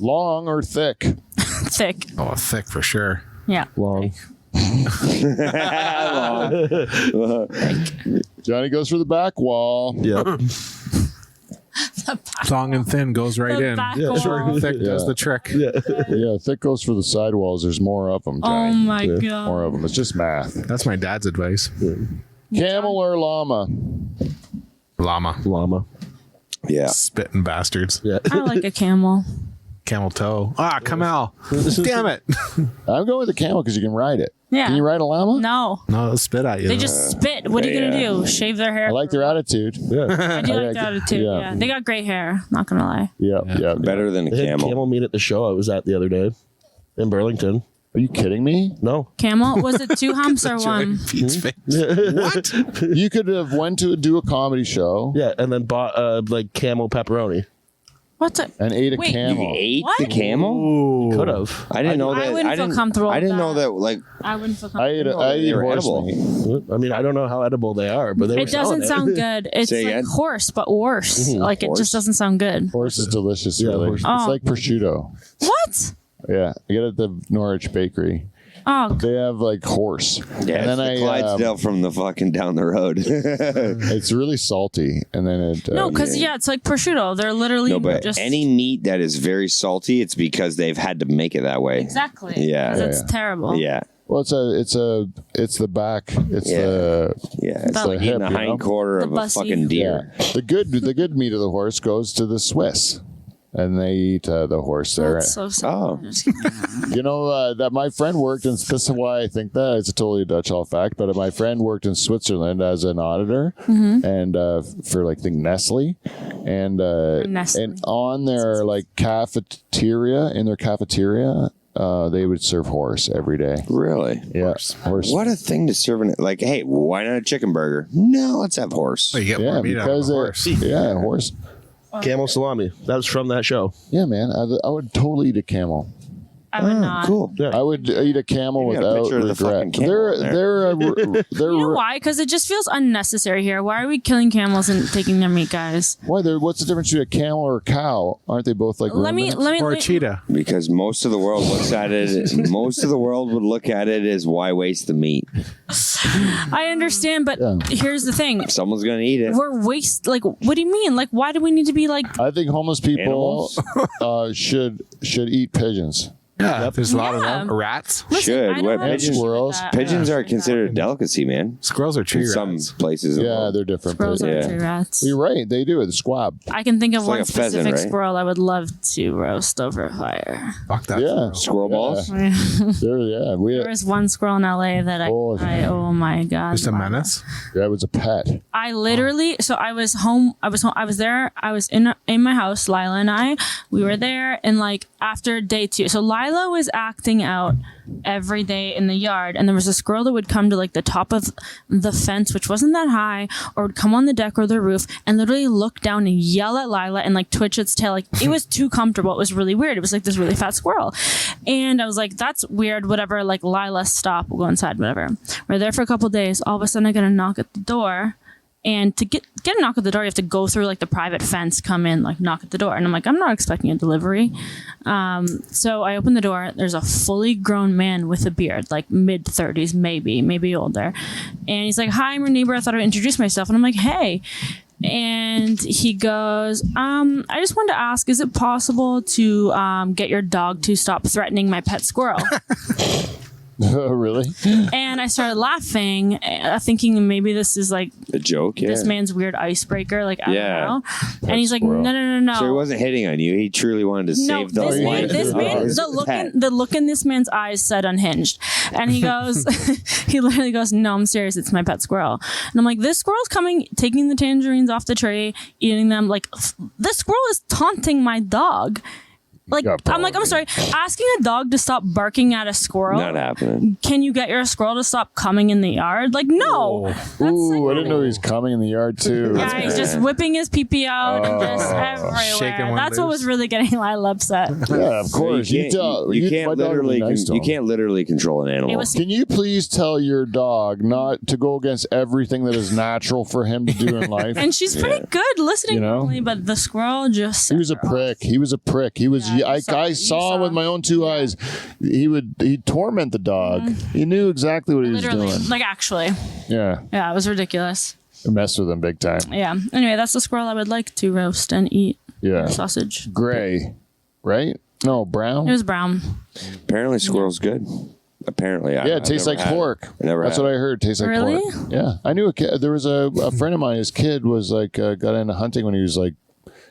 Speaker 1: Long or thick?
Speaker 3: Thick.
Speaker 5: Oh, thick for sure.
Speaker 3: Yeah.
Speaker 2: Long.
Speaker 1: Johnny goes for the back wall.
Speaker 2: Yep.
Speaker 5: Long and thin goes right
Speaker 3: The
Speaker 5: in.
Speaker 3: back
Speaker 5: Short
Speaker 3: wall.
Speaker 5: and thick does
Speaker 1: Yeah.
Speaker 5: the trick.
Speaker 1: Yeah, thick goes for the sidewalls. There's more of them. Johnny.
Speaker 3: Oh my
Speaker 1: Yeah,
Speaker 3: God.
Speaker 1: More of them. It's just math.
Speaker 5: That's my dad's advice.
Speaker 1: Camel or llama?
Speaker 5: Llama.
Speaker 2: Llama.
Speaker 4: Yeah.
Speaker 5: Spitting bastards.
Speaker 2: Yeah.
Speaker 3: I like a camel.
Speaker 5: Camel toe. Ah, Kamel. Damn it.
Speaker 1: I'm going with the camel because you can ride it.
Speaker 3: Yeah.
Speaker 1: Can you ride a llama?
Speaker 3: No.
Speaker 5: No, they'll spit at you.
Speaker 3: They just spit. What are you going to do? Shave their hair?
Speaker 1: I like their attitude.
Speaker 2: Yeah.
Speaker 3: I do
Speaker 1: I
Speaker 3: like
Speaker 1: like
Speaker 3: that
Speaker 1: it.
Speaker 3: attitude.
Speaker 1: Yeah.
Speaker 3: Yeah. They got great hair. Not going to lie.
Speaker 1: Yeah, yeah.
Speaker 4: Better than a
Speaker 2: They had
Speaker 4: camel.
Speaker 2: camel meat at the show I was at the other day in Burlington.
Speaker 1: Are you kidding me?
Speaker 2: No.
Speaker 3: Camel? Was it 2 humps or one?
Speaker 5: Pete's face. What?
Speaker 1: You could have went to do a comedy show
Speaker 2: Yeah, and then bought like camel pepperoni.
Speaker 3: What the?
Speaker 1: and ate a
Speaker 3: Wait,
Speaker 1: camel.
Speaker 4: You ate
Speaker 3: What?
Speaker 4: the camel?
Speaker 5: Ooh.
Speaker 2: Could have.
Speaker 4: I didn't know
Speaker 3: I
Speaker 4: that.
Speaker 3: wouldn't feel comfortable
Speaker 4: I didn't
Speaker 3: with
Speaker 4: know
Speaker 3: that.
Speaker 4: that. Like,
Speaker 3: I wouldn't feel
Speaker 1: I ate
Speaker 3: comfortable.
Speaker 1: I ate
Speaker 4: they were
Speaker 1: horse
Speaker 4: edible.
Speaker 1: meat.
Speaker 2: I mean, I don't know how edible they are, but they were
Speaker 3: It doesn't
Speaker 2: selling
Speaker 3: sound good. It's
Speaker 4: Say
Speaker 3: like
Speaker 4: again?
Speaker 3: horse, but worse. Like it
Speaker 4: Horse?
Speaker 3: just doesn't sound good.
Speaker 1: Horse is delicious.
Speaker 2: Yeah,
Speaker 1: really.
Speaker 2: horse.
Speaker 1: It's
Speaker 3: Oh.
Speaker 1: like prosciutto.
Speaker 3: What?
Speaker 1: Yeah, I get it at the Norwich Bakery.
Speaker 3: Oh,
Speaker 1: They have like horse.
Speaker 4: yeah,
Speaker 1: and then
Speaker 4: it's the Clydesdale from the fucking down the road.
Speaker 1: it's really salty, and then it.
Speaker 3: no, because yeah, it's like prosciutto. They're literally
Speaker 4: No, but
Speaker 3: just
Speaker 4: any meat that is very salty, it's because they've had to make it that way.
Speaker 3: exactly.
Speaker 4: Yeah.
Speaker 3: 'Cause it's
Speaker 1: Yeah.
Speaker 3: terrible.
Speaker 4: Yeah,
Speaker 1: well, it's the back. It's
Speaker 4: Yeah.
Speaker 1: the
Speaker 4: yeah. It's
Speaker 3: The
Speaker 4: like eating
Speaker 1: hip,
Speaker 4: the
Speaker 1: you
Speaker 4: hind
Speaker 1: know?
Speaker 4: quarter
Speaker 3: The
Speaker 4: of a
Speaker 3: bussy.
Speaker 4: fucking deer.
Speaker 1: yeah. The good meat of the horse goes to the Swiss, and they eat the horse there.
Speaker 3: That's so sad.
Speaker 4: Oh.
Speaker 1: You know that my friend worked in. This is why I think that it's a totally Dutch Hall fact. But my friend worked in Switzerland as an auditor, and for like think Nestle, and
Speaker 3: Nestle.
Speaker 1: and on their like cafeteria they would serve horse every day.
Speaker 4: Really?
Speaker 1: Yeah, horse.
Speaker 4: What a thing to serve in it. Like, hey, why not a chicken burger? No, let's have horse.
Speaker 5: Oh, you get
Speaker 1: Yeah,
Speaker 5: more meat out of
Speaker 1: because
Speaker 5: a horse.
Speaker 1: yeah, horse.
Speaker 2: camel salami. That was from that show.
Speaker 1: Yeah, man, I would totally eat a camel.
Speaker 3: I would not.
Speaker 4: Cool.
Speaker 2: Yeah.
Speaker 1: I would eat a camel
Speaker 4: You got a
Speaker 1: without
Speaker 4: picture of the
Speaker 1: regret.
Speaker 4: fucking camel in
Speaker 1: They're
Speaker 3: You know why? Because it just feels unnecessary here. Why are we killing camels and taking their meat, guys?
Speaker 1: why? What's the difference between a camel or a cow? Aren't they both like
Speaker 3: Let me.
Speaker 1: ruminants?
Speaker 5: Or a cheetah.
Speaker 4: Because most of the world looks at it. Most of the world would look at it as why waste the meat?
Speaker 3: I understand, but
Speaker 1: Yeah.
Speaker 3: here's the thing.
Speaker 4: Someone's gonna eat it.
Speaker 3: We're Like, what do you mean? Like, why do we need to be like?
Speaker 1: I think homeless people
Speaker 4: Animals?
Speaker 1: should eat pigeons.
Speaker 5: Yeah, there's a lot of
Speaker 3: Yeah.
Speaker 5: them. Rats.
Speaker 3: Listen,
Speaker 4: Should.
Speaker 3: I don't
Speaker 4: What,
Speaker 3: have an
Speaker 4: pigeons-
Speaker 3: issue with
Speaker 1: squirrels?
Speaker 3: that.
Speaker 4: Pigeons
Speaker 3: Yeah.
Speaker 4: are considered a delicacy, man.
Speaker 5: Squirrels are tree
Speaker 4: In some
Speaker 5: rats.
Speaker 4: places. of the
Speaker 1: Yeah,
Speaker 4: world.
Speaker 1: they're different.
Speaker 3: Squirrels are
Speaker 4: Yeah.
Speaker 3: tree rats.
Speaker 1: You're right. They do it. The squab.
Speaker 3: I can think of
Speaker 4: It's
Speaker 3: one
Speaker 4: like a pheasant,
Speaker 3: specific
Speaker 4: right?
Speaker 3: squirrel I would love to roast over a fire.
Speaker 5: Fuck that.
Speaker 1: Yeah.
Speaker 4: Squirrel balls.
Speaker 1: There, yeah.
Speaker 3: There was one squirrel in LA that
Speaker 1: Oh.
Speaker 3: oh my god,
Speaker 5: Just a menace.
Speaker 1: That was a pet.
Speaker 3: I literally, so I was home. I was there. I was in my house. Lila and I, we were there, and like after day 2, so Lila was acting out every day in the yard, and there was a squirrel that would come to like the top of the fence, which wasn't that high, or would come on the deck or the roof, and literally look down and yell at Lila and like twitch its tail. Like it was too comfortable. It was really weird. It was like this really fat squirrel, and I was like, that's weird. Whatever. Like Lila, stop. We'll go inside. Whatever. We're there for a couple days. All of a sudden, I get a knock at the door. And to get a knock at the door, you have to go through like the private fence, come in, like knock at the door. And I'm like, I'm not expecting a delivery. So I open the door. There's a fully grown man with a beard, like mid-30s, maybe older. And he's like, hi, I'm your neighbor. I thought I'd introduce myself. And I'm like, hey. And he goes, I just wanted to ask, is it possible to get your dog to stop threatening my pet squirrel?
Speaker 1: Really?
Speaker 3: And I started laughing, thinking maybe this is like
Speaker 4: A joke, yeah.
Speaker 3: this man's weird icebreaker. Like, I
Speaker 4: Yeah.
Speaker 3: don't know. And he's like, no,
Speaker 1: squirrel.
Speaker 3: no, no, no.
Speaker 4: So he wasn't hitting on you. He truly wanted to
Speaker 3: No,
Speaker 4: save the
Speaker 3: this man,
Speaker 4: life
Speaker 3: this
Speaker 4: of
Speaker 3: man,
Speaker 4: his pet.
Speaker 3: the look in this man's eyes said unhinged, and he goes, he literally goes, "No, I'm serious. It's my pet squirrel." And I'm like, "This squirrel's coming, taking the tangerines off the tree, eating them. Like, this squirrel is taunting my dog." Like,
Speaker 1: got
Speaker 3: I'm like, I'm sorry. Asking a dog to stop barking at a squirrel.
Speaker 4: Not happening.
Speaker 3: Can you get your squirrel to stop coming in the yard? Like, no.
Speaker 1: Ooh, I didn't know he was coming in the yard too.
Speaker 3: Yeah, he's just whipping his pee out and just
Speaker 5: Shaking
Speaker 3: everywhere.
Speaker 5: one
Speaker 3: That's what
Speaker 5: loose.
Speaker 3: was really getting Lyle upset.
Speaker 1: Yeah, of course.
Speaker 4: You can't
Speaker 1: my dog would be nice to
Speaker 4: you
Speaker 1: him.
Speaker 4: can't literally control an animal.
Speaker 3: It was
Speaker 1: Can you please tell your dog not to go against everything that is natural for him to do in life?
Speaker 3: And she's pretty good listening
Speaker 1: You know?
Speaker 3: normally, but the squirrel just
Speaker 1: He was a prick. He was a prick. He was.
Speaker 3: Yeah, you
Speaker 1: I
Speaker 3: saw-
Speaker 1: saw him with my own two eyes. He'd torment the dog. He knew exactly what he was
Speaker 3: literally
Speaker 1: doing.
Speaker 3: like actually.
Speaker 1: Yeah,
Speaker 3: Yeah, it was ridiculous.
Speaker 1: I messed with him big time.
Speaker 3: Yeah. Anyway, that's the squirrel I would like to roast and eat.
Speaker 1: Yeah,
Speaker 3: Sausage.
Speaker 1: gray, right? No, brown.
Speaker 3: It was brown.
Speaker 4: Apparently, squirrel's good. Apparently,
Speaker 1: Yeah, it tastes like pork. That's what I heard. Tastes like
Speaker 3: Really?
Speaker 1: pork. Yeah, I knew a kid. There was a friend of mine. His kid was like got into hunting when he was like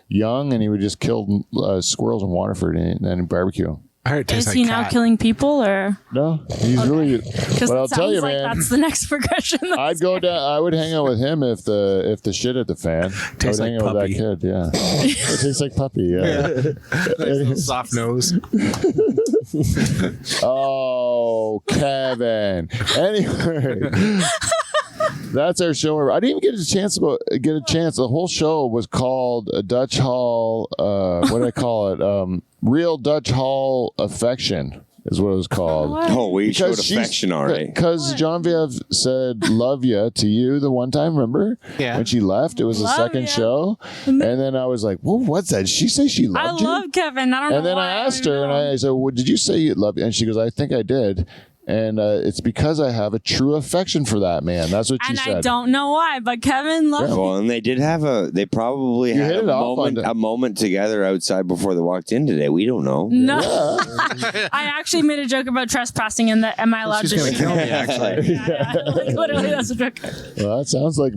Speaker 1: young, and he would just kill squirrels in Waterford and barbecue.
Speaker 5: I heard it tastes
Speaker 3: Is
Speaker 5: like
Speaker 3: he now
Speaker 5: cat.
Speaker 3: killing people or?
Speaker 1: No, he's really.
Speaker 3: Because
Speaker 1: But
Speaker 3: it
Speaker 1: I'll tell
Speaker 3: sounds
Speaker 1: you,
Speaker 3: like
Speaker 1: man.
Speaker 3: that's the next progression.
Speaker 1: I'd go down. I would hang out with him if the shit hit the fan.
Speaker 5: Tastes
Speaker 1: I
Speaker 5: like
Speaker 1: would hang out
Speaker 5: puppy.
Speaker 1: with that kid. Yeah, it tastes like puppy. Yeah.
Speaker 5: Soft nose.
Speaker 1: Oh, Kevin. Anyway, that's our show. I didn't even get a chance. The whole show was called a Dutch Hall. What did I call it? Real Dutch Hall Affection is what it was called.
Speaker 3: What?
Speaker 4: Oh, we showed
Speaker 1: she's-
Speaker 4: affection already.
Speaker 1: Because Genevieve said "love ya" to you the one time. Remember?
Speaker 5: Yeah.
Speaker 1: When she left, it was the
Speaker 3: Love
Speaker 1: second
Speaker 3: ya.
Speaker 1: show, and then I was like, "Well, what's that?" Did she say she
Speaker 3: I
Speaker 1: loved you?
Speaker 3: love Kevin. I don't know.
Speaker 1: And then
Speaker 3: why.
Speaker 1: I asked
Speaker 3: don't
Speaker 1: her, and
Speaker 3: know.
Speaker 1: I said, "Well, did you say you love?" And she goes, "I think I did." And it's because I have a true affection for that man. That's what she
Speaker 3: And
Speaker 1: said.
Speaker 3: I don't know why, but Kevin loves
Speaker 4: Well, and they did have they probably
Speaker 1: You
Speaker 4: had
Speaker 1: hit it off on
Speaker 4: a moment together outside before they walked in today. We don't know.
Speaker 3: No, I actually made a joke about trespassing and that am I allowed
Speaker 5: She's
Speaker 3: to
Speaker 5: gonna
Speaker 3: shoot?
Speaker 5: kill me, actually.
Speaker 3: Yeah. Like, literally, that's a joke.
Speaker 1: Well, that sounds like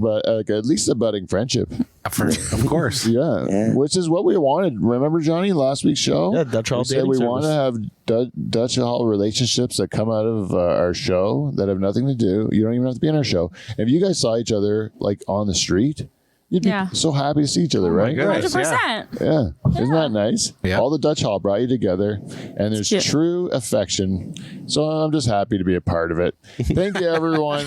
Speaker 1: at least a budding friendship.
Speaker 5: Of course.
Speaker 1: Yeah.
Speaker 4: Yeah.
Speaker 1: Which is what we wanted. Remember, Johnny, last week's show?
Speaker 2: Yeah, Dutch Hall
Speaker 1: We said
Speaker 2: dating
Speaker 1: we
Speaker 2: service.
Speaker 1: want to have Dutch Hall relationships that come out of our show that have nothing to do. You don't even have to be in our show. If you guys saw each other like on the street, you'd be
Speaker 3: Yeah.
Speaker 1: so happy to see each other, right?
Speaker 5: goodness.
Speaker 3: 100%.
Speaker 1: Yeah. Isn't that nice?
Speaker 5: Yeah.
Speaker 1: All the Dutch Hall brought you together, and there's
Speaker 3: cute.
Speaker 1: true affection. So I'm just happy to be a part of it. Thank you, everyone.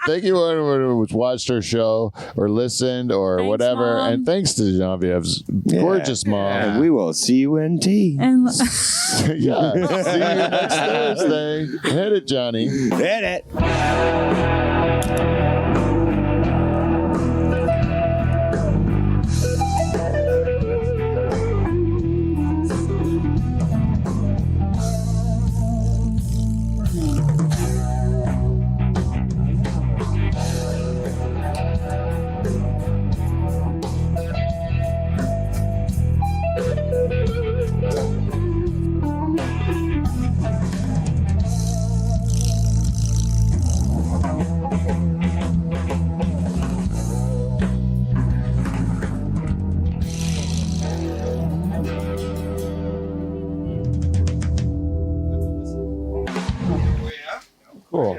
Speaker 1: Thank you, everyone who watched our show or listened or
Speaker 3: Thanks,
Speaker 1: whatever.
Speaker 3: Mom.
Speaker 1: And thanks to Genevieve's gorgeous mom.
Speaker 4: And we will see you in tea.
Speaker 3: And
Speaker 1: Yeah. See you next Thursday. Hit it, Johnny.
Speaker 4: Hit it.
Speaker 1: Cool.